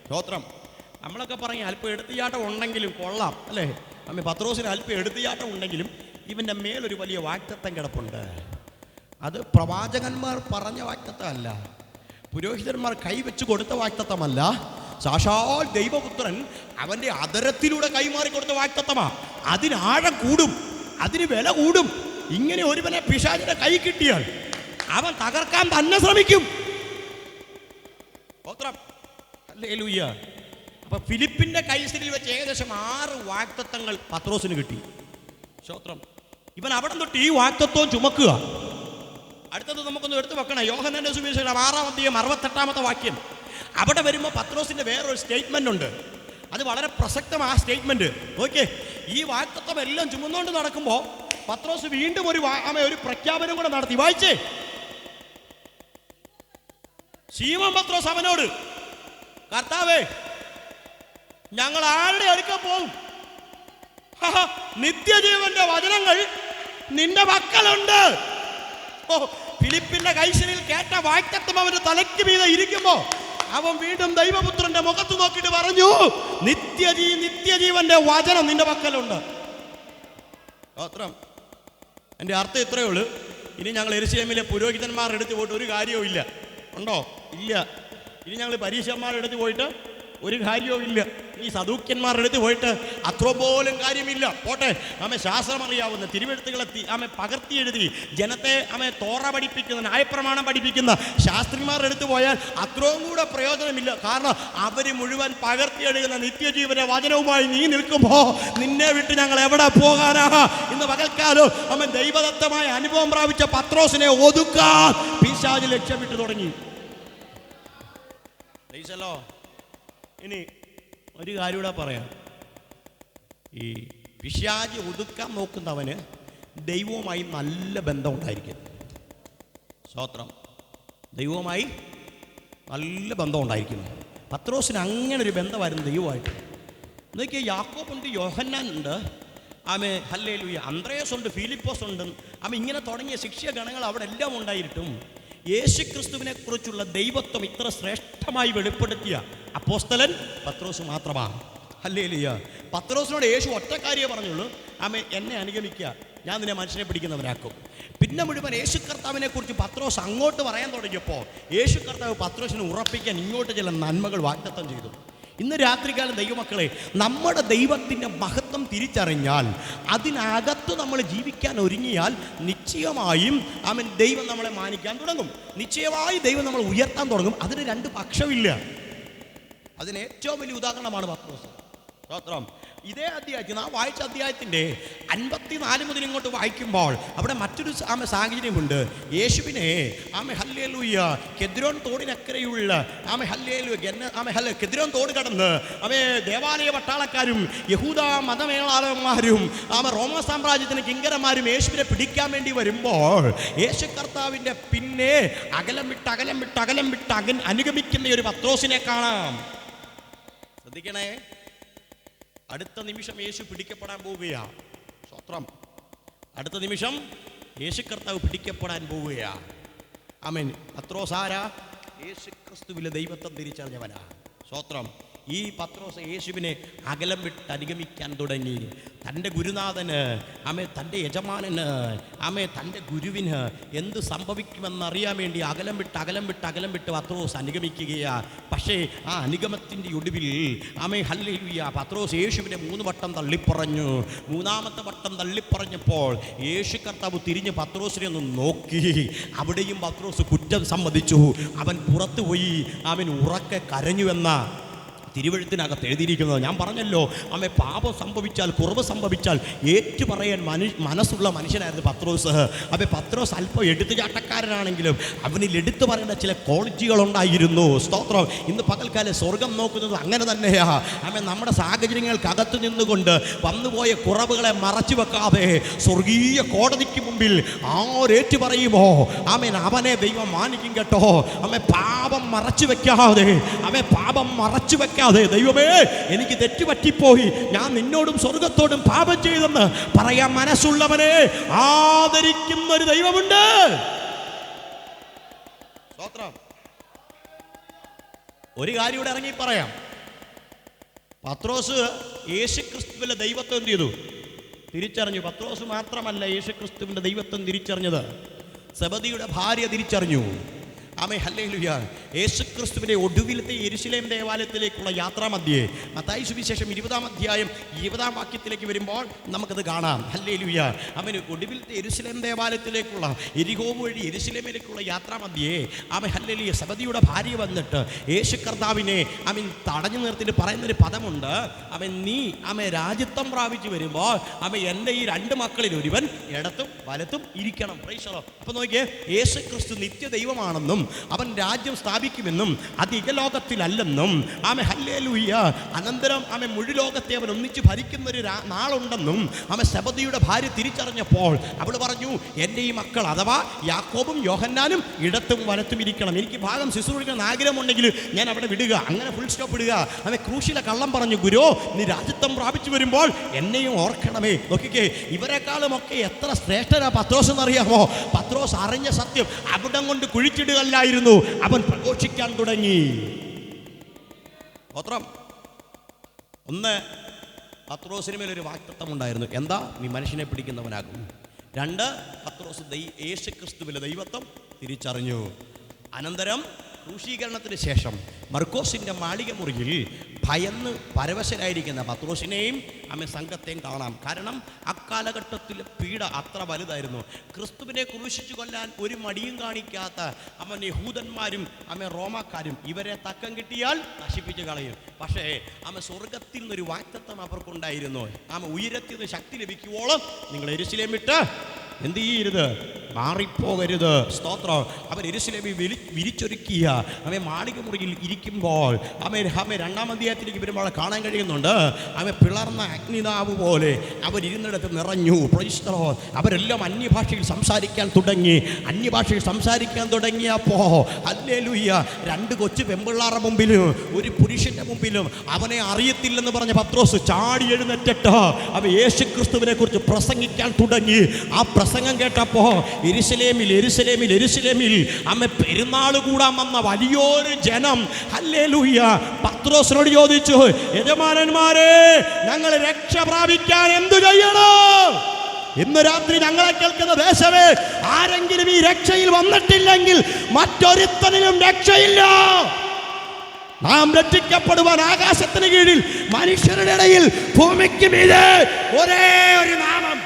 സ്തോത്രം. നമ്മളൊക്കെ പറയും അല്പം എടുത്തിയാട്ടം ഉണ്ടെങ്കിലും കൊള്ളാം അല്ലേ? പത്രോസിന് അല്പം എടുത്തിയാട്ടം ഉണ്ടെങ്കിലും ഇവൻ്റെ മേലൊരു വലിയ വാഗ്ദത്തം കിടപ്പുണ്ട്. അത് പ്രവാചകന്മാർ പറഞ്ഞ വാഗ്ദത്തമല്ല, പുരോഹിതന്മാർ കൈവച്ച് കൊടുത്ത വാഗ്ദത്തമല്ല, സാക്ഷാൽ ദൈവപുത്രൻ അവൻ്റെ അധരത്തിലൂടെ കൈമാറി കൊടുത്ത വാഗ്ദത്തമാ. അതിനാഴം കൂടും, അതിന് വില കൂടും. ഇങ്ങനെ ഒരുവനെ പിശാചിന്റെ കൈ കിട്ടിയാൽ അവൻ തകർക്കാൻ തന്നെ ശ്രമിക്കും. ഹല്ലേലൂയ. അപ്പൊ ഫിലിപ്പിന്റെ കൈസരിൽ വെച്ച് ഏകദേശം 6 വാഗ്ദത്തങ്ങൾ പത്രോസിന് കിട്ടി. സ്തോത്രം. ഇവൻ അവിടെ തൊട്ട് ഈ വാഗ്ദത്വം ചുമക്കുക. അടുത്തത് നമുക്കൊന്ന് എടുത്തു വെക്കണം. യോഹന്നാന്റെ സുവിശേഷം 6-ാം അധ്യായം 68-ാമത്തെ വാക്യം. അവിടെ വരുമ്പോൾ പത്രോസിന്റെ വേറൊരു സ്റ്റേറ്റ്മെന്റ് ഉണ്ട്. അത് വളരെ പ്രസക്തമായ സ്റ്റേറ്റ്മെന്റ്. ഓക്കെ, ഈ വാഗ്ദത്വം എല്ലാം ചുമന്നുകൊണ്ട് നടക്കുമ്പോൾ പത്രോസ് വീണ്ടും ഒരു പ്രഖ്യാപനം കൂടെ നടത്തി. വായിച്ചേ. ശീമോൻ പത്രോസ് അവനോട്, കർത്താവേ, ഞങ്ങൾ ആരുടെ അടുക്ക പോകും? നിത്യജീവന്റെ വചനങ്ങൾ നിന്റെ മക്കളുണ്ട്. ഓ, ഫിലിപ്പിന്റെ കൈശരിൽ കേട്ട വാഗ്ദത്തം അവന്റെ തലയ്ക്ക് മീതെ ഇരിക്കുമ്പോ അവൻ വീണ്ടും ദൈവപുത്രന്റെ മുഖത്ത് നോക്കിയിട്ട് പറഞ്ഞു, നിത്യജീവന്റെ വചനം നിന്റെ മക്കളുണ്ട്. സ്തോത്രം. എൻ്റെ അർത്ഥം ഇത്രയേ ഉള്ളൂ. ഇനി ഞങ്ങൾ യെരൂശലേമിലെ പുരോഹിതന്മാരുടെ അടുത്ത് പോയിട്ട് ഒരു കാര്യവും ഇല്ല. ഉണ്ടോ? ഇല്ല. ഇനി ഞങ്ങൾ പരീശന്മാരുടെ അടുത്ത് പോയിട്ട് ഒരു കാര്യവും ഇല്ല. ഈ സദൂക്യന്മാരുടെ അടുത്ത് പോയിട്ട് അത്ര പോലും കാര്യമില്ല. പോട്ടെ, ശാസ്ത്രം അറിയാവുന്ന തിരുവെഴുത്തുകളെ പകർത്തി എഴുതി ജനത്തെ തോറ പഠിപ്പിക്കുന്ന, ന്യായപ്രമാണം പഠിപ്പിക്കുന്ന ശാസ്ത്രിമാരുടെ അടുത്ത് പോയാൽ അത്രയും കൂടെ പ്രയോജനമില്ല. കാരണം അവർ മുഴുവൻ പകർത്തി എഴുതുന്ന നിത്യജീവന്റെ വചനവുമായി നീ നിൽക്കുമ്പോ നിന്നെ വിട്ട് ഞങ്ങൾ എവിടെ പോകാനാ? ഇന്ന് പകൽക്കാലം ദൈവദത്തമായ അനുഭവം പ്രാപിച്ച പത്രോസിനെ ഒതുക്കാൻ പിശാച് ലക്ഷ്യമിട്ട് തുടങ്ങി. ഇനി ഒരു കാര്യം കൂടെ പറയാം. ഈ പിശാച് ഒതുക്കാൻ നോക്കുന്നവന് ദൈവവുമായി നല്ല ബന്ധം ഉണ്ടായിരിക്കും. സ്തോത്രം. ദൈവവുമായി നല്ല ബന്ധം ഉണ്ടായിരിക്കും. പത്രോസിന് അങ്ങനെ ഒരു ബന്ധമായിരുന്നു ദൈവമായിട്ട്. എന്നൊക്കെ യാക്കോബുണ്ട്, യോഹന്നാനുണ്ട്, ഹല്ലേലൂയ, അന്ത്രേസ് ഉണ്ട്, ഫിലിപ്പോസ് ഉണ്ട്. ഇങ്ങനെ തുടങ്ങിയ ശിഷ്യഗണങ്ങൾ അവിടെ എല്ലാം ഉണ്ടായിട്ടും യേശു ക്രിസ്തുവിനെ കുറിച്ചുള്ള ദൈവത്വം ഇത്ര ശ്രേഷ്ഠമായി വെളിപ്പെടുത്തിയ അപ്പോസ്തലൻ പത്രോസ് മാത്രമാണ്. ഹല്ലേലൂയ. പത്രോസിനോട് യേശു ഒറ്റ കാര്യമേ പറഞ്ഞുള്ളൂ, എന്നെ അനുഗമിക്കുക, ഞാൻ നിന്നെ മനുഷ്യനെ പിടിക്കുന്നവരാക്കും. പിന്നെ മുഴുവൻ യേശു കർത്താവിനെ കുറിച്ച് പത്രോസ് അങ്ങോട്ട് പറയാൻ തുടങ്ങിയപ്പോൾ യേശു കർത്താവ് പത്രോസിനെ ഉറപ്പിക്കാൻ ഇങ്ങോട്ട് ചില നന്മകൾ വാഗ്ദത്തം ചെയ്തു. ഇന്ന് രാത്രികാലം ദൈവമക്കളെ, നമ്മുടെ ദൈവത്തിൻ്റെ മഹത്വം തിരിച്ചറിഞ്ഞാൽ അതിനകത്ത് നമ്മൾ ജീവിക്കാൻ ഒരുങ്ങിയാൽ നിശ്ചയമായും ദൈവം നമ്മളെ മാനിക്കാൻ തുടങ്ങും. നിശ്ചയമായി ദൈവം നമ്മൾ ഉയർത്താൻ തുടങ്ങും. അതിന് 2 പക്ഷമില്ല. അതിന് ഏറ്റവും വലിയ ഉദാഹരണമാണ് പത്രോസ്. സ്തോത്രം. ഇതേ അധ്യായത്തിൽ ആ വായിച്ച അധ്യായത്തിൻ്റെ 54 മുതൽ ഇങ്ങോട്ട് വായിക്കുമ്പോൾ അവിടെ മറ്റൊരു സാഹചര്യമുണ്ട്. യേശുവിനെ ഹല്ലേലൂയ കെദ്രോൻ തോടിനക്കരയുള്ള കെദ്രോൻ തോട് കടന്ന് ദേവാലയ പട്ടാളക്കാരും യഹൂദ മതമേളാളന്മാരും റോമ സാമ്രാജ്യത്തിന് കിങ്കരന്മാരും യേശുവിനെ പിടിക്കാൻ വേണ്ടി വരുമ്പോൾ യേശു കർത്താവിൻ്റെ പിന്നെ അകലം വിട്ട് അനുഗമിക്കുന്ന ഒരു പത്രോസിനെ കാണാം. ശ്രദ്ധിക്കണേ. അടുത്ത നിമിഷം യേശു പിടിക്കപ്പെടാൻ പോവുകയാ. സ്തോത്രം. അടുത്ത നിമിഷം യേശു കർത്താവ് പിടിക്കപ്പെടാൻ പോവുകയാ. ആമേൻ. പത്രോസ് ആരാ? യേശു ക്രിസ്തുവിലെ ദൈവത്വം തിരിച്ചറിഞ്ഞവനാ. സ്തോത്രം. ഈ പത്രോസ് യേശുവിനെ അകലം വിട്ട് അനുഗമിക്കാൻ തുടങ്ങി. തൻ്റെ ഗുരുനാഥന് തൻ്റെ യജമാനന് തൻ്റെ ഗുരുവിന് എന്ത് സംഭവിക്കുമെന്നറിയാൻ വേണ്ടി അകലം വിട്ട് പത്രോസ് അനുഗമിക്കുകയാണ്. പക്ഷേ ആ അനുഗമത്തിൻ്റെ ഒടുവിൽ ഹല്ലേലൂയ പത്രോസ് യേശുവിനെ 3 വട്ടം തള്ളിപ്പറഞ്ഞു. 3-ാമത്തെ വട്ടം തള്ളിപ്പറഞ്ഞപ്പോൾ യേശു കർത്താവ് തിരിഞ്ഞ് പത്രോസിനെ ഒന്ന് നോക്കി. അവിടെയും പത്രോസ് കുറ്റം സമ്മതിച്ചു. അവൻ പുറത്തുപോയി ഉറക്കെ കരഞ്ഞുവെന്ന തിരുവെഴുത്തിനകത്ത് എഴുതിയിരിക്കുന്നത്. ഞാൻ പറഞ്ഞല്ലോ, പാപം സംഭവിച്ചാൽ, കുറവ് സംഭവിച്ചാൽ ഏറ്റു പറയാൻ മനസ്സുള്ള മനുഷ്യനായിരുന്നു പത്രോസ്. പത്രോസ് അല്പം എടുത്തുചാട്ടക്കാരനാണെങ്കിലും അവനിൽ എടുത്തു പറയേണ്ട ചില ക്വാളിറ്റികളുണ്ടായിരുന്നു. സ്തോത്രം. ഇന്ന് പകൽക്കാലം സ്വർഗം നോക്കുന്നത് അങ്ങനെ തന്നെയാ. നമ്മുടെ സാഹചര്യങ്ങൾക്കകത്ത് നിന്നുകൊണ്ട് വന്നുപോയ കുറവുകളെ മറച്ചു വെക്കാതെ സ്വർഗീയ കോടതിക്ക് മുമ്പിൽ ആരേറ്റു പറയുമോ അവനെ ദൈവം മാനിക്കും കേട്ടോ. പാപം മറച്ചു വെക്കാതെ ദൈവമേ എനിക്ക് തെറ്റുപറ്റിപ്പോയി, ഞാൻ നിന്നോടും സ്വർഗത്തോടും പാപം ചെയ്തെന്ന് പറയാൻ മനസ്സുള്ളവനെ ആദരിക്കുന്ന ഒരു ദൈവമുണ്ട്. സ്തോത്രം. ഒരു കാര്യം ഇവിടെ ഇറങ്ങി പറയാം. പത്രോസ് യേശുക്രിസ്തുവിന്റെ ദൈവത്വം എന്ത് ചെയ്തു? തിരിച്ചറിഞ്ഞു. പത്രോസ് മാത്രമല്ല യേശുക്രിസ്തുവിന്റെ ദൈവത്വം തിരിച്ചറിഞ്ഞത്, സെബദിയുടെ ഭാര്യ തിരിച്ചറിഞ്ഞു. ഹല്ലേലൂയ. യേശുക്രിസ്തുവിന്റെ ഒടുവിലത്തെ യെരുശലേം ദേവാലയത്തിലേക്കുള്ള യാത്രാമധ്യേ മത്തായി സുവിശേഷം 20-ാം അധ്യായം 20-ാം വാക്യത്തിലേക്ക് വരുമ്പോൾ നമുക്കത് കാണാം. ഹല്ലേലൂയ. ഒടുവിലത്തെ യെരുശലേം ദേവാലയത്തിലേക്കുള്ള എരിഹോ വഴി യെരുശലേമിലേക്കുള്ള യാത്രാമധ്യേ ഹല്ലേലൂയ സെബദിയുടെ ഭാര്യ വന്നിട്ട് യേശു കർത്താവിനെ തടഞ്ഞു നിർത്തിയിട്ട് പറയുന്നൊരു പദമുണ്ട്. നീ രാജ്യത്വം പ്രാപിച്ചു വരുമ്പോൾ എൻ്റെ ഈ 2 മക്കളിൽ ഒരുവൻ ഇടത്തും വലത്തും ഇരിക്കണം. അപ്പൊ നോക്കിയേ, യേശു ക്രിസ്തു നിത്യ ദൈവമാണെന്നും അവൻ രാജ്യം സ്ഥാപിക്കുമെന്നും അത് ഇഹലോകത്തിലല്ലെന്നും ഹല്ലേലൂയ അനന്തരം മുഴുലോകത്തെ അവൻ ഒന്നിച്ച് ഭരിക്കുന്നൊരു നാളുണ്ടെന്നും സെബദിയുടെ ഭാര്യ തിരിച്ചറിഞ്ഞപ്പോൾ അവൾ പറഞ്ഞു, എൻ്റെ ഈ മക്കൾ അഥവാ യാക്കോബും യോഹന്നാനും ഇടത്തും വലത്തും ഇരിക്കണം. എനിക്ക് ഭാഗം ശുശ്രൂഷിക്കാൻ ആഗ്രഹമുണ്ടെങ്കിൽ ഞാൻ അവിടെ വിടുക. അങ്ങനെ ഫുൾ സ്റ്റോപ്പ് ഇടുക. ക്രൂശിലെ കള്ളം പറഞ്ഞു, ഗുരു നീ രാജ്യത്വം പ്രാപിച്ചു വരുമ്പോൾ എന്നെയും ഓർക്കണമേ. നോക്കിക്കേ, ഇവരെക്കാളുമൊക്കെ എത്ര ശ്രേഷ്ഠനാ പത്രോസ് എന്നറിയാമോ? പത്രോസ് അറിഞ്ഞ സത്യം അവിടം കൊണ്ട് കുഴിച്ചിടുകയല്ലായിരുന്നു, അവൻ പ്രഘോഷിക്കാൻ തുടങ്ങി. ഒന്ന്, പത്രോസിന് മേലൊരു വാഗ്ദത്തം ഉണ്ടായിരുന്നു. എന്താ? നീ മനുഷ്യനെ പിടിക്കുന്നവനാകും. 2, പത്രോസ് യേശുക്രിസ്തുവിലെ ദൈവത്വം തിരിച്ചറിഞ്ഞു. അനന്തരം ക്രൂശീകരണത്തിന് ശേഷം മർക്കോസിൻ്റെ മാളിക മുറിയിൽ ഭയന്ന് പരവശരായിരിക്കുന്ന പത്രോസിനെയും സംഘത്തെയും കാണാം. കാരണം അക്കാലഘട്ടത്തിൽ പീഡ അത്ര വലുതായിരുന്നു. ക്രിസ്തുവിനെ ക്രൂശിച്ചു കൊല്ലാൻ ഒരു മടിയും കാണിക്കാത്ത യഹൂദന്മാരും റോമാക്കാരും ഇവരെ തക്കം കിട്ടിയാൽ നശിപ്പിച്ച് കളയും. പക്ഷേ സ്വർഗത്തിൽ നിന്നൊരു വാഗ്ദത്തം അവർക്കുണ്ടായിരുന്നു. ഉയരത്തിൽ നിന്ന് ശക്തി ലഭിക്കുവോളം നിങ്ങൾ യെരുശലേം വിട്ട് എന്ത് ചെയ്യരുത്? മാറിപ്പോകരുത്. സ്തോത്രം. അവൻ യെരുശലേമിൽ വിരിച്ചൊരുക്കിയ മാളിക മുറിയിൽ ഇരിക്കുമ്പോൾ 2-ാം അധ്യായത്തിലേക്ക് വരുമ്പോൾ കാണാൻ കഴിയുന്നുണ്ട്. പിളർന്ന അഗ്നിനാവ് പോലെ അവരിരുന്നിടത്ത് നിറഞ്ഞു. അവരെല്ലാം അന്യഭാഷയിൽ സംസാരിക്കാൻ തുടങ്ങിയപ്പോൾ ഹല്ലേലൂയ 2 കൊച്ചു പെമ്പിള്ളാരുടെ മുമ്പിലും ഒരു പുരുഷന്റെ മുമ്പിലും അവനെ അറിയത്തില്ലെന്ന് പറഞ്ഞ പത്രോസ് ചാടി എഴുന്നേറ്റിട്ട് യേശുക്രിസ്തുവിനെ കുറിച്ച് പ്രസംഗിക്കാൻ തുടങ്ങി. ആ പ്രസംഗം കേട്ടപ്പോ യെരുശലേമിൽ പെരുന്നാൾ കൂടാൻ വന്ന വലിയൊരു ജനം ഹല്ലേലൂയ പത്രോസിനോട് ചോദിച്ചു, യജമാനന്മാരെ, ഞങ്ങൾ രക്ഷ പ്രാപിക്കാൻ എന്തു ചെയ്യണം? ഇന്ന് രാത്രി ഞങ്ങളെ കേൾക്കുന്ന ദേശമേ, ആരെങ്കിലും ഈ രക്ഷയിൽ വന്നിട്ടില്ലെങ്കിൽ മറ്റൊരുത്തനിലും രക്ഷയില്ല. നാം രക്ഷിക്കപ്പെടുവാൻ ആകാശത്തിന് കീഴിൽ മനുഷ്യരുടെ ഇടയിൽ ഭൂമിക്ക് മീതെ ഒരേ ഒരു നാമം.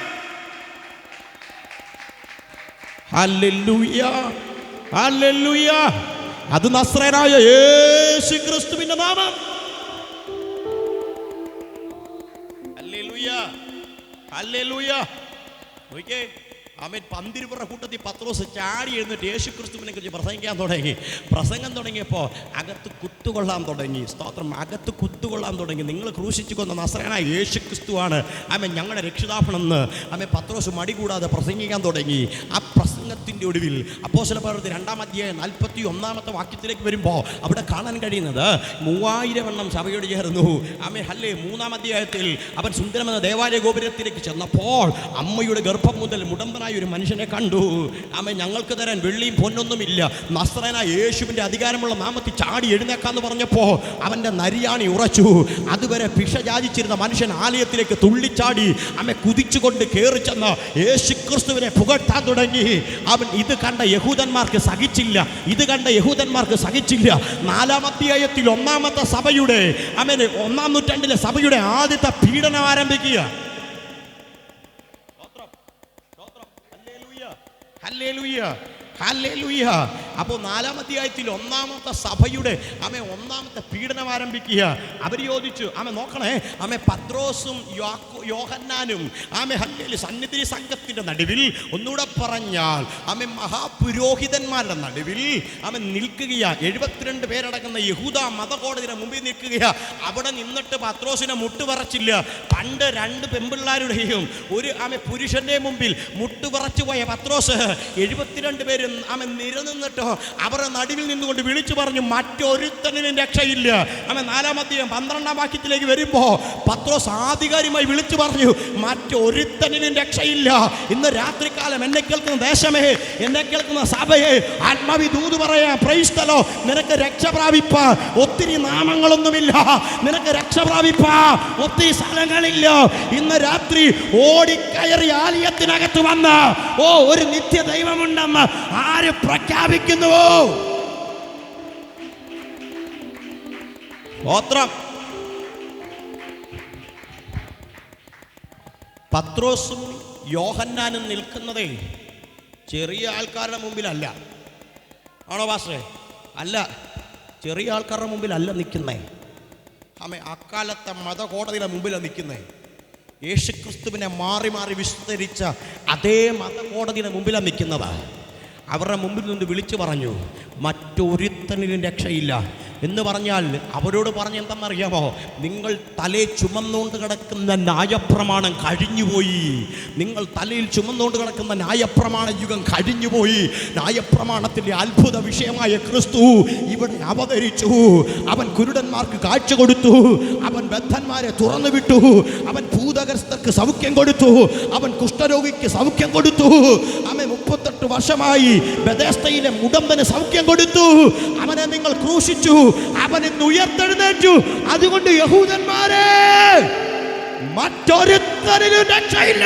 Hallelujah, hallelujah. അത് നസ്രയനായ യേശു ക്രിസ്തുവിന്റെ നാമം. Hallelujah, hallelujah. നോക്കിയേ, പന്തിരുവരുടെ കൂട്ടത്തിൽ പത്രോസ് ചാടി എഴുന്നിട്ട് യേശു ക്രിസ്തുവിനെ കുറിച്ച് പ്രസംഗിക്കാൻ തുടങ്ങി. പ്രസംഗം തുടങ്ങിയപ്പോൾ അകത്ത് കുത്തുകൊള്ളാൻ തുടങ്ങി. സ്തോത്രം. അകത്ത് കുത്തുകൊള്ളാൻ തുടങ്ങി. നിങ്ങൾ ക്രൂശിച്ചു കൊന്ന നസ്രയനായ യേശു ക്രിസ്തുവാണ് ഞങ്ങളുടെ രക്ഷിതാഭണമെന്ന് പത്രോസ് മടി കൂടാതെ പ്രസംഗിക്കാൻ തുടങ്ങി. ആ പ്രസംഗത്തിൻ്റെ ഒടുവിൽ അപ്പോസ്തലപ്രവൃത്തി 2-ാം അധ്യായം 41-ാമത്തെ വാക്യത്തിലേക്ക് വരുമ്പോൾ അവിടെ കാണാൻ കഴിയുന്നത് 3000 എണ്ണം സഭയോട് ചേർന്നു. ആമേ ഹല്ലേ. 3-ാം അധ്യായത്തിൽ അവൻ സുന്ദരമെന്ന ദേവാലയ ഗോപുരത്തിലേക്ക് ചെന്നപ്പോൾ അമ്മയുടെ ഗർഭം മുതൽ മുടന്തനായ ഒരു മനുഷ്യനെ കണ്ടു. ആമേ, ഞങ്ങൾക്ക് തരാൻ വെള്ളിയും പൊന്നൊന്നുമില്ല, നസ്രയനായ യേശുവിൻ്റെ അധികാരമുള്ള നാമത്തിൽ ചാടി എഴുന്നേക്കാന്ന് പറഞ്ഞപ്പോൾ അവൻ്റെ നരിയാണി ഉറച്ചു. അതുവരെ ഭിക്ഷ യാചിച്ചിരുന്ന മനുഷ്യൻ ആലയത്തിലേക്ക് തുള്ളിച്ചാടി അമ്മ കുതിച്ചുകൊണ്ട് കയറി ചെന്ന് യേശുക്രിസ്തുവിനെ പുകഴ്ത്താൻ തുടങ്ങി. അവൻ ഇത് കണ്ട യഹൂദന്മാർക്ക് സഹിച്ചില്ല. 4-ാം അധ്യായത്തിൽ 1-ാമത്തെ സഭയുടെ 1-ാം നൂറ്റാണ്ടിലെ സഭയുടെ ആദ്യത്തെ പീഡനം ആരംഭിക്കുക. അപ്പോൾ 4-ാം അധ്യായത്തിൽ 1-ാമത്തെ സഭയുടെ 1-ാമത്തെ പീഡനം ആരംഭിക്കുക. അവർ ചോദിച്ചു, നോക്കണേ, പത്രോസും യോഹന്നാനും സന്നിധി സംഘത്തിന്റെ നടുവിൽ, ഒന്നുകൂടെ പറഞ്ഞാൽ മഹാപുരോഹിതന്മാരുടെ നടുവിൽ നിൽക്കുകയാ. 72 പേരടങ്ങുന്ന യഹൂദ മതകോടതിയുടെ മുമ്പിൽ നിൽക്കുകയാ. അവിടെ നിന്നിട്ട് പത്രോസിനെ മുട്ടുപറച്ചില്ല. പണ്ട് 2 പെൺപിള്ളാരുടെയും ഒരു പുരുഷന്റെ മുമ്പിൽ മുട്ടുപറച്ചു പോയ പത്രോസ് 72 പേരും നിരനിന്നിട്ടോ അവരുടെ നടുവിൽ നിന്നുകൊണ്ട് വിളിച്ചു പറഞ്ഞു, മറ്റൊരുത്തനും രക്ഷയില്ല. 4-ാം അധ്യായം 12-ാം വാക്യത്തിലേക്ക് വരുമ്പോ പത്രോസ് ആധികാരികമായി വിളിച്ചു പറഞ്ഞു, മറ്റൊരുത്തനും രക്ഷയില്ല. ഇന്ന് രാത്രികാലം എന്നെ കേൾക്കുന്ന ദേശമേ, എന്നെ കേൾക്കുന്ന സഭയെ, ആത്മാവി ദൂത് പറയാ, പ്രൈസ് ദി ലോർഡ്. നിനക്ക് രക്ഷ പ്രാപിപ്പ ഒത്തിരി നാമങ്ങളൊന്നുമില്ല, നിനക്ക് രക്ഷ പ്രാപിപ്പ ഒത്തിരി സ്ഥലങ്ങളില്ല. ഇന്ന് രാത്രി ഓടിക്കയറി ആലയത്തിനകത്ത് വന്ന് ഒരു നിത്യ ദൈവമുണ്ടെന്ന് ആര് പ്രഖ്യാപിക്കുന്നുവോ? പത്രോസും യോഹന്നാനും നിൽക്കുന്നതേ ചെറിയ ആൾക്കാരുടെ മുമ്പിലല്ല. ആണോ പാസ്റ്ററെ? അല്ല, ചെറിയ ആൾക്കാരുടെ മുമ്പിലല്ല നിൽക്കുന്നേ. അക്കാലത്തെ മതകോടതിയുടെ മുമ്പിലാണ് നിൽക്കുന്നേ. യേശുക്രിസ്തുവിനെ മാറി മാറി വിസ്തരിച്ച അതേ മതകോടതിയുടെ മുമ്പിലാണ് നിൽക്കുന്നത്. അവരുടെ മുമ്പിൽ നിന്ന് വിളിച്ചു പറഞ്ഞു, മറ്റൊരുത്തനിലും രക്ഷയില്ല എന്ന് പറഞ്ഞാൽ അവരോട് പറഞ്ഞ എന്തെന്നറിയാമോ? നിങ്ങൾ തലയിൽ ചുമന്നുകൊണ്ട് കിടക്കുന്ന ന്യായപ്രമാണം കഴിഞ്ഞുപോയി. നിങ്ങൾ തലയിൽ ചുമന്നുകൊണ്ട് കിടക്കുന്ന ന്യായപ്രമാണ യുഗം കഴിഞ്ഞുപോയി. ന്യായപ്രമാണത്തിൻ്റെ അത്ഭുത വിഷയമായ ക്രിസ്തു ഇവിടെ അവതരിച്ചു. അവൻ കുരുടന്മാർക്ക് കാഴ്ച കൊടുത്തു, അവൻ ബദ്ധന്മാരെ തുറന്നു വിട്ടു, അവൻ ഭൂതഗ്രസ്തർക്ക് സൗഖ്യം കൊടുത്തു, അവൻ കുഷ്ഠരോഗിക്ക് സൗഖ്യം കൊടുത്തു. അവൻ 38 വർഷമായി ബെഥസ്ദയിലെ മുടന്തന് സൗഖ്യം കൊടുത്തു. അവനെ നിങ്ങൾ ക്രൂശിച്ചു, അവൻ ഇന്ന് ഉയർത്തെഴുന്നേറ്റു. അതുകൊണ്ട് യഹൂദന്മാരെ, മറ്റൊരുത്തരിലും രക്ഷയില്ല.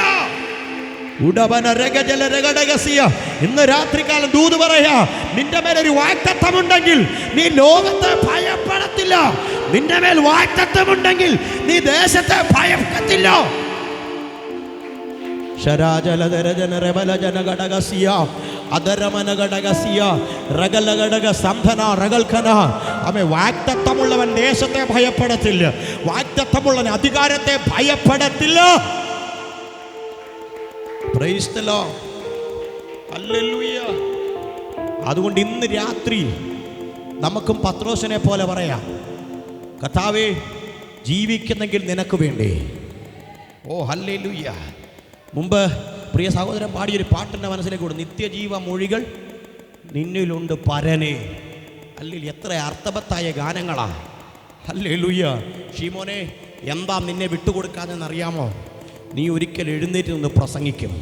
ഇന്ന് രാത്രികാലം ദൂത് പറയാ, നിന്റെ മേലൊരു വാഗ്ദത്തമുണ്ടെങ്കിൽ നീ ലോകത്തെ ഭയപ്പെടത്തില്ല. നിന്റെ മേൽ വാഗ്ദത്തമുണ്ടെങ്കിൽ നീ ദേശത്തെ ഭയപ്പെടത്തില്ല. വാഗ്ദത്തമുള്ളവൻ ദേശത്തെ ഭയപ്പെടത്തില്ല, വാഗ്ദത്തമുള്ളവൻ അധികാരത്തെ ഭയപ്പെടത്തില്ല. Praise the lord, hallelujah. അതുകൊണ്ട് ഇന്ന് രാത്രി നമുക്കും പത്രോസിനെ പോലെ പറയാം, കർത്താവേ, ജീവിക്കുന്നെങ്കിൽ നിനക്ക് വേണ്ടി. ഓ ഹല്ലേലൂയ. മുമ്പ് പ്രിയ സഹോദരൻ പാടിയൊരു പാട്ടിൻ്റെ മനസ്സിലേക്ക് കൂടെ, നിത്യജീവ മൊഴികൾ നിന്നിലുണ്ട് പരനെ. അല്ലെങ്കിൽ എത്ര അർത്ഥവത്തായ ഗാനങ്ങളാ. ഹല്ലേലൂയ. ഷീമോനെ, എന്താ നിന്നെ വിട്ടുകൊടുക്കാതെന്നറിയാമോ? നീ ഒരിക്കൽ എഴുന്നേറ്റ് നിന്ന് പ്രസംഗിക്കും,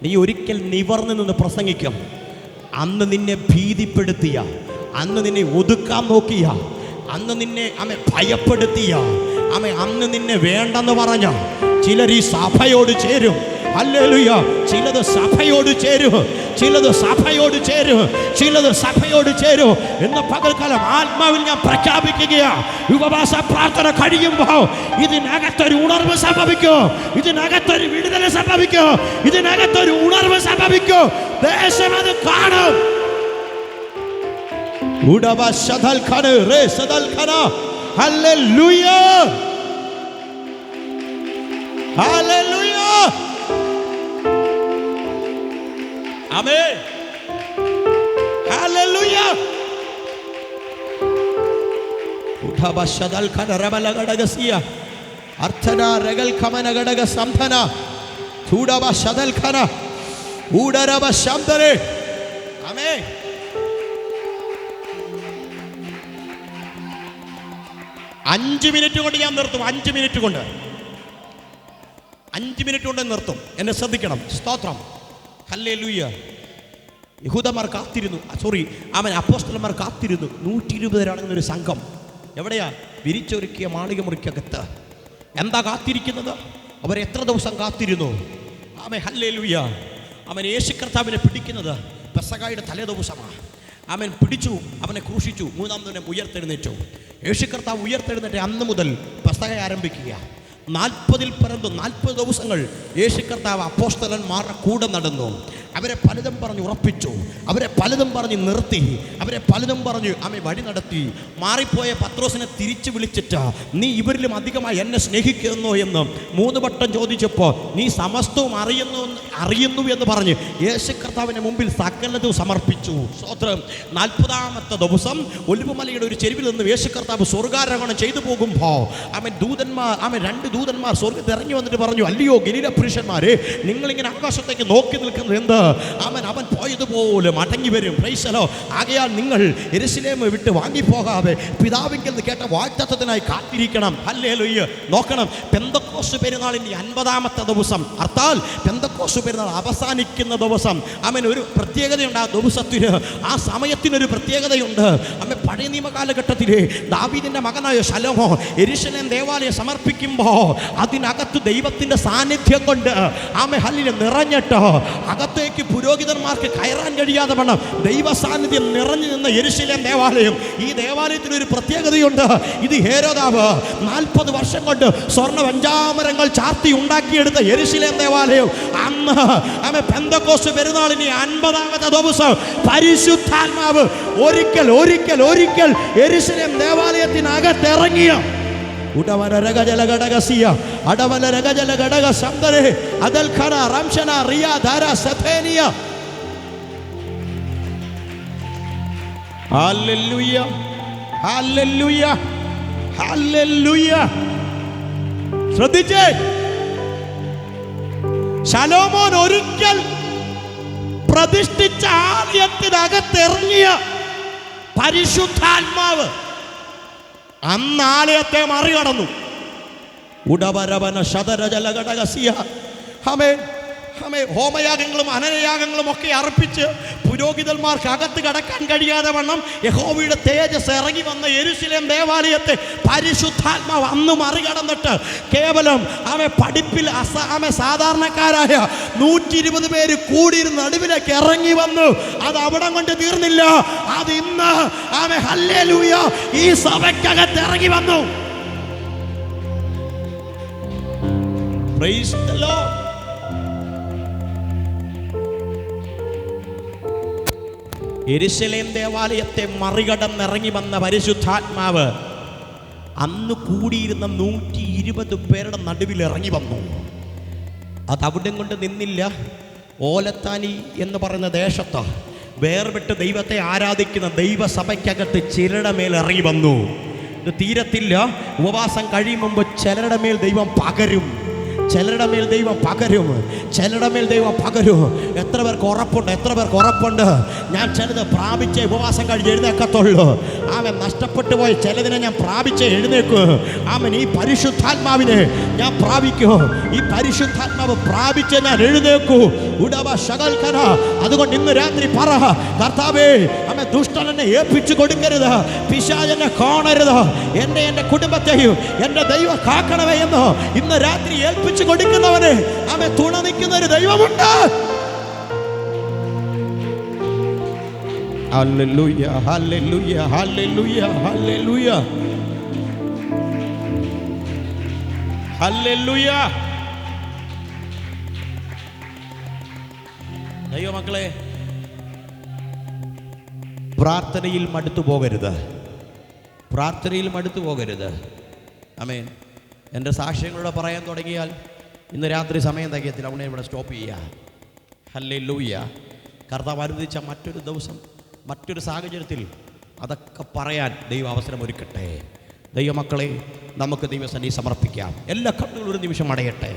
നീ ഒരിക്കൽ നിവർന്ന് നിന്ന് പ്രസംഗിക്കും. അന്ന് നിന്നെ ഭീതിപ്പെടുത്തിയ, അന്ന് നിന്നെ ഒതുക്കാൻ നോക്കിയ, അന്ന് നിന്നെ ഭയപ്പെടുത്തിയ, അന്ന് നിന്നെ വേണ്ടെന്ന് പറഞ്ഞ ചിലർ ഈ സഭയോട് ചേരും. ഹല്ലേലൂയ. ചിലത് സഭയോട് ചേരും, ചിലത് സഭയോട് ചേരും, ചിലത് സഭയോട് ചേരും എന്ന് പകൽക്കാലം ആത്മാവിൽ ഞാൻ പ്രഖ്യാപിക്കുകയാ. ഉപവാസ പ്രാർത്ഥന കഴിയുമ്പോൾ ഇതിനകത്തൊരു ഉണർവ് സംഭവിക്കും, ഇതിനകത്തൊരു വിടുതൽ സംഭവിക്കും, ഇതിനകത്തൊരു ഉണർവ് സംഭവിക്കും. ദേശം അത് കാണും. ഹല്ലേലൂയ, ഹല്ലേലൂയ, ആമേൻ, ഹല്ലേലൂയ. ഉഠബശദൽ ഖന റബലഗഡഗസിയ അർത്ഥന രഗൽ ഖമന ഗഡഗ സംധന ഥൂഡബശദൽ ഖന ഊഡരബ ശബ്ദരെ ആമേൻ. അഞ്ച് മിനിറ്റ് കൊണ്ട് ഞാൻ നിർത്തും. 5 മിനിറ്റ് കൊണ്ട് 5 മിനിറ്റ് കൊണ്ട് നിർത്തും. എന്നെ ശ്രദ്ധിക്കണം. സ്തോത്രം. ഹല്ലേലൂയ. യഹൂദന്മാർ കാത്തിരുന്നു. അപ്പോസ്തലന്മാർ കാത്തിരുന്നു. 120 പേരടങ്ങുന്ന ഒരു സംഘം. എവിടെയാ? വിരിച്ചൊരുക്കിയ മാളിക മുറിക്കകത്ത്. എന്താ കാത്തിരിക്കുന്നത്? അവർ എത്ര ദിവസം കാത്തിരുന്നു? ഹല്ലേലൂയ. യേശു കർത്താവിനെ പിടിക്കുന്നത് പെസഹായുടെ തലേ ദിവസമാണ്. പിടിച്ചു, അവനെ ക്രൂശിച്ചു, 3-ാം ദിനം ഉയർത്തെഴുന്നേറ്റു. യേശു കർത്താവ് ഉയർത്തെഴുന്നേറ്റ് അന്ന് മുതൽ പെസഹ ആരംഭിക്കുക. 40 ദിവസങ്ങൾ യേശു കർത്താവ് അപ്പോസ്തലന്മാരുടെ കൂടെ നടന്നു. അവരെ പലതും പറഞ്ഞ് ഉറപ്പിച്ചു, അവരെ പലതും പറഞ്ഞ് നിർത്തി, അവരെ പലതും പറഞ്ഞ് വഴി നടത്തി. മാറിപ്പോയ പത്രോസിനെ തിരിച്ചു വിളിച്ചിട്ട്, നീ ഇവരിലും അധികമായി എന്നെ സ്നേഹിക്കുന്നു എന്ന് 3 വട്ടം ചോദിച്ചപ്പോൾ, നീ സമസ്തവും അറിയുന്നു എന്ന് പറഞ്ഞ് യേശു കർത്താവിൻ്റെ മുമ്പിൽ സകലതും സമർപ്പിച്ചു. സ്തോത്രം. 40-ാമത്തെ ദിവസം ഒലിവുമലയുടെ ഒരു ചെരുവിൽ നിന്ന് യേശു കർത്താവ് സ്വർഗ്ഗാരോഹണം ചെയ്തു പോകുമ്പോൾ ദൂതന്മാർ 2 ദൂതന്മാർ സ്വർഗ്ഗത്തിൽ ഇറങ്ങി വന്നിട്ട് പറഞ്ഞു, അല്ലയോ ഗലീല പുരുഷന്മാരെ, നിങ്ങളിങ്ങനെ ആകാശത്തേക്ക് നോക്കി നിൽക്കുന്നത് എന്ത്? അവൻ പോയതുപോലെ മടങ്ങി വരും. Price the Lord. ആകയാൽ നിങ്ങൾ യെരൂശലേം വിട്ട് വാങ്ങിപ്പോകാതെ പിതാവിങ്കിൽ നിന്ന് കേട്ട വാഗ്ദത്തത്തിനായി കാത്തിരിക്കണം. ഹല്ലേലൂയ. നോക്കണം, പെന്തക്കോസ്ത് പെരുന്നാളിൻ്റെ 50-ാമത്തെ ദിവസം, അർത്ഥാൽ പെന്തക്കോസ്ത് പെരുന്നാൾ അവസാനിക്കുന്ന ദിവസം, ഒരു പ്രത്യേകതയുണ്ട്. ആ ദിവസത്തിന്, ആ സമയത്തിനൊരു പ്രത്യേകതയുണ്ട്. പഴയ നിയമ കാലഘട്ടത്തിലെ ദാവീദിന്റെ മകനായ ശലോമോൻ യെരൂശലേം ദേവാലയം സമർപ്പിക്കുമ്പോൾ അതിനകത്ത് ദൈവത്തിന്റെ സാന്നിധ്യം കൊണ്ട് ഹല്ലേലൂയ നിറഞ്ഞിട്ട് അകത്തേക്ക് പുരോഹിതന്മാർക്ക് കയറാൻ കഴിയാതെ വണ്ണം ദൈവ സാന്നിധ്യം നിറഞ്ഞു നിന്ന യെരൂശലേം ദേവാലയം. ഈ ദേവാലയത്തിനൊരു പ്രത്യേകതയുണ്ട്. ഇത് ഹേരോദാവ് 40 വർഷം കൊണ്ട് സ്വർണ്ണ വെഞ്ചാമരങ്ങൾ ചാർത്തി ഉണ്ടാക്കിയെടുത്ത യെരൂശലേം ദേവാലയം അന്ന് പെന്തക്കോസ്ത് പെരുന്നാളിന് 50-ാമത്തെ ദിവസം പരിശുദ്ധാത്മാവ് ഒരിക്കൽ യെരൂശലേം ദേവാലയത്തിനകത്തിറങ്ങിയ ശ്രദ്ധിച്ചേ, ശലോമോൻ ഒരിക്കൽ പ്രതിഷ്ഠിച്ച ആലയത്തിനകത്തിറങ്ങിയ പരിശുദ്ധാത്മാവ് അന്ന് ആലയത്തെ മറികടന്നു. ഉടവരവന ശതരജലഘടകസിയ ഹോമയാഗങ്ങളും അനനയാഗങ്ങളും ഒക്കെ അർപ്പിച്ച് പുരോഹിതന്മാർക്ക് അകത്ത് കടക്കാൻ കഴിയാതെ വണ്ണം യഹോവയുടെ തേജസ് ഇറങ്ങി വന്ന യെരൂശലേം ദേവാലയത്തെ പരിശുദ്ധാത്മാവ് അന്ന് മറികടന്നിട്ട് കേവലം പഠിപ്പിൽ സാധാരണക്കാരായ 120 പേര് കൂടിയിരുന്ന നടുവിലേക്ക് ഇറങ്ങി വന്നു. അത് അവിടെ കൊണ്ട് തീർന്നില്ല. അത് ഇന്ന് ഹല്ലേലൂയ ഈ സഭയ്ക്കകത്ത് ഇറങ്ങി വന്നു. Price the Lord. യെരൂശലേം ദേവാലയത്തെ മറികടന്നിറങ്ങി വന്ന പരിശുദ്ധാത്മാവ് അന്ന് കൂടിയിരുന്ന 120 പേരുടെ നടുവിൽ ഇറങ്ങി വന്നു. അതവിടെ കൊണ്ട് നിന്നില്ല. ഓലത്താനി എന്ന് പറയുന്ന ദേശത്ത് വേർപെട്ട് ദൈവത്തെ ആരാധിക്കുന്ന ദൈവസഭയ്ക്കകത്ത് ചിലരുടെ മേൽ ഇറങ്ങി വന്നു. ഇത് തീരത്തില്ല. ഉപവാസം കഴിയും മുമ്പ് ചിലരുടെ മേൽ ദൈവം പകരും. ചിലരുടെ മേൽ ദൈവം പകരും. എത്ര പേർക്ക് ഉറപ്പുണ്ട്? ഞാൻ ചിലത് പ്രാപിച്ചേ ഉപവാസം കഴിഞ്ഞ് എഴുന്നേക്കത്തുള്ളൂ. നഷ്ടപ്പെട്ടു പോയി ചിലതിനെ ഞാൻ പ്രാപിച്ചേ എഴുന്നേക്കൂ. ഈ പരിശുദ്ധാത്മാവിനെ ഞാൻ പ്രാപിക്കൂ. ഈ പരിശുദ്ധാത്മാവ് പ്രാപിച്ചേ ഞാൻ എഴുന്നേക്കൂ. അതുകൊണ്ട് ഇന്ന് രാത്രി പറ, കർത്താവേ, ദുഷ്ടനെ ഏൽപ്പിച്ചു കൊടുക്കരുത്, പിശാചിനെ കാണരുത്, എൻ്റെ കുടുംബത്തെയും എൻ്റെ ദൈവം കാക്കണമേ എന്ന് ഇന്ന് രാത്രി ഏൽപ്പിച്ചു കൊടുക്കുന്നവന് തുണ നിൽക്കുന്ന ഒരു ദൈവമുണ്ട്. Hallelujah, hallelujah, hallelujah, hallelujah, hallelujah. ദൈവമക്കളെ, പ്രാർത്ഥനയിൽ മടുത്തു പോകരുത്. ആമേൻ. എൻ്റെ സാക്ഷ്യങ്ങളോട് പറയാൻ തുടങ്ങിയാൽ ഇന്ന് രാത്രി സമയം തികയത്തില്ല. അവിടെ ഇവിടെ സ്റ്റോപ്പ് ചെയ്യുക. ഹല്ലേലൂയ. കർത്താവ് അനുവദിച്ച മറ്റൊരു ദിവസം, മറ്റൊരു സാഹചര്യത്തിൽ അതൊക്കെ പറയാൻ ദൈവം അവസരം ഒരുക്കട്ടെ. ദൈവമക്കളെ, നമുക്ക് ദൈവസന്നിധി സമർപ്പിക്കാം. എല്ലാ കണ്ണുകളും ഒരു നിമിഷം അടയട്ടെ.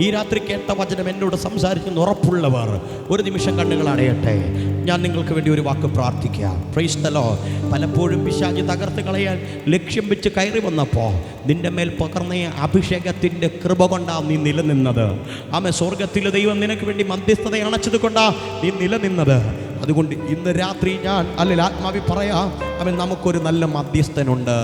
ഈ രാത്രി കേട്ട വചനം എന്നോട് സംസാരിക്കുന്ന ഉറപ്പുള്ളവർ ഒരു നിമിഷം കണ്ണുകൾ അടയട്ടെ. ഞാൻ നിങ്ങൾക്ക് വേണ്ടി ഒരു വാക്ക് പ്രാർത്ഥിക്കാം. Price the Lord. പലപ്പോഴും പിശാച് തകർത്ത് കളയാൻ ലക്ഷ്യം വെച്ച് കയറി വന്നപ്പോൾ നിന്റെ മേൽ പകർന്ന അഭിഷേകത്തിൻ്റെ കൃപ കൊണ്ടാണ് നീ നിലനിന്നത്. ആമേൻ. സ്വർഗത്തിലെ ദൈവം നിനക്ക് വേണ്ടി മധ്യസ്ഥത അണച്ചത് കൊണ്ടാണ് നീ നിലനിന്നത്. അതുകൊണ്ട് ഇന്ന് രാത്രി ഞാൻ അല്ലെങ്കിൽ ആത്മാവി പറയാം, അവൻ നമുക്കൊരു നല്ല മധ്യസ്ഥനുണ്ട്,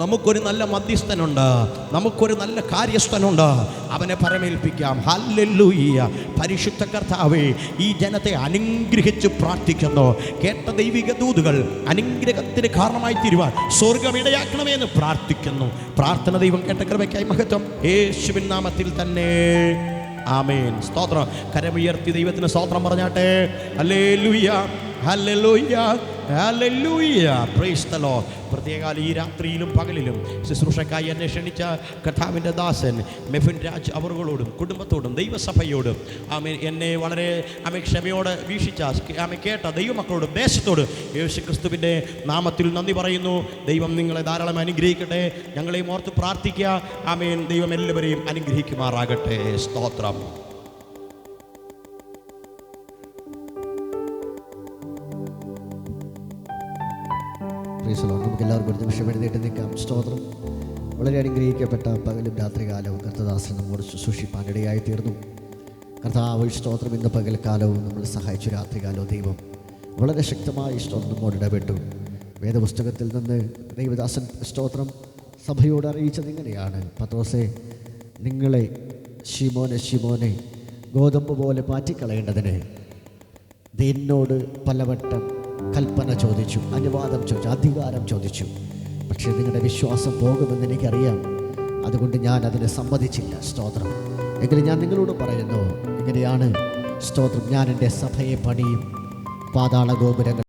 നമുക്കൊരു നല്ല മധ്യസ്ഥനുണ്ട്, നമുക്കൊരു നല്ല കാര്യസ്ഥനുണ്ട്. അവനെ പരമേൽപ്പിക്കാം. ഹല്ലേലൂയ. പരിശുദ്ധ കർത്താവേ, ഈ ജനത്തെ അനുഗ്രഹിച്ച് പ്രാർത്ഥിക്കുന്നു. കേട്ട ദൈവിക ദൂതുകൾ അനുഗ്രഹത്തിന് കാരണമായി തീരുവാൻ സ്വർഗം ഇടയാക്കണമേ എന്ന് പ്രാർത്ഥിക്കുന്നു. പ്രാർത്ഥന ദൈവം കേട്ട കൃപയ്ക്കായി മഹത്വം യേശുവിൻ നാമത്തിൽ തന്നെ. ആമേൻ. സ്തോത്രം. കരമുയർത്തി ദൈവത്തിന് സ്തോത്രം പറഞ്ഞാട്ടെ. Hallelujah, hallelujah, hallelujah. Praise the lord. പ്രത്യേകാൽ ഈ രാത്രിയിലും പകലിലും ശുശ്രൂഷക്കായി എന്നെ ക്ഷണിച്ച കർത്താവിൻ്റെ ദാസൻ മെഫിൻ രാജ് അവറുകളോടും കുടുംബത്തോടും ദൈവസഭയോടും ആമേൻ എന്നെ വളരെ ക്ഷമയോടെ വീക്ഷിച്ച കേട്ട ദൈവമക്കളോടും ദേശത്തോട് യേശു ക്രിസ്തുവിൻ്റെ നാമത്തിൽ നന്ദി പറയുന്നു. ദൈവം നിങ്ങളെ ധാരാളം അനുഗ്രഹിക്കട്ടെ. ഞങ്ങളെയും ഓർത്ത് പ്രാർത്ഥിക്കുക. ആമേൻ. ദൈവം എല്ലാവരെയും അനുഗ്രഹിക്കുമാറാകട്ടെ. സ്തോത്രം. നമുക്ക് എല്ലാവർക്കും ഒരു നിമിഷം എഴുന്നേറ്റ് നിൽക്കാം. സ്തോത്രം. വളരെ അനുഗ്രഹിക്കപ്പെട്ട പകലും രാത്രികാലവും കർത്തദാസൻ നമ്മോട് ശുശ്രൂഷിപ്പാനിടയായി തീർന്നു. കർത്താവ് സ്തോത്രം. ഇന്ന് പകൽക്കാലവും നമ്മൾ സഹായിച്ചു. രാത്രികാലവും ദൈവം വളരെ ശക്തമായി സ്തോത്രം നമ്മോട് ഇടപെട്ടു. വേദപുസ്തകത്തിൽ നിന്ന് ദൈവദാസൻ സ്തോത്രം സഭയോട് അറിയിച്ചത് ഇങ്ങനെയാണ്: പത്രോസേ, നിങ്ങളെ ശിമോനെ ഗോതമ്പ് പോലെ മാറ്റിക്കളയേണ്ടതിന് എന്നോട് പലവട്ടം കൽപ്പന ചോദിച്ചു, അനുവാദം ചോദിച്ചു, അധികാരം ചോദിച്ചു. പക്ഷേ നിങ്ങളുടെ വിശ്വാസം പോകുമെന്ന് എനിക്കറിയാം. അതുകൊണ്ട് ഞാൻ അതിനെ സമ്മതിച്ചില്ല. സ്തോത്രം. എങ്കിലും ഞാൻ നിങ്ങളോട് പറയുന്നു, ഇങ്ങനെയാണ് സ്തോത്രം, ഞാൻ എൻ്റെ സഭയെ പണിയും, പാതാള ഗോപുരങ്ങൾ